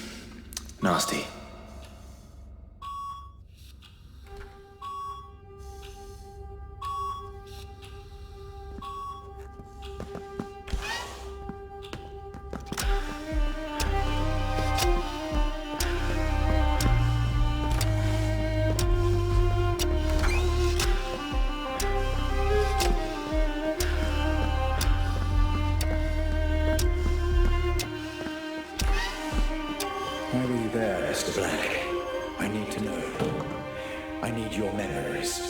Nasty. Why were you there, Mr. Black? I need to know. I need your memories.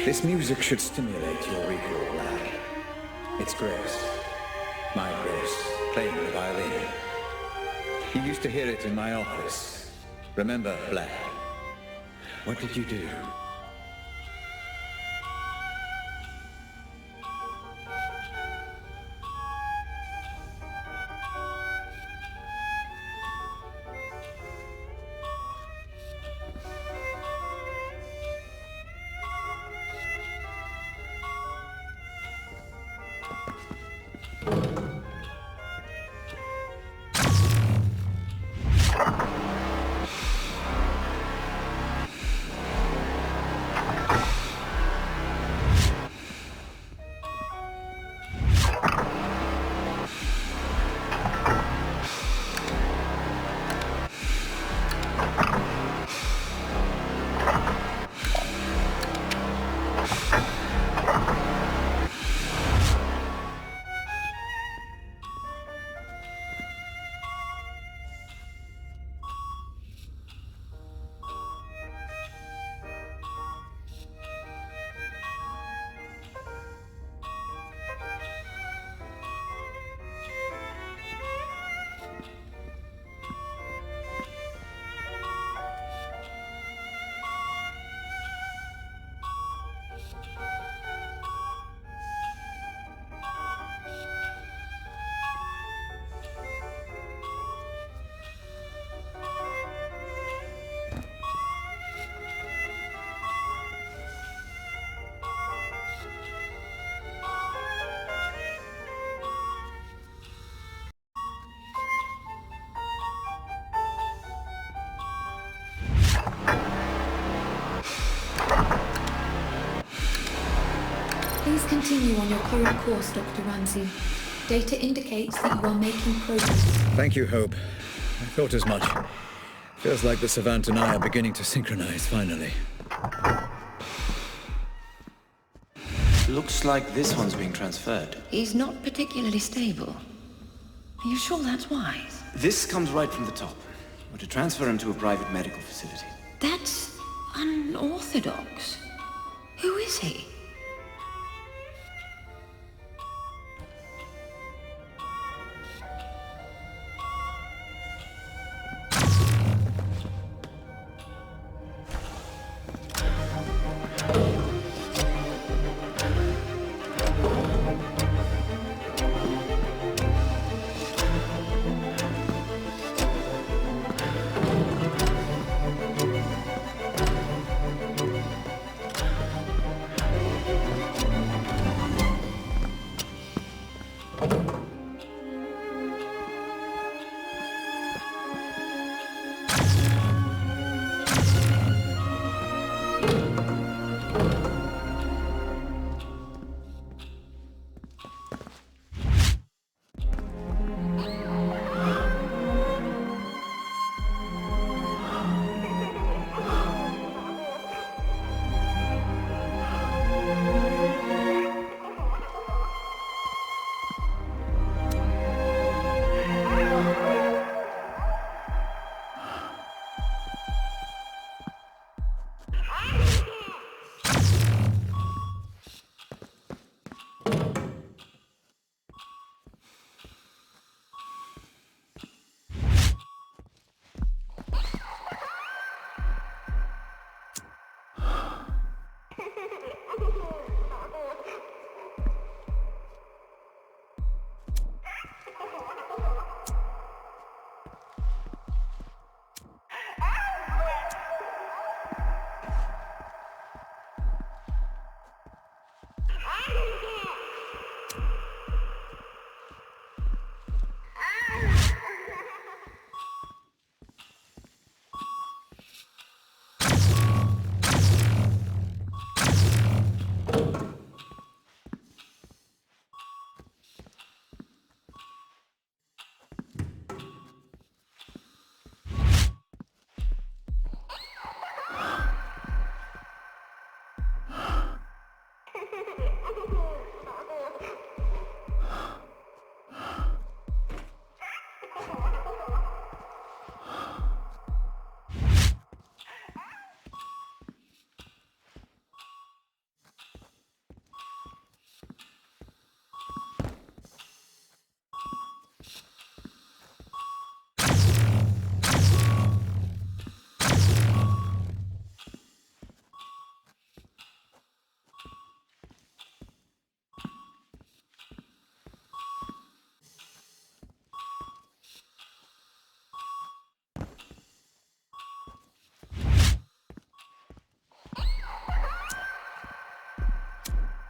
This music should stimulate your recall, Black. It's Grace. My Grace, playing the violin. You used to hear it in my office. Remember, Black? What did you do? continue on your current course, Dr. Ramsey. Data indicates that you are making progress. Thank you, Hope. I thought as much. Feels like the Savant and I are beginning to synchronize, finally. Looks like this one's being transferred. He's not particularly stable. Are you sure that's wise? This comes right from the top. We're to transfer him to a private medical facility. That's unorthodox. Who is he?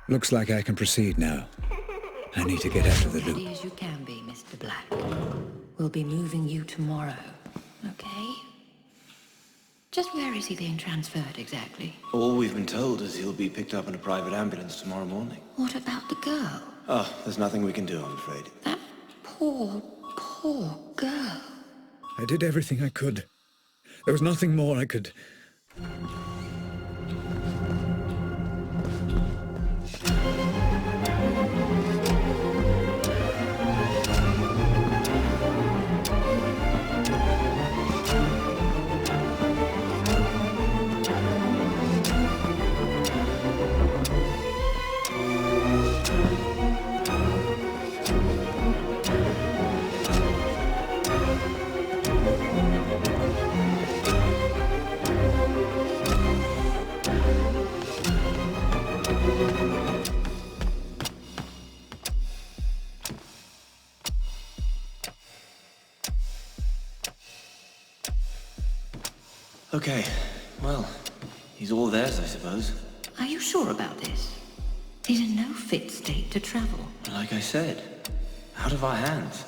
Looks like I can proceed now. I need to get out of the loop. Ready as you can be, Mr. Black. We'll be moving you tomorrow, okay? Just where is he being transferred exactly? All we've been told is he'll be picked up in a private ambulance tomorrow morning. What about the girl? Oh, there's nothing we can do, I'm afraid. That poor, poor girl. I did everything I could. There was nothing more I could... Okay, well, he's all theirs, I suppose. Are you sure about this? He's in no fit state to travel. Like I said, out of our hands.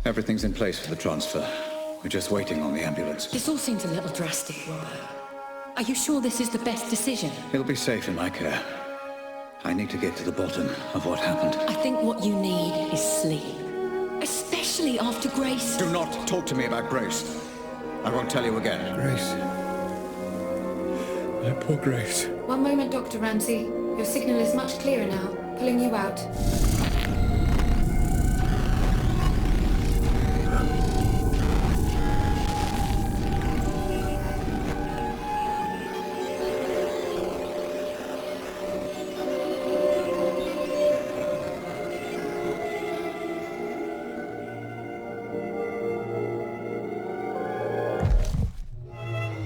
Everything's in place for the transfer. We're just waiting on the ambulance. This all seems a little drastic, Robert. Are you sure this is the best decision? He'll be safe in my care. I need to get to the bottom of what happened. I think what you need is sleep. Especially after Grace. Do not talk to me about Grace. I won't tell you again. Grace. My poor Grace. One moment, Dr. Ramsey. Your signal is much clearer now. Pulling you out.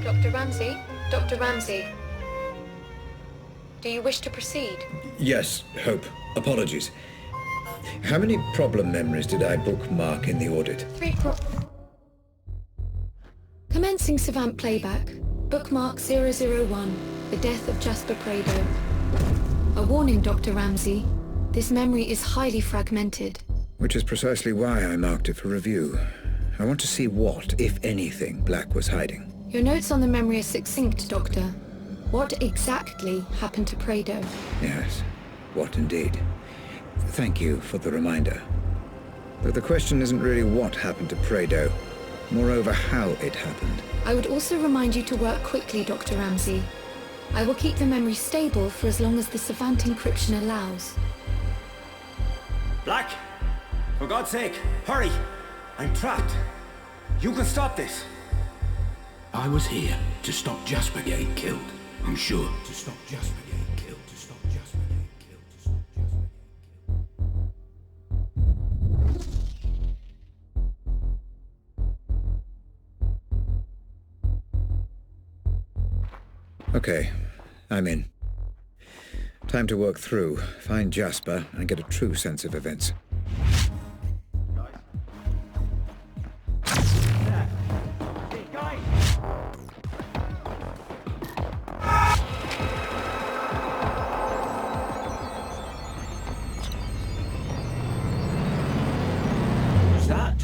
Dr. Ramsey? Dr. Ramsey? Do you wish to proceed? Yes, Hope. Apologies. How many problem memories did I bookmark in the audit? 3 Commencing Savant playback. Bookmark 001. The death of Jasper Prado. A warning, Dr. Ramsey. This memory is highly fragmented. Which is precisely why I marked it for review. I want to see what, if anything, Black was hiding. Your notes on the memory are succinct, Doctor. What exactly happened to Prado? Yes, what indeed. Thank you for the reminder. But the question isn't really what happened to Prado, moreover how it happened. I would also remind you to work quickly, Dr. Ramsey. I will keep the memory stable for as long as the Savant encryption allows. Black! For God's sake, hurry! I'm trapped. You can stop this. I was here to stop Jasper getting killed. I'm sure. To stop Jasper getting killed. To stop Jasper getting killed. To stop Jasper. Okay, I'm in. Time to work through, find Jasper, and get a true sense of events.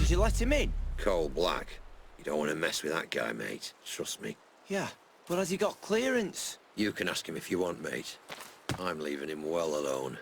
Did you let him in? Cole Black. You don't want to mess with that guy, mate. Trust me. Yeah, but has he got clearance? You can ask him if you want, mate. I'm leaving him well alone.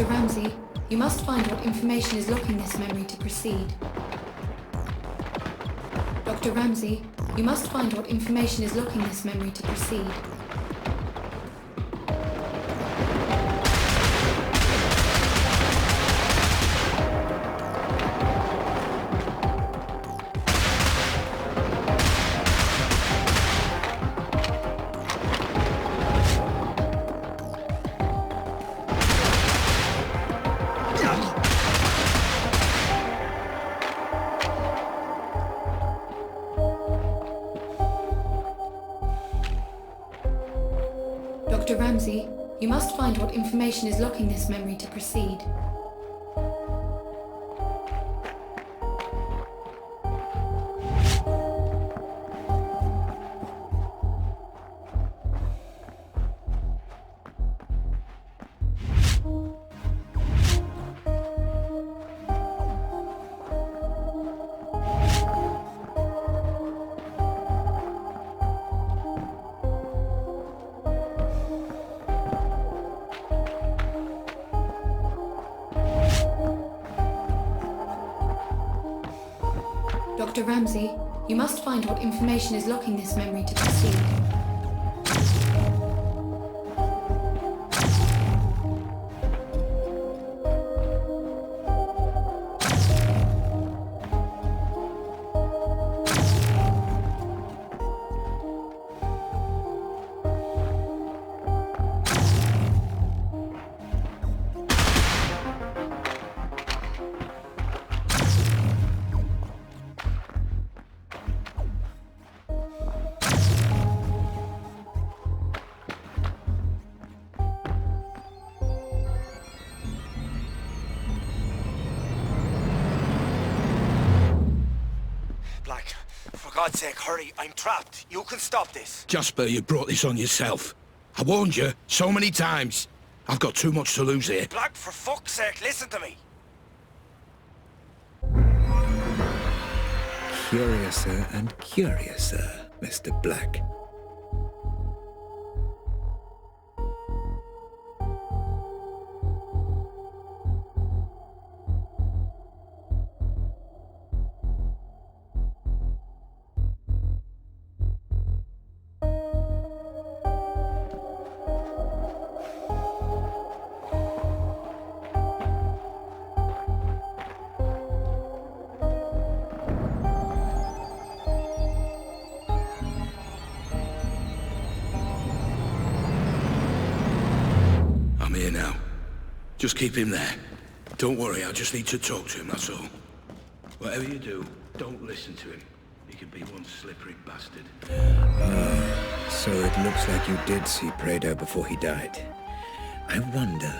Dr. Ramsey, you must find what information is locking this memory to proceed. Dr. Ramsey, you must find what information is locking this memory to proceed. Dr. Ramsey, you must find what information is locking this memory to proceed. Dr. Ramsey, you must find what information is locking this memory to proceed. Black, for God's sake, hurry. I'm trapped. You can stop this. Jasper, you brought this on yourself. I warned you so many times. I've got too much to lose here. Black, for fuck's sake, listen to me. Curiouser and curiouser, Mr. Black. I'm here now. Just keep him there. Don't worry, I just need to talk to him, that's all. Whatever you do, don't listen to him. He can be one slippery bastard. So it looks like you did see Prado before he died. I wonder...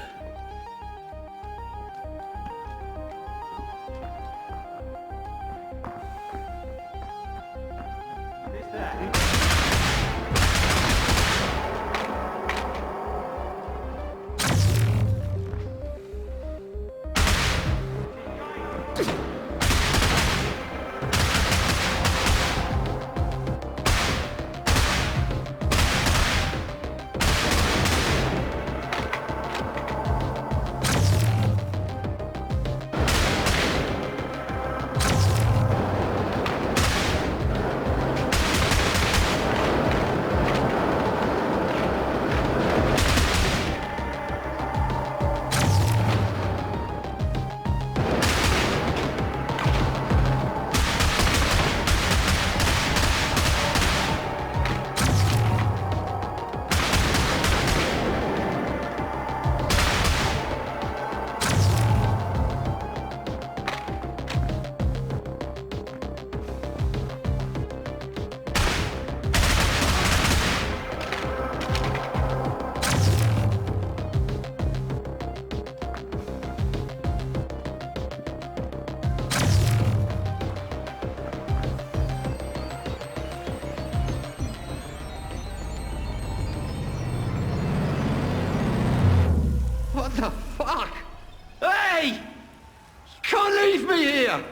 What the fuck? Hey! You can't leave me here!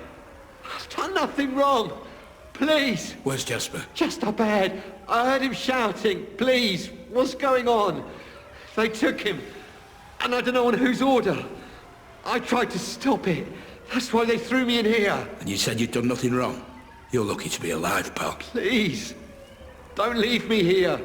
I've done nothing wrong. Please. Where's Jasper? Just up ahead. I heard him shouting. Please, what's going on? They took him. And I don't know on whose order. I tried to stop it. That's why they threw me in here. And you said you'd done nothing wrong? You're lucky to be alive, pal. Please. Don't leave me here.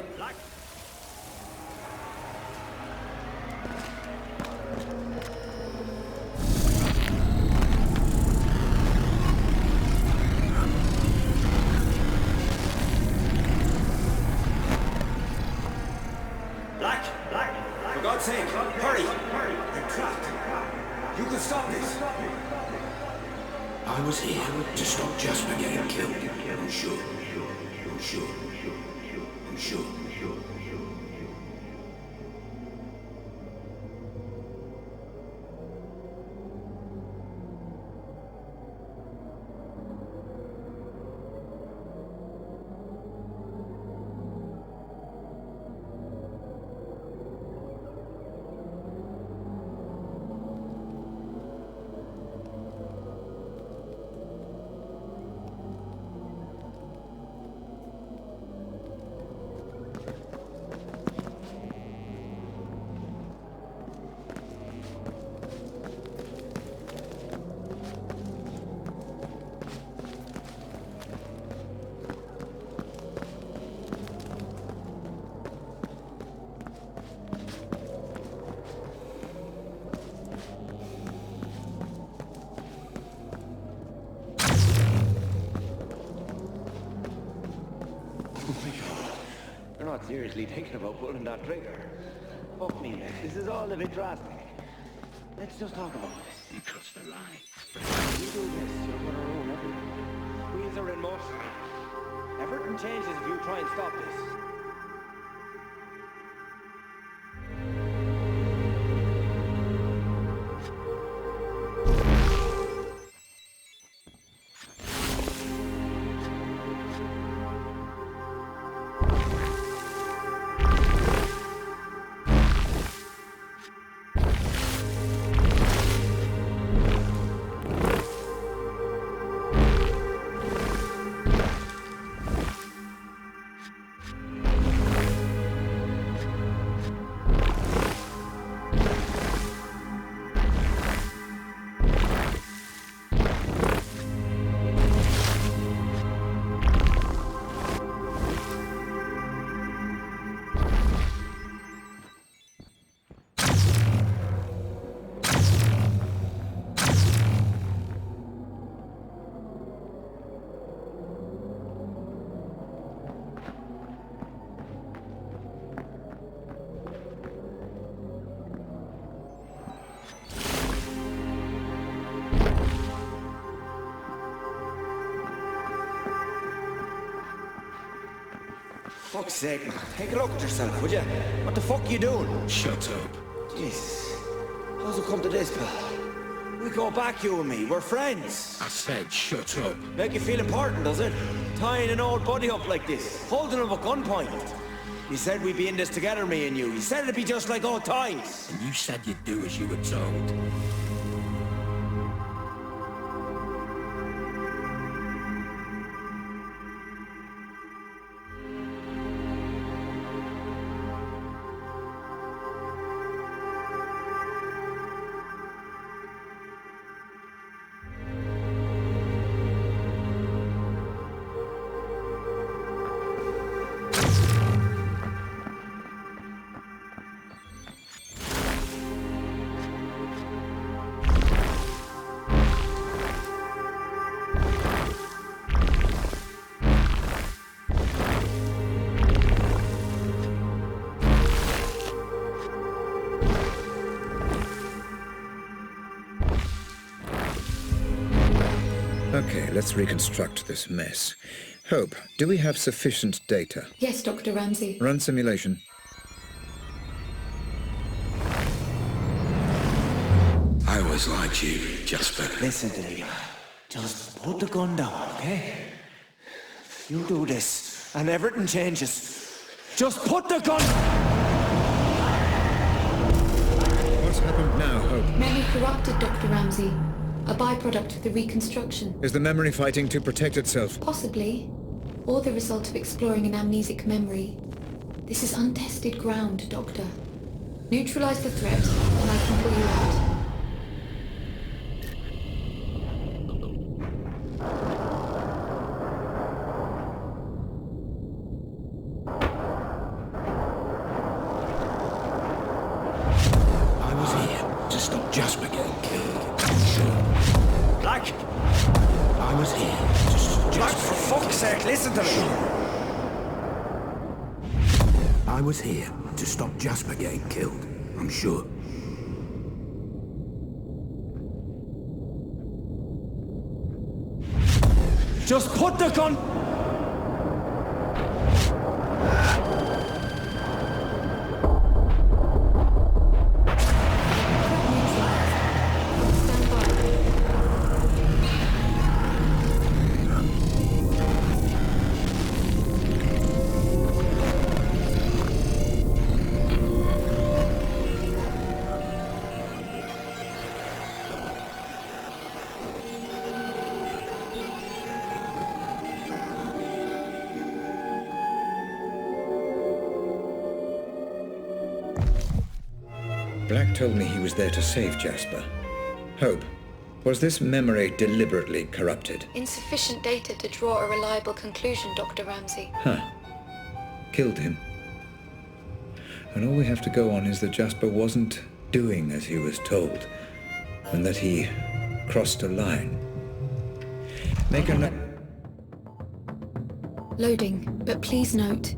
Black, for God's sake, hurry. I'm trapped. You can stop this. I was here to stop Jasper getting killed. I'm sure. I'm sure. I'm sure. You're not seriously thinking about pulling that trigger. Fuck me, mate. This is all a bit drastic. Let's just talk about this. You crossed the line. If you do this, you're gonna ruin everything. Wheels are in motion. Everything changes if you try and stop this. fuck's sake, man. Take a look at yourself, would you? What the fuck are you doing? Shut up. Jesus. How's it come to this, pal? We go back, you and me. We're friends. I said shut up. Make you feel important, does it? Tying an old buddy up like this. Holding him at gunpoint. You said we'd be in this together, me and you. You said it'd be just like old times. And you said you'd do as you were told. Okay, let's reconstruct this mess. Hope, do we have sufficient data? Yes, Dr. Ramsey. Run simulation. I always liked you, Jasper. Listen to me. Just put the gun down, okay? You do this, and everything changes. Just put the gun... What's happened now, Hope? Memory corrupted, Dr. Ramsey. A byproduct of the Reconstruction. Is the memory fighting to protect itself? Possibly. Or the result of exploring an amnesic memory. This is untested ground, Doctor. Neutralize the threat, and I can pull you out. I was here to stop Jasper getting killed. Black! I was here to stop Black, Jasper. for fuck's sake, listen to me! I was here to stop Jasper getting killed, I'm sure. Just put the gun... Black told me he was there to save Jasper. Hope, was this memory deliberately corrupted? Insufficient data to draw a reliable conclusion, Dr. Ramsey. Huh. Killed him. And all we have to go on is that Jasper wasn't doing as he was told, and that he crossed a line. Make a Loading, but please note,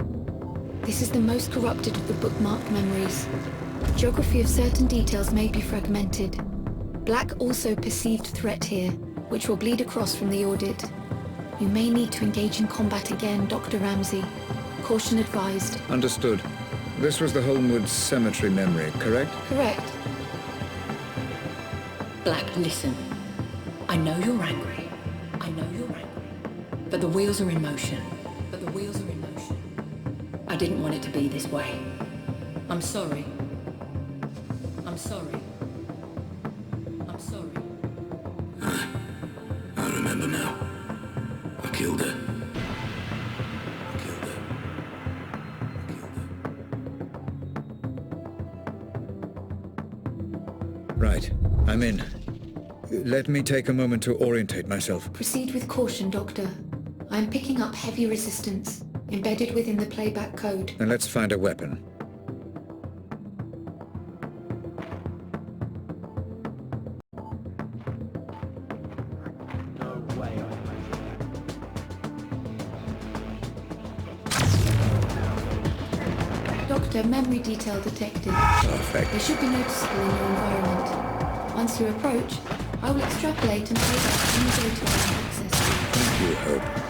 this is the most corrupted of the bookmarked memories. Geography of certain details may be fragmented. Black also perceived threat here, which will bleed across from the audit. You may need to engage in combat again, Dr. Ramsey. Caution advised. Understood. This was the Holmwood Cemetery memory, correct? Correct. Black, listen. I know you're angry. I know you're angry. But the wheels are in motion. I didn't want it to be this way. I'm sorry. I'm sorry. I'm sorry. I remember now. I killed her. Right. I'm in. Let me take a moment to orientate myself. Proceed with caution, Doctor. I am picking up heavy resistance, embedded within the playback code. And let's find a weapon. Doctor, memory detail detected. Perfect. They should be noticeable in your environment. Once you approach, I will extrapolate and play back any data I have access to. Thank you, Hope.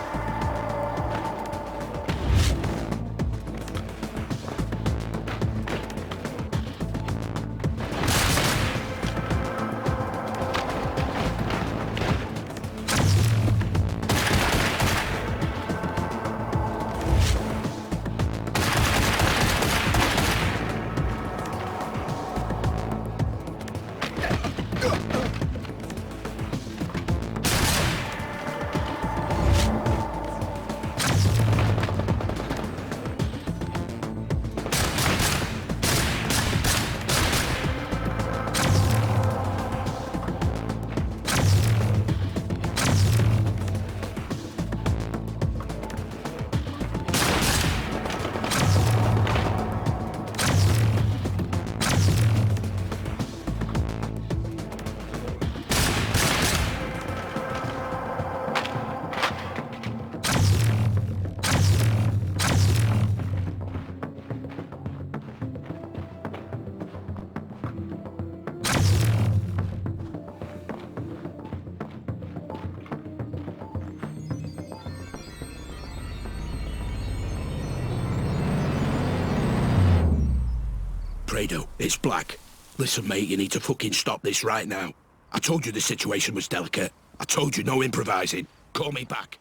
Prado, it's Black. Listen, mate, you need to fucking stop this right now. I told you the situation was delicate. I told you no improvising. Call me back.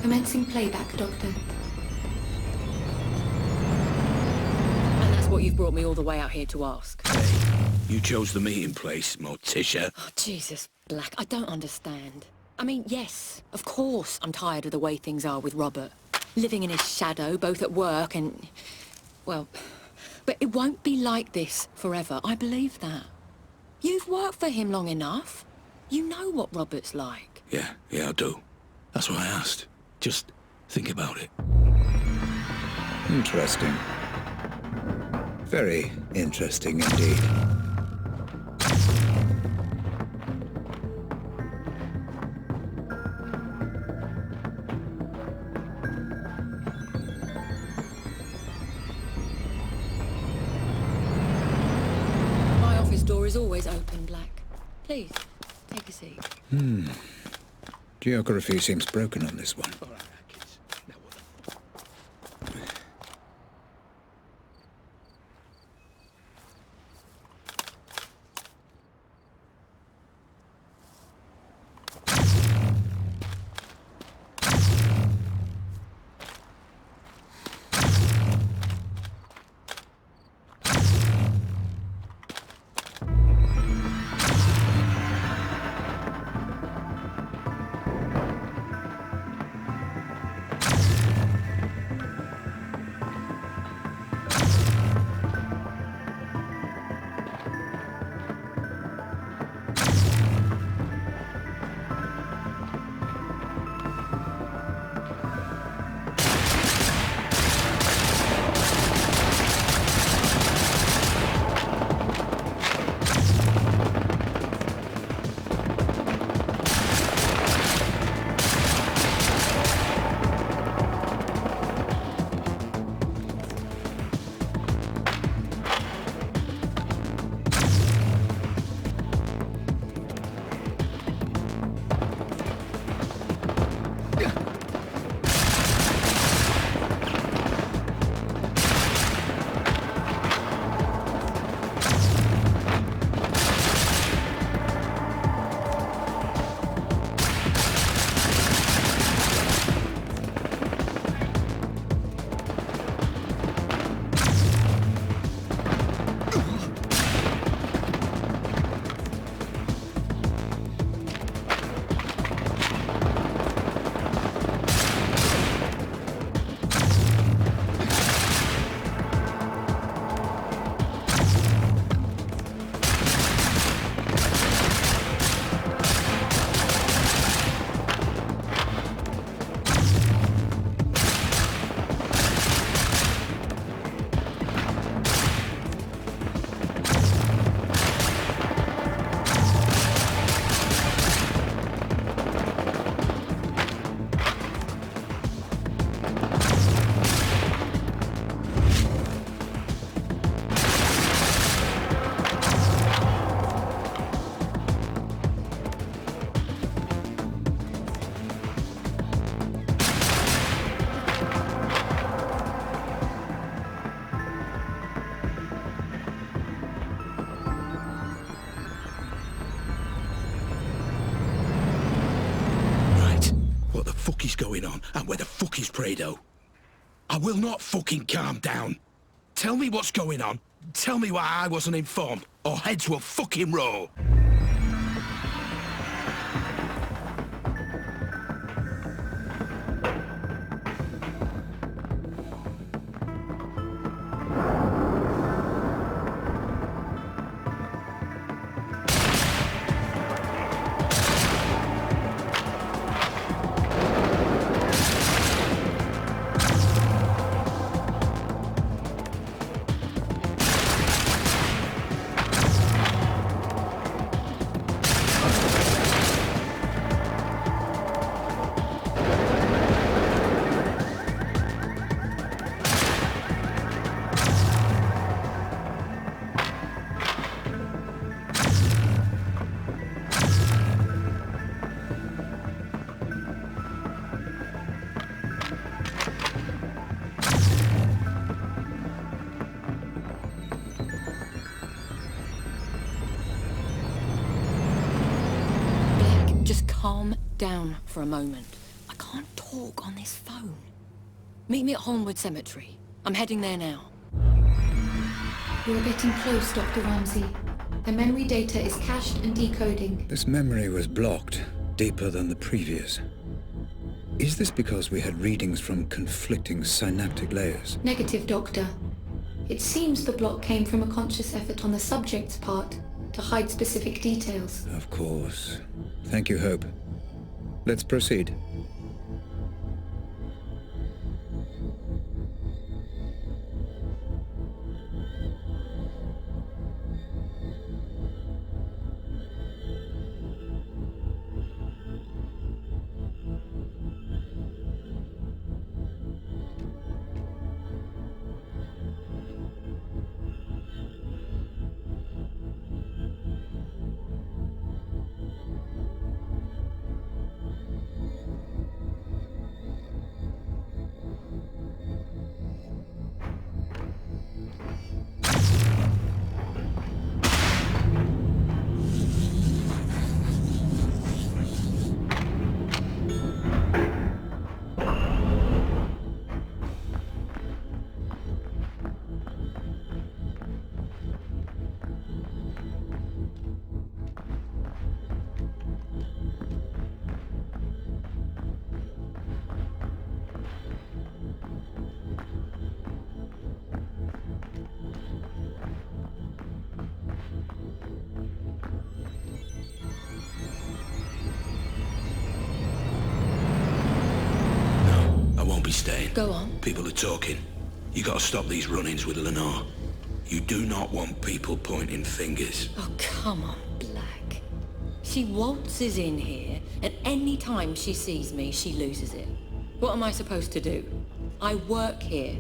Commencing playback, Doctor. And that's what you've brought me all the way out here to ask. You chose the meeting place, Morticia. Oh, Jesus, Black, I don't understand. I mean, yes, of course I'm tired of the way things are with Robert. Living in his shadow, both at work and... well... but it won't be like this forever, I believe that. You've worked for him long enough. You know what Robert's like. Yeah, I do. That's why I asked. Just think about it. Interesting. Very interesting indeed. My office door is always open, Black. Please, take a seat. Geography seems broken on this one. fuck is going on, and where the fuck is Prado? I will not fucking calm down. Tell me what's going on. Tell me why I wasn't informed, or heads will fucking roll. down for a moment. I can't talk on this phone. Meet me at Holmwood Cemetery. I'm heading there now. You're getting close, Dr. Ramsey. The memory data is cached and decoding. This memory was blocked, deeper than the previous. Is this because we had readings from conflicting synaptic layers? Negative, Doctor. It seems the block came from a conscious effort on the subject's part to hide specific details. Of course. Thank you, Hope. Let's proceed. Staying. Go on. People are talking. You gotta stop these run-ins with Lenore. You do not want people pointing fingers. Oh, come on, Black. She waltzes in here, and any time she sees me, she loses it. What am I supposed to do? I work here.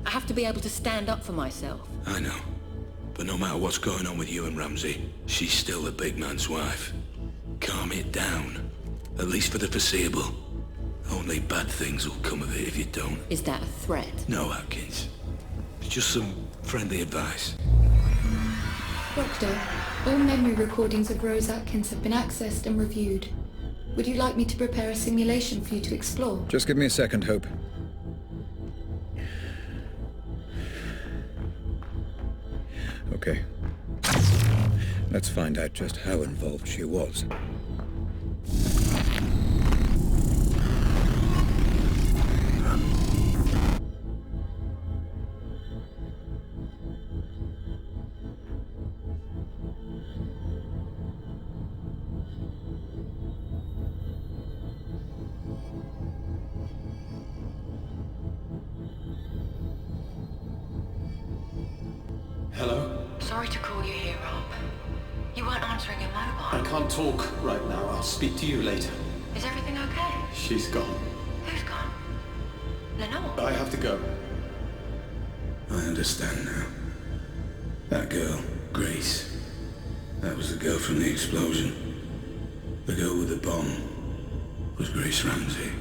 I have to be able to stand up for myself. I know. But no matter what's going on with you and Ramsey, she's still the big man's wife. Calm it down. At least for the foreseeable. Only bad things will come of it if you don't. Is that a threat? No, Atkins. It's just some friendly advice. Doctor, all memory recordings of Rose Atkins have been accessed and reviewed. Would you like me to prepare a simulation for you to explore? Just give me a second, Hope. Okay. Let's find out just how involved she was. Hello? Sorry to call you here, Rob. You weren't answering your mobile. I can't talk right now. I'll speak to you later. Is everything okay? She's gone. Who's gone? Lenore? I have to go. I understand now. That girl, Grace. That was the girl from the explosion. The girl with the bomb was Grace Ramsey.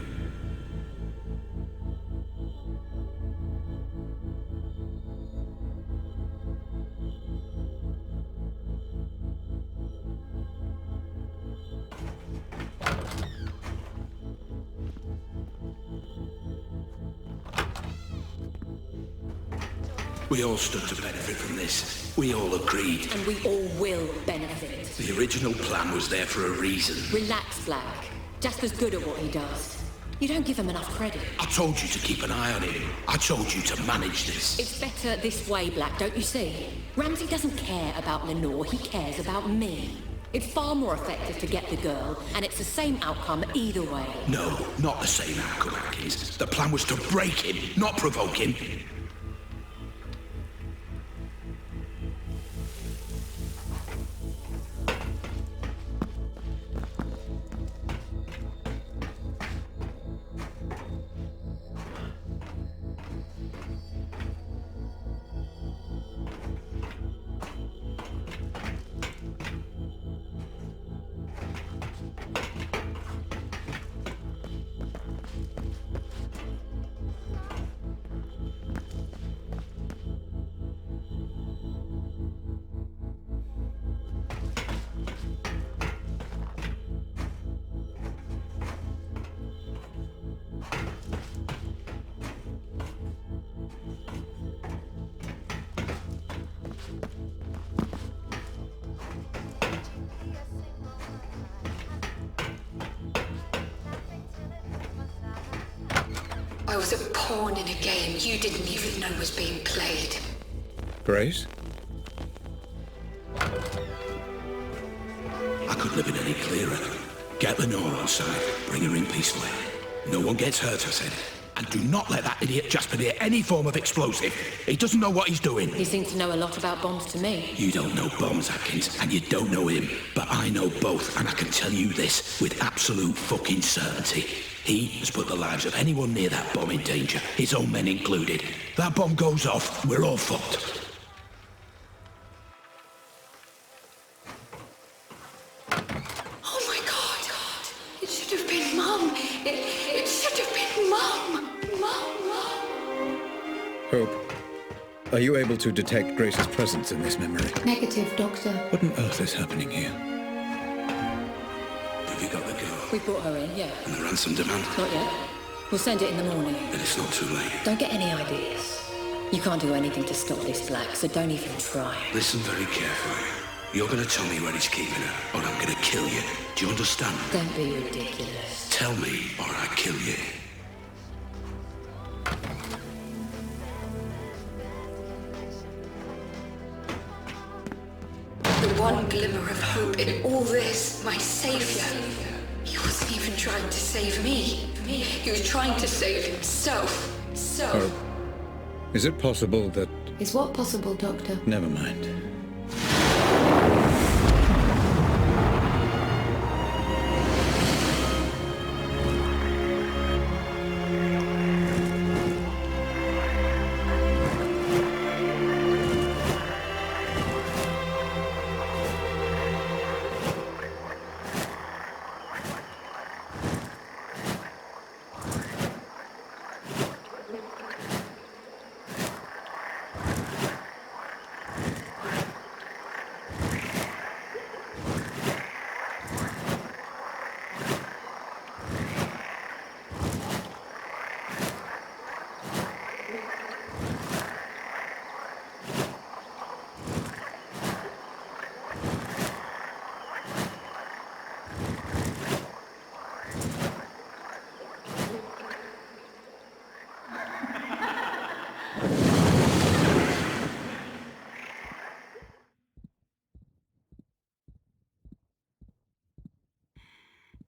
We all stood to benefit from this. We all agreed. And we all will benefit. The original plan was there for a reason. Relax, Black. Jasper's good at what he does. You don't give him enough credit. I told you to keep an eye on him. I told you to manage this. It's better this way, Black, don't you see? Ramsey doesn't care about Lenore, he cares about me. It's far more effective to get the girl, and it's the same outcome either way. No, not the same outcome, Atkins. The plan was to break him, not provoke him. I was a pawn in a game you didn't even know was being played. Grace? I couldn't have been any clearer. Get Lenore on side. Bring her in peacefully. No one gets hurt, I said. And do not let that idiot Jasper near any form of explosive. He doesn't know what he's doing. He seems to know a lot about bombs to me. You don't know bombs, Atkins, and you don't know him. But I know both, and I can tell you this with absolute fucking certainty. He has put the lives of anyone near that bomb in danger, his own men included. That bomb goes off, we're all fucked. Oh my God! It should have been Mum! It should have been Mum! Hope, are you able to detect Grace's presence in this memory? Negative, Doctor. What on earth is happening here? Have you got the girl? We brought her in, yeah. And the ransom demand? Not yet. We'll send it in the morning. Then it's not too late. Don't get any ideas. You can't do anything to stop this, Black, so don't even try. Listen very carefully. You're going to tell me where he's keeping her, or I'm going to kill you. Do you understand? Don't be ridiculous. Tell me, or I kill you. The one glimmer of hope in all this, my savior. He wasn't even trying to save me. He was trying to save himself. Hope, is it possible that... Is what possible, Doctor? Never mind.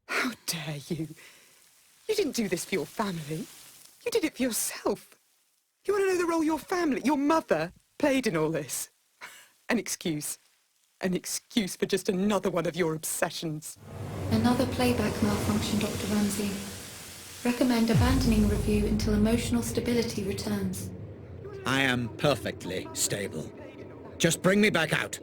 How dare you? You didn't do this for your family. You did it for yourself. You want to know the role your family, your mother, played in all this? An excuse. An excuse for just another one of your obsessions. Another playback malfunction, Dr. Ramsey. Recommend abandoning review until emotional stability returns. I am perfectly stable. Just bring me back out.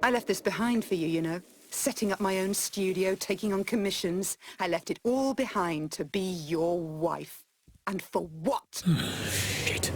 I left this behind for you, you know. Setting up my own studio, taking on commissions. I left it all behind to be your wife. And for what? Shit.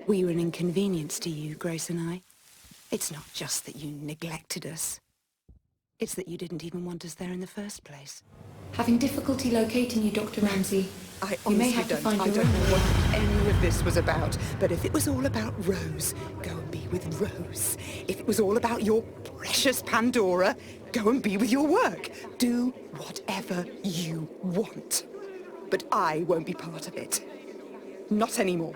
We were an inconvenience to you, Grace and I. It's not just that you neglected us. It's that you didn't even want us there in the first place. Having difficulty locating you, Dr. Ramsey. I You may honestly have to don't. find I your don't own know way. what any of this was about. But if it was all about Rose, go and be with Rose. If it was all about your precious Pandora, go and be with your work. Do whatever you want. But I won't be part of it. Not anymore.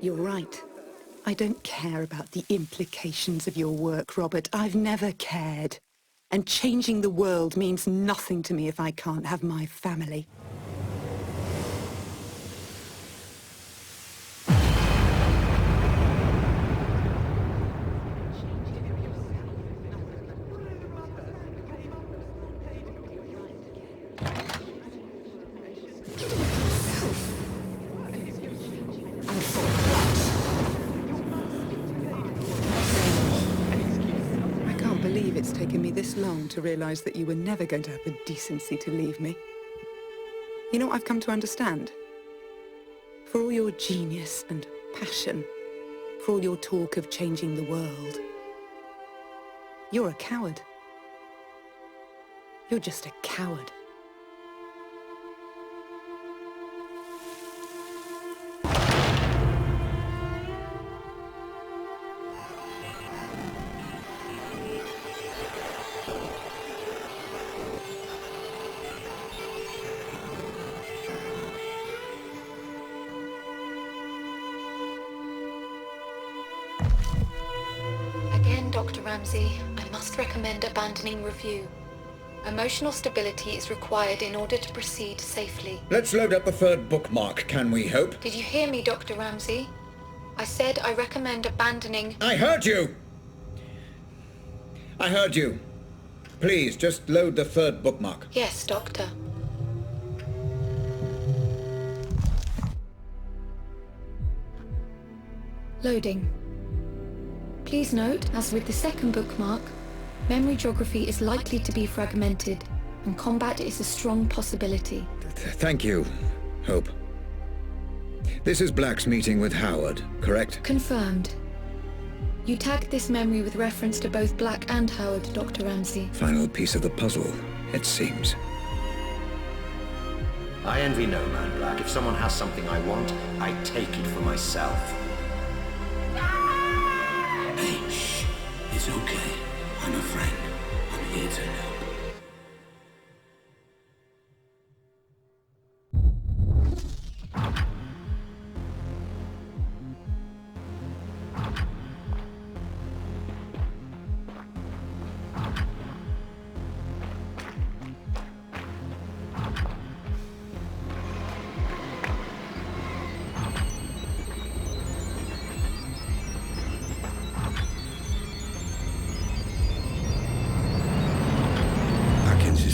You're right. I don't care about the implications of your work, Robert. I've never cared. And changing the world means nothing to me if I can't have my family. It's taken me this long to realize that you were never going to have the decency to leave me. You know what I've come to understand? For all your genius and passion, for all your talk of changing the world, you're a coward. You're just a coward. Dr. Ramsey, I must recommend abandoning review. Emotional stability is required in order to proceed safely. Let's load up the third bookmark, can we hope? Did you hear me, Dr. Ramsey? I said I recommend abandoning... I heard you! I heard you. Please, just load the third bookmark. Yes, Doctor. Loading. Please note, as with the second bookmark, memory geography is likely to be fragmented, and combat is a strong possibility. Thank you, Hope. This is Black's meeting with Howard, correct? Confirmed. You tagged this memory with reference to both Black and Howard, Dr. Ramsey. Final piece of the puzzle, it seems. I envy no man, Black. If someone has something I want, I take it for myself. Hey, shh. It's okay. I'm a friend. I'm here to help.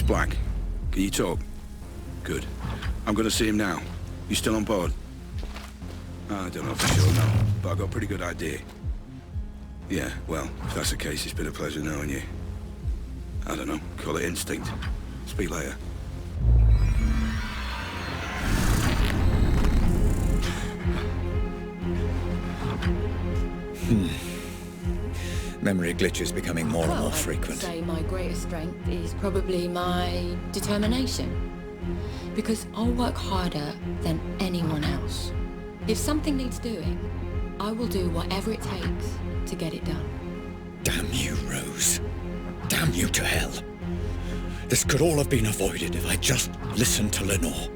Black, can you talk? Good. I'm gonna see him now. You still on board? I don't know for sure, no. But I've got a pretty good idea. Yeah, well, if that's the case, it's been a pleasure knowing you. I don't know, call it instinct. Speak later. Memory glitches becoming more and more frequent. I'd say my greatest strength is probably my determination. Because I'll work harder than anyone else. If something needs doing, I will do whatever it takes to get it done. Damn you, Rose. Damn you to hell. This could all have been avoided if I just listened to Lenore.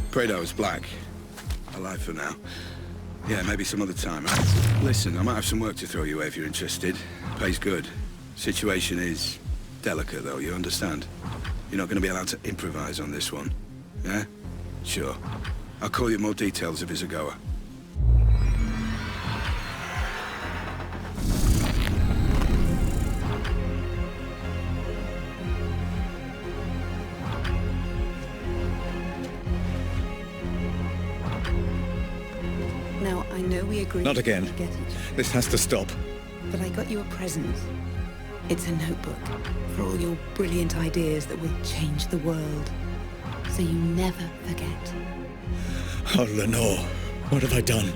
Afraid I was Black. Alive for now. Yeah, maybe some other time. Huh? Listen, I might have some work to throw your way if you're interested. Pays good. Situation is delicate, though, you understand? You're not going to be allowed to improvise on this one. Yeah? Sure. I'll call you more details if it's a goer. Now, I know we agreed... Not again. to get each other, This has to stop. but I got you a present. It's a notebook for all your brilliant ideas that will change the world. So you never forget. Oh, Lenore, what have I done?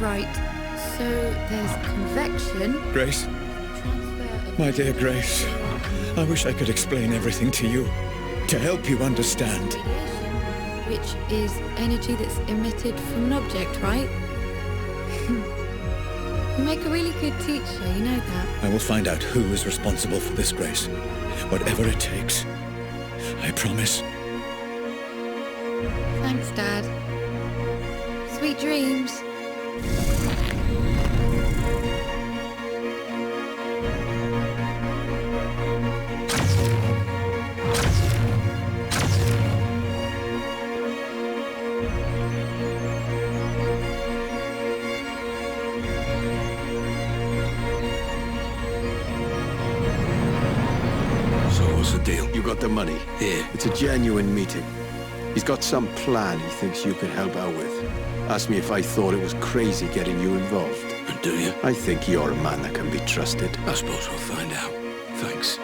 Right. So there's convection. Grace? My dear Grace, I wish I could explain everything to you, to help you understand. Which is energy that's emitted from an object, right? You make a really good teacher, you know that. I will find out who is responsible for this, Grace. Whatever it takes. I promise. Thanks, Dad. Sweet dreams. What's the deal? You got the money. Here. It's a genuine meeting. He's got some plan he thinks you could help out with. Asked me if I thought it was crazy getting you involved. And do you? I think you're a man that can be trusted. I suppose we'll find out. Thanks.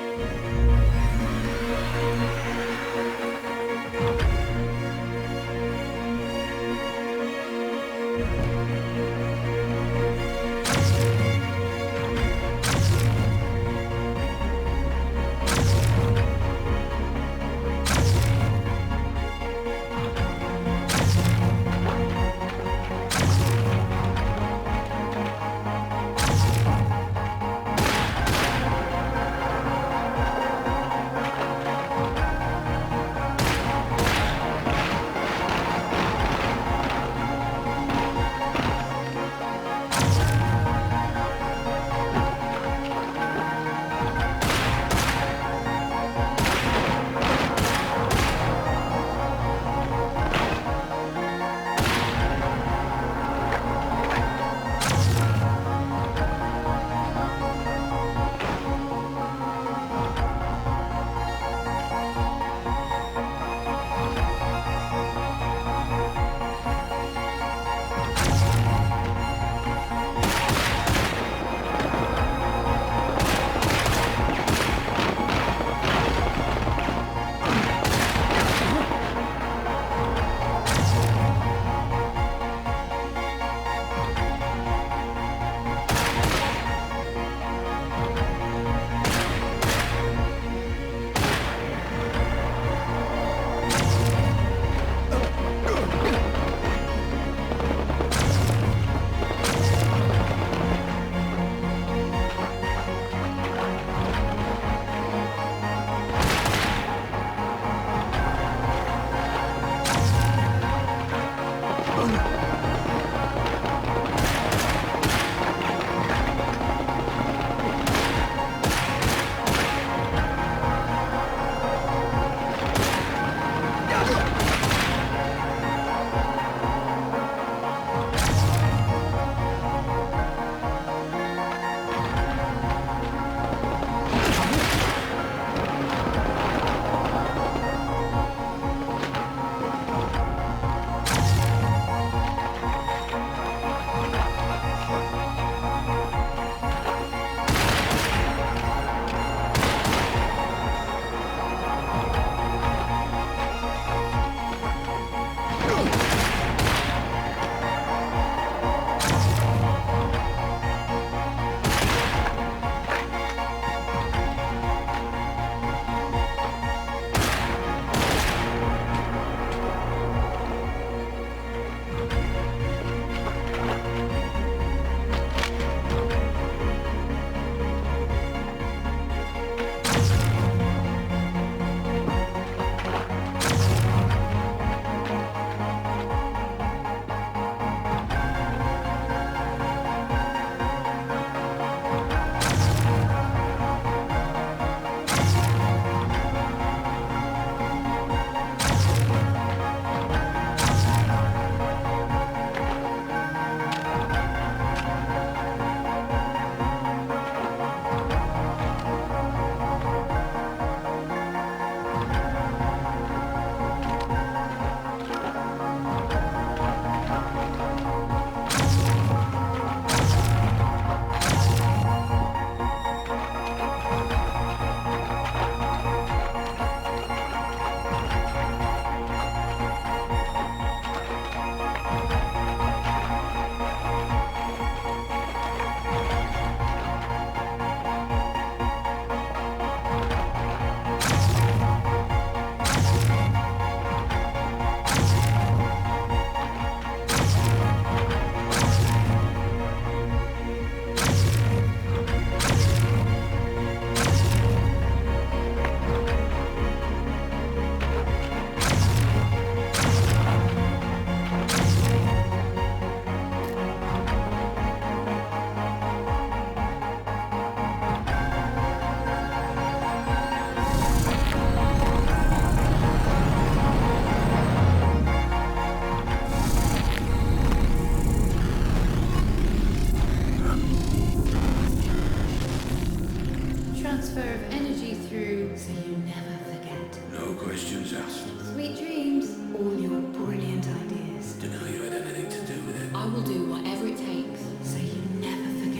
transfer of energy through so you never forget. No questions asked. Sweet dreams. All your brilliant ideas. Deny you had anything to do with it. I will do whatever it takes so you never forget.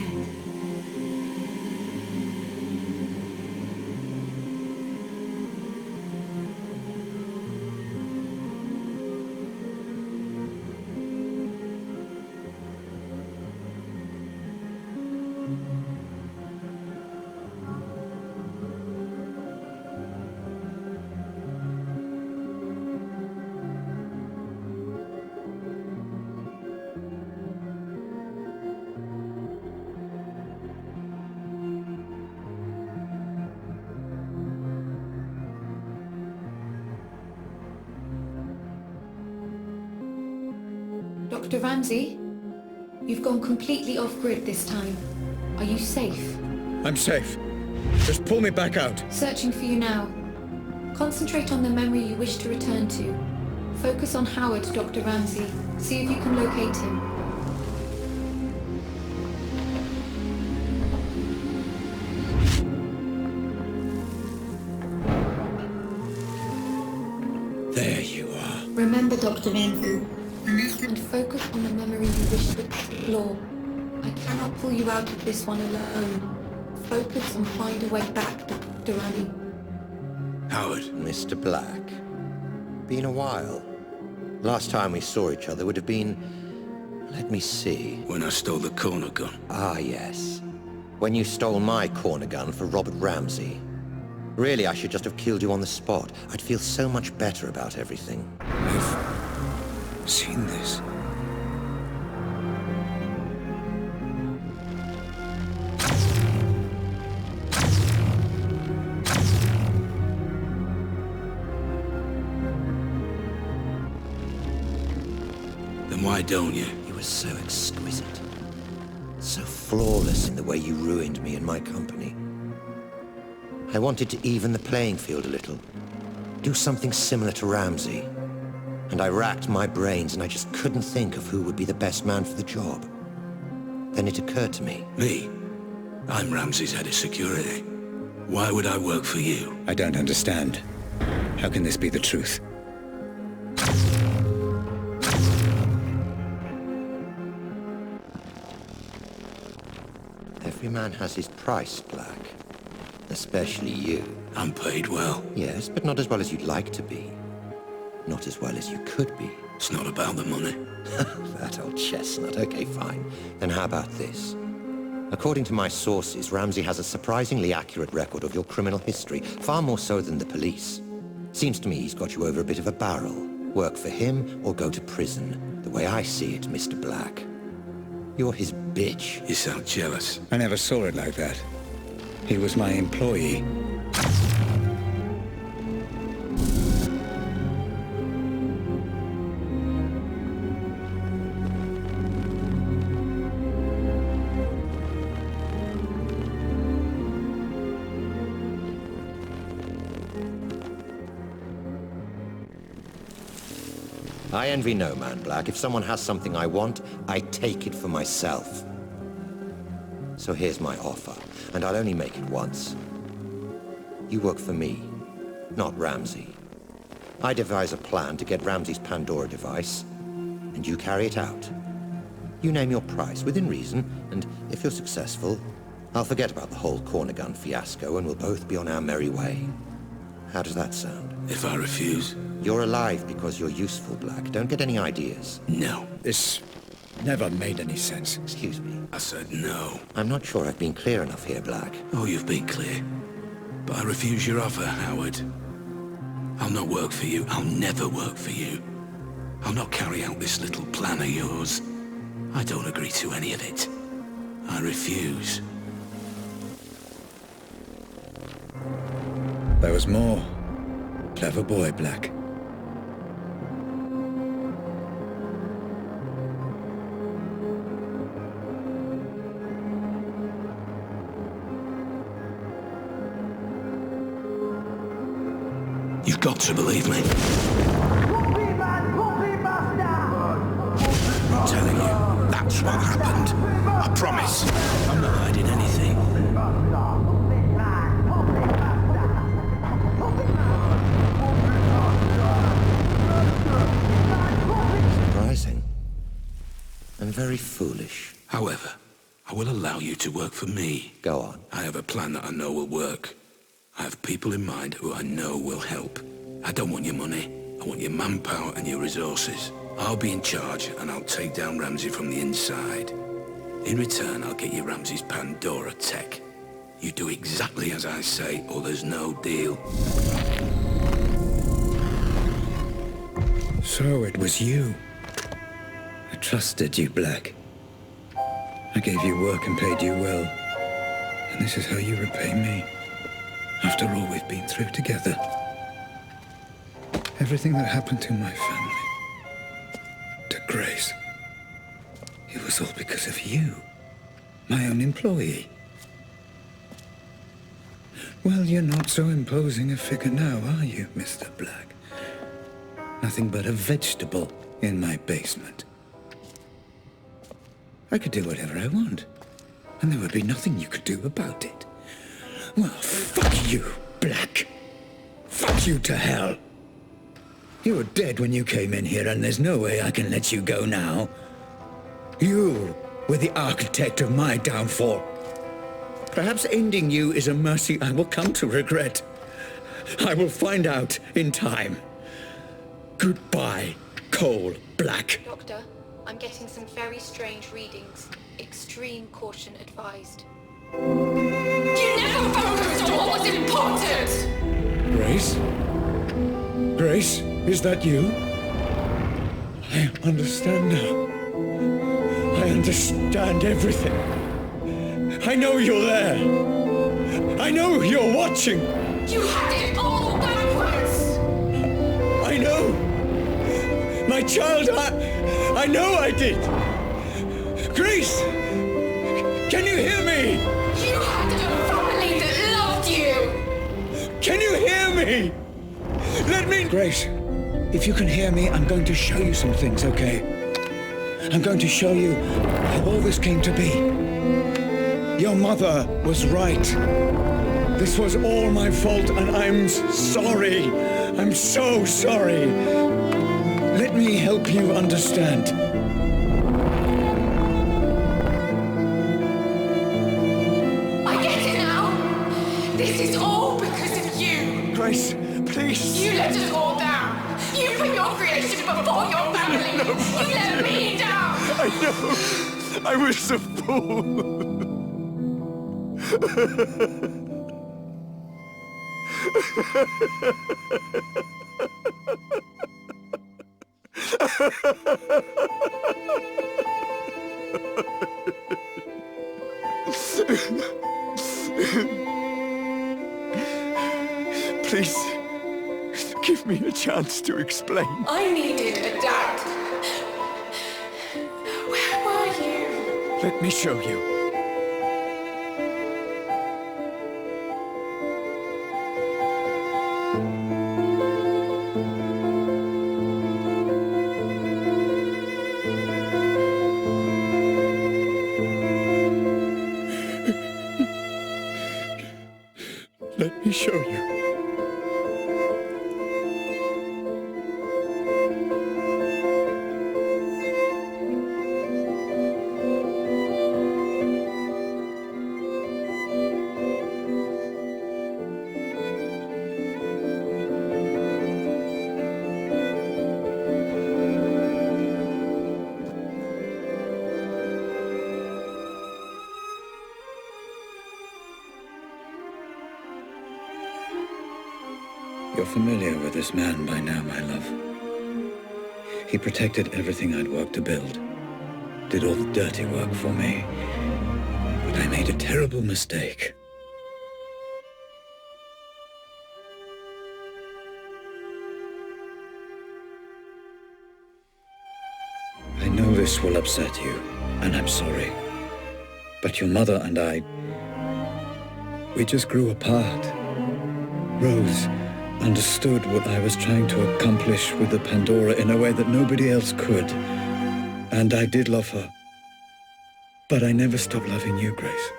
Dr. Ramsey, you've gone completely off-grid this time. Are you safe? I'm safe. Just pull me back out. Searching for you now. Concentrate on the memory you wish to return to. Focus on Howard, Dr. Ramsey. See if you can locate him. There you are. Remember, Dr. Ramsey, and focus on the memory you wish to explore. I cannot pull you out of this one alone. Focus and find a way back, Dr. Ramsey. Howard. Mr. Black. Been a while. Last time we saw each other would have been... Let me see. When I stole the corner gun. Ah, yes. When you stole my corner gun for Robert Ramsey. Really, I should just have killed you on the spot. I'd feel so much better about everything. I've seen this. Then why don't you? You were so exquisite. So flawless in the way you ruined me and my company. I wanted to even the playing field a little. Do something similar to Ramsey. And I racked my brains and I just couldn't think of who would be the best man for the job. Then it occurred to me. Me? I'm Ramsey's head of security. Why would I work for you? I don't understand. How can this be the truth? Every man has his price, Black. Especially you. I'm paid well. Yes, but not as well as you'd like to be. Not as well as you could be. It's not about the money. That old chestnut. Okay, fine. Then how about this? According to my sources, Ramsey has a surprisingly accurate record of your criminal history, far more so than the police. Seems to me he's got you over a bit of a barrel. Work for him or go to prison. The way I see it, Mr. Black. You're his bitch. You sound jealous. I never saw it like that. He was my employee. I envy no man, Black. If someone has something I want, I take it for myself. So here's my offer, and I'll only make it once. You work for me, not Ramsey. I devise a plan to get Ramsey's Pandora device, and you carry it out. You name your price, within reason, and if you're successful, I'll forget about the whole corner gun fiasco, and we'll both be on our merry way. How does that sound? If I refuse? You're alive because you're useful, Black. Don't get any ideas. No. This never made any sense. Excuse me. I said no. I'm not sure I've been clear enough here, Black. Oh, you've been clear. But I refuse your offer, Howard. I'll not work for you. I'll never work for you. I'll not carry out this little plan of yours. I don't agree to any of it. I refuse. There was more. Clever boy, Black. You've got to believe me. I'm telling you, that's what happened. I promise. I'm not hiding anything. foolish. However, I will allow you to work for me. Go on. I have a plan that I know will work. I have people in mind who I know will help. I don't want your money. I want your manpower and your resources. I'll be in charge, and I'll take down Ramsey from the inside. In return, I'll get you Ramsey's Pandora tech. You do exactly as I say, or there's no deal. So it was you. I trusted you, Black. I gave you work and paid you well. And this is how you repay me. After all we've been through together. Everything that happened to my family. To Grace. It was all because of you. My own employee. Well, you're not so imposing a figure now, are you, Mr. Black? Nothing but a vegetable in my basement. I could do whatever I want, and there would be nothing you could do about it. Well, fuck you, Black. Fuck you to hell. You were dead when you came in here, and there's no way I can let you go now. You were the architect of my downfall. Perhaps ending you is a mercy I will come to regret. I will find out in time. Goodbye, Cole Black. Doctor, I'm getting some very strange readings. Extreme caution advised. You never focused on what was important! Grace? Grace, is that you? I understand now. I understand everything. I know you're there. I know you're watching. You had it all backwards! I know. My child, I know I did. Grace, can you hear me? You had a family that loved you! Can you hear me? Let me... Grace, if you can hear me, I'm going to show you some things, okay? I'm going to show you how all this came to be. Your mother was right. This was all my fault, and I'm sorry. I'm so sorry. Let me help you understand. I get it now. This is all because of you. Grace, please. You let us all down. You put your creation before your family. You let me down. I know. I was a fool. Please, give me a chance to explain. I needed a dad. Where were you? Let me show you. Let me show you. You're familiar with this man by now, my love. He protected everything I'd worked to build. Did all the dirty work for me. But I made a terrible mistake. I know this will upset you, and I'm sorry. But your mother and I, we just grew apart. Rose understood what I was trying to accomplish with the Pandora in a way that nobody else could. And I did love her. But I never stopped loving you, Grace.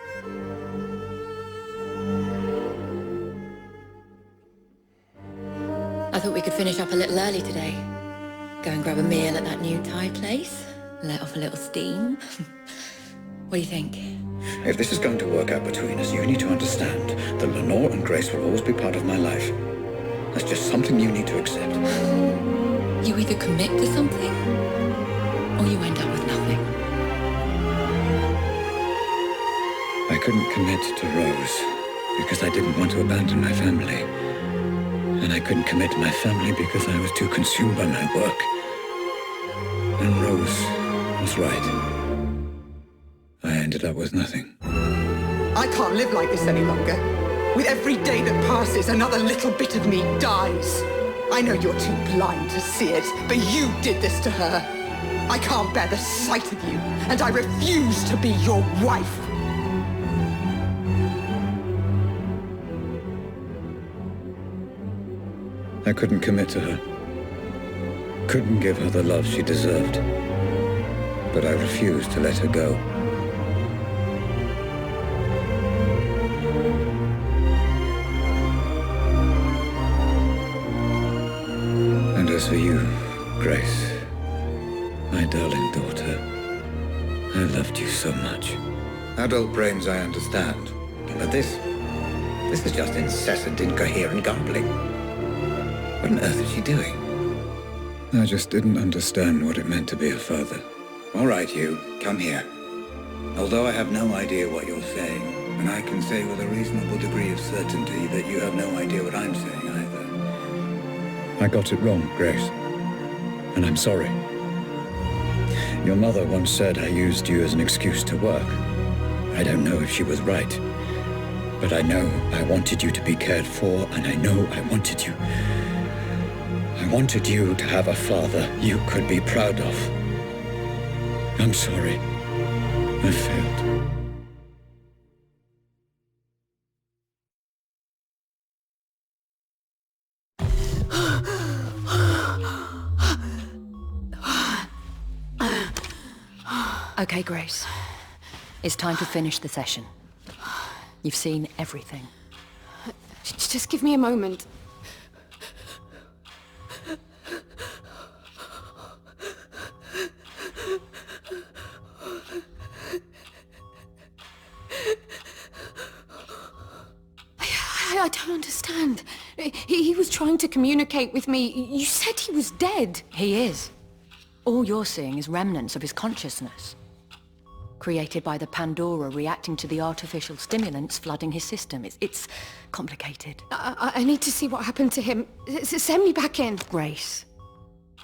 I thought we could finish up a little early today. Go and grab a meal at that new Thai place. Let off a little steam. What do you think? If this is going to work out between us, you need to understand that Lenore and Grace will always be part of my life. That's just something you need to accept. You either commit to something, or you end up with nothing. I couldn't commit to Rose because I didn't want to abandon my family. And I couldn't commit to my family because I was too consumed by my work. And Rose was right. I ended up with nothing. I can't live like this any longer. With every day that passes, another little bit of me dies. I know you're too blind to see it, but you did this to her. I can't bear the sight of you, and I refuse to be your wife. I couldn't commit to her. Couldn't give her the love she deserved. But I refused to let her go. And as for you, Grace, my darling daughter, I loved you so much. Adult brains I understand, but this is just incessant, incoherent gambling. What on earth is she doing? I just didn't understand what it meant to be a father. All right, you, come here. Although I have no idea what you're saying, and I can say with a reasonable degree of certainty that you have no idea what I'm saying either. I got it wrong, Grace. And I'm sorry. Your mother once said I used you as an excuse to work. I don't know if she was right. But I know I wanted you to be cared for, and I know I wanted you. I wanted you to have a father you could be proud of. I'm sorry. I failed. Okay, Grace. It's time to finish the session. You've seen everything. Just give me a moment. I don't understand. He was trying to communicate with me. You said he was dead. He is. All you're seeing is remnants of his consciousness, created by the Pandora reacting to the artificial stimulants flooding his system. It's complicated. I need to see what happened to him. Send me back in. Grace,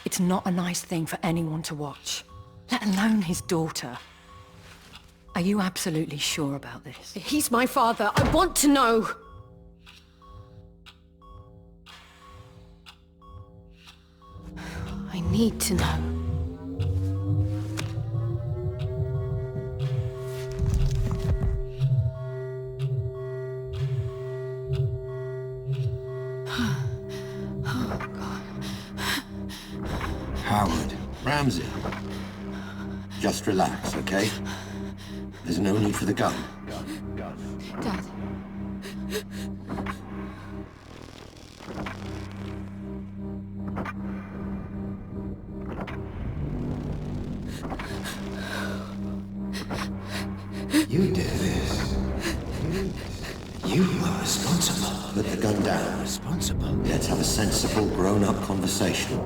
it's not a nice thing for anyone to watch, let alone his daughter. Are you absolutely sure about this? He's my father. I want to know. I need to know. Howard. Ramsey. Just relax, okay? There's no need for the gun. Dad. You did this. You are responsible. Put the gun down. Responsible? Let's have a sensible, grown-up conversation.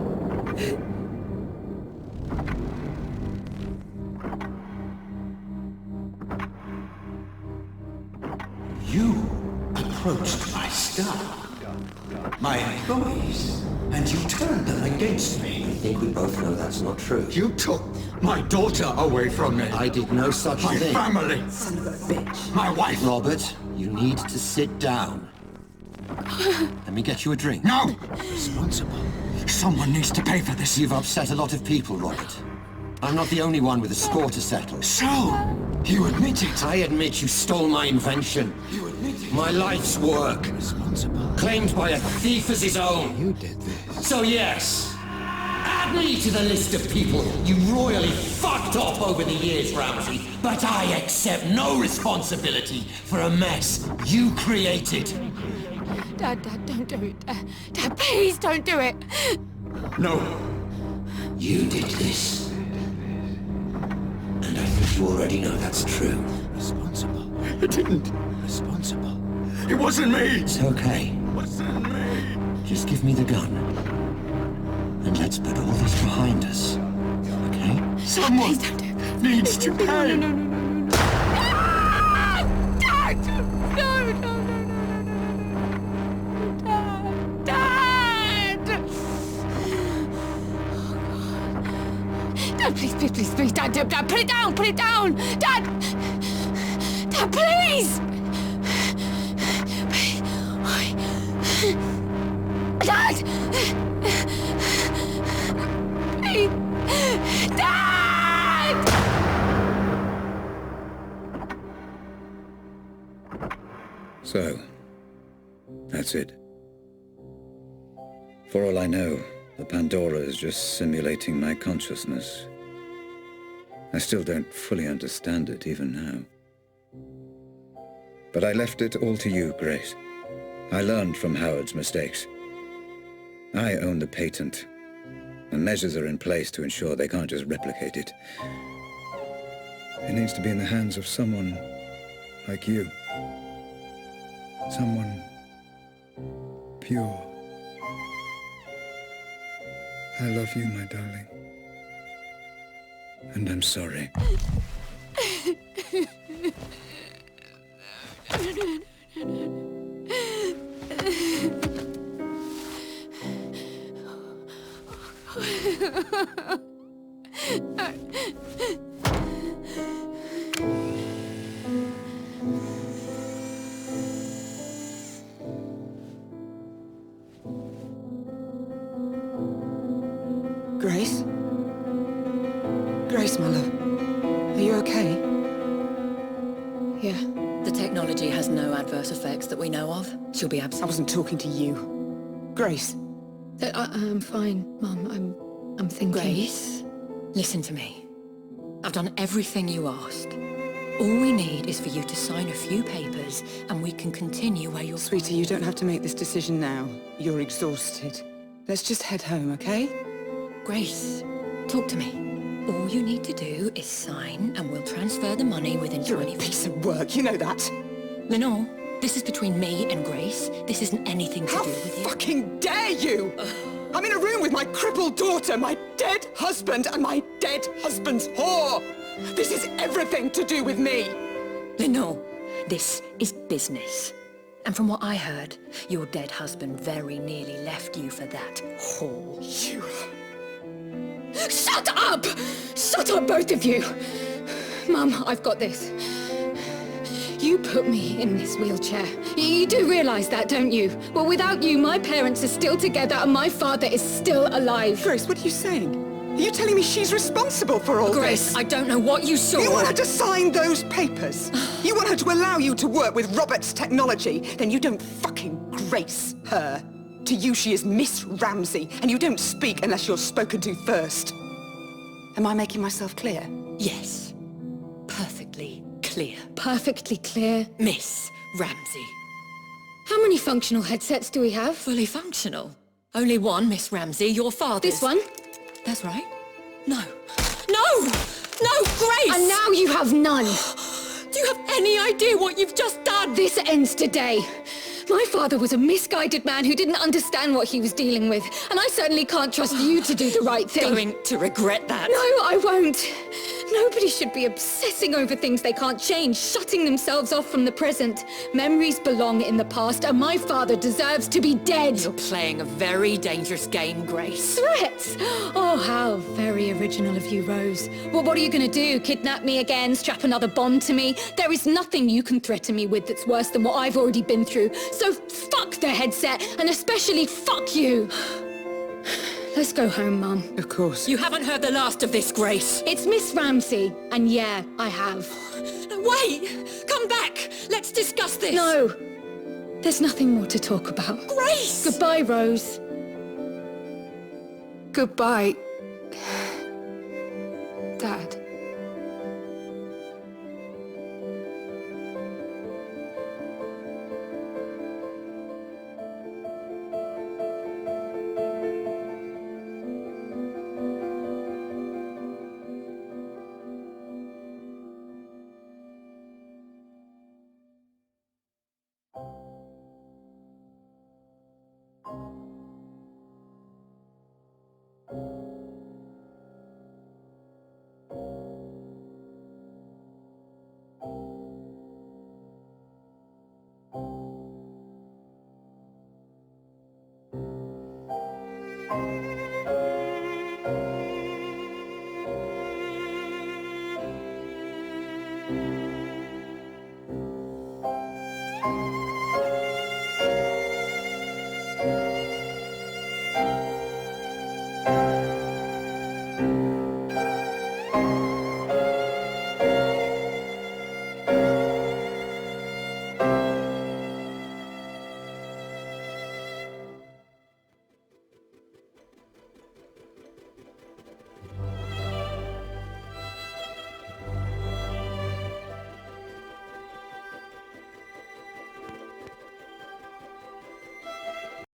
You approached my staff, my employees, and you turned them against me. I think we both know that's not true. You took my daughter away from me. I did no such thing. My family. Son of a bitch. My wife. Robert, you need to sit down. Let me get you a drink. No! Responsible. Someone needs to pay for this. You've upset a lot of people, Robert. I'm not the only one with a score to settle. So, you admit it? I admit you stole my invention. You admit it? My life's work. Responsible. Claimed by a thief as his own. You did this. So yes, add me to the list of people you royally fucked off over the years, Ramsey. But I accept no responsibility for a mess you created. Dad, don't do it. Dad, please don't do it. No. You did this. you already know that's true. Responsible? I didn't. Responsible? It wasn't me! It's okay. It wasn't me! Just give me the gun. And let's put all this behind us. Okay? Someone needs to pay! No! Dad! No! Dad! Dad, please, Dad, put it down! Dad! Dad, please! Dad! Please! Dad! So, that's it. For all I know, the Pandora is just simulating my consciousness. I still don't fully understand it even now. But I left it all to you, Grace. I learned from Howard's mistakes. I own the patent, and measures are in place to ensure they can't just replicate it. It needs to be in the hands of someone like you. Someone pure. I love you, my darling. And I'm sorry. Grace? Grace, my love. Are you okay? Yeah. The technology has no adverse effects that we know of. She'll be absolutely... I wasn't talking to you. Grace. I'm fine, Mum. I'm thinking... Grace, listen to me. I've done everything you asked. All we need is for you to sign a few papers, and we can continue where you're... Sweetie, you don't have to make this decision now. You're exhausted. Let's just head home, okay? Grace, talk to me. All you need to do is sign, and we'll transfer the money within 20... You're a piece of work, you know that. Lenore, this is between me and Grace. This isn't anything to do with you. How fucking dare you! I'm in a room with my crippled daughter, my dead husband, and my dead husband's whore! This is everything to do with me! Lenore, this is business. And from what I heard, your dead husband very nearly left you for that whore. You... Shut up! Shut up, both of you! Mum, I've got this. You put me in this wheelchair. You do realise that, don't you? Well, without you, my parents are still together and my father is still alive. Grace, what are you saying? Are you telling me she's responsible for all Grace, this? I don't know what you saw. You want her to sign those papers? You want her to allow you to work with Robert's technology? Then you don't fucking grace her. To you, she is Miss Ramsey, and you don't speak unless you're spoken to first. Am I making myself clear? Yes. Perfectly clear. Perfectly clear. Miss Ramsey. How many functional headsets do we have? Fully functional. Only one, Miss Ramsey, your father's. This one? That's right. No. No! No, Grace! And now you have none. Do you have any idea what you've just done? This ends today. My father was a misguided man who didn't understand what he was dealing with, and I certainly can't trust you to do the right thing. Going to regret that. No, I won't. Nobody should be obsessing over things they can't change, shutting themselves off from the present. Memories belong in the past, and my father deserves to be dead. You're playing a very dangerous game, Grace. Threats? Oh, how very original of you, Rose. Well, what are you going to do? Kidnap me again? Strap another bomb to me? There is nothing you can threaten me with that's worse than what I've already been through. So fuck the headset, and especially fuck you. Let's go home, Mum. Of course. You haven't heard the last of this, Grace. It's Miss Ramsey, and yeah, I have. Wait! Come back! Let's discuss this! No! There's nothing more to talk about. Grace! Goodbye, Rose. Goodbye, Dad.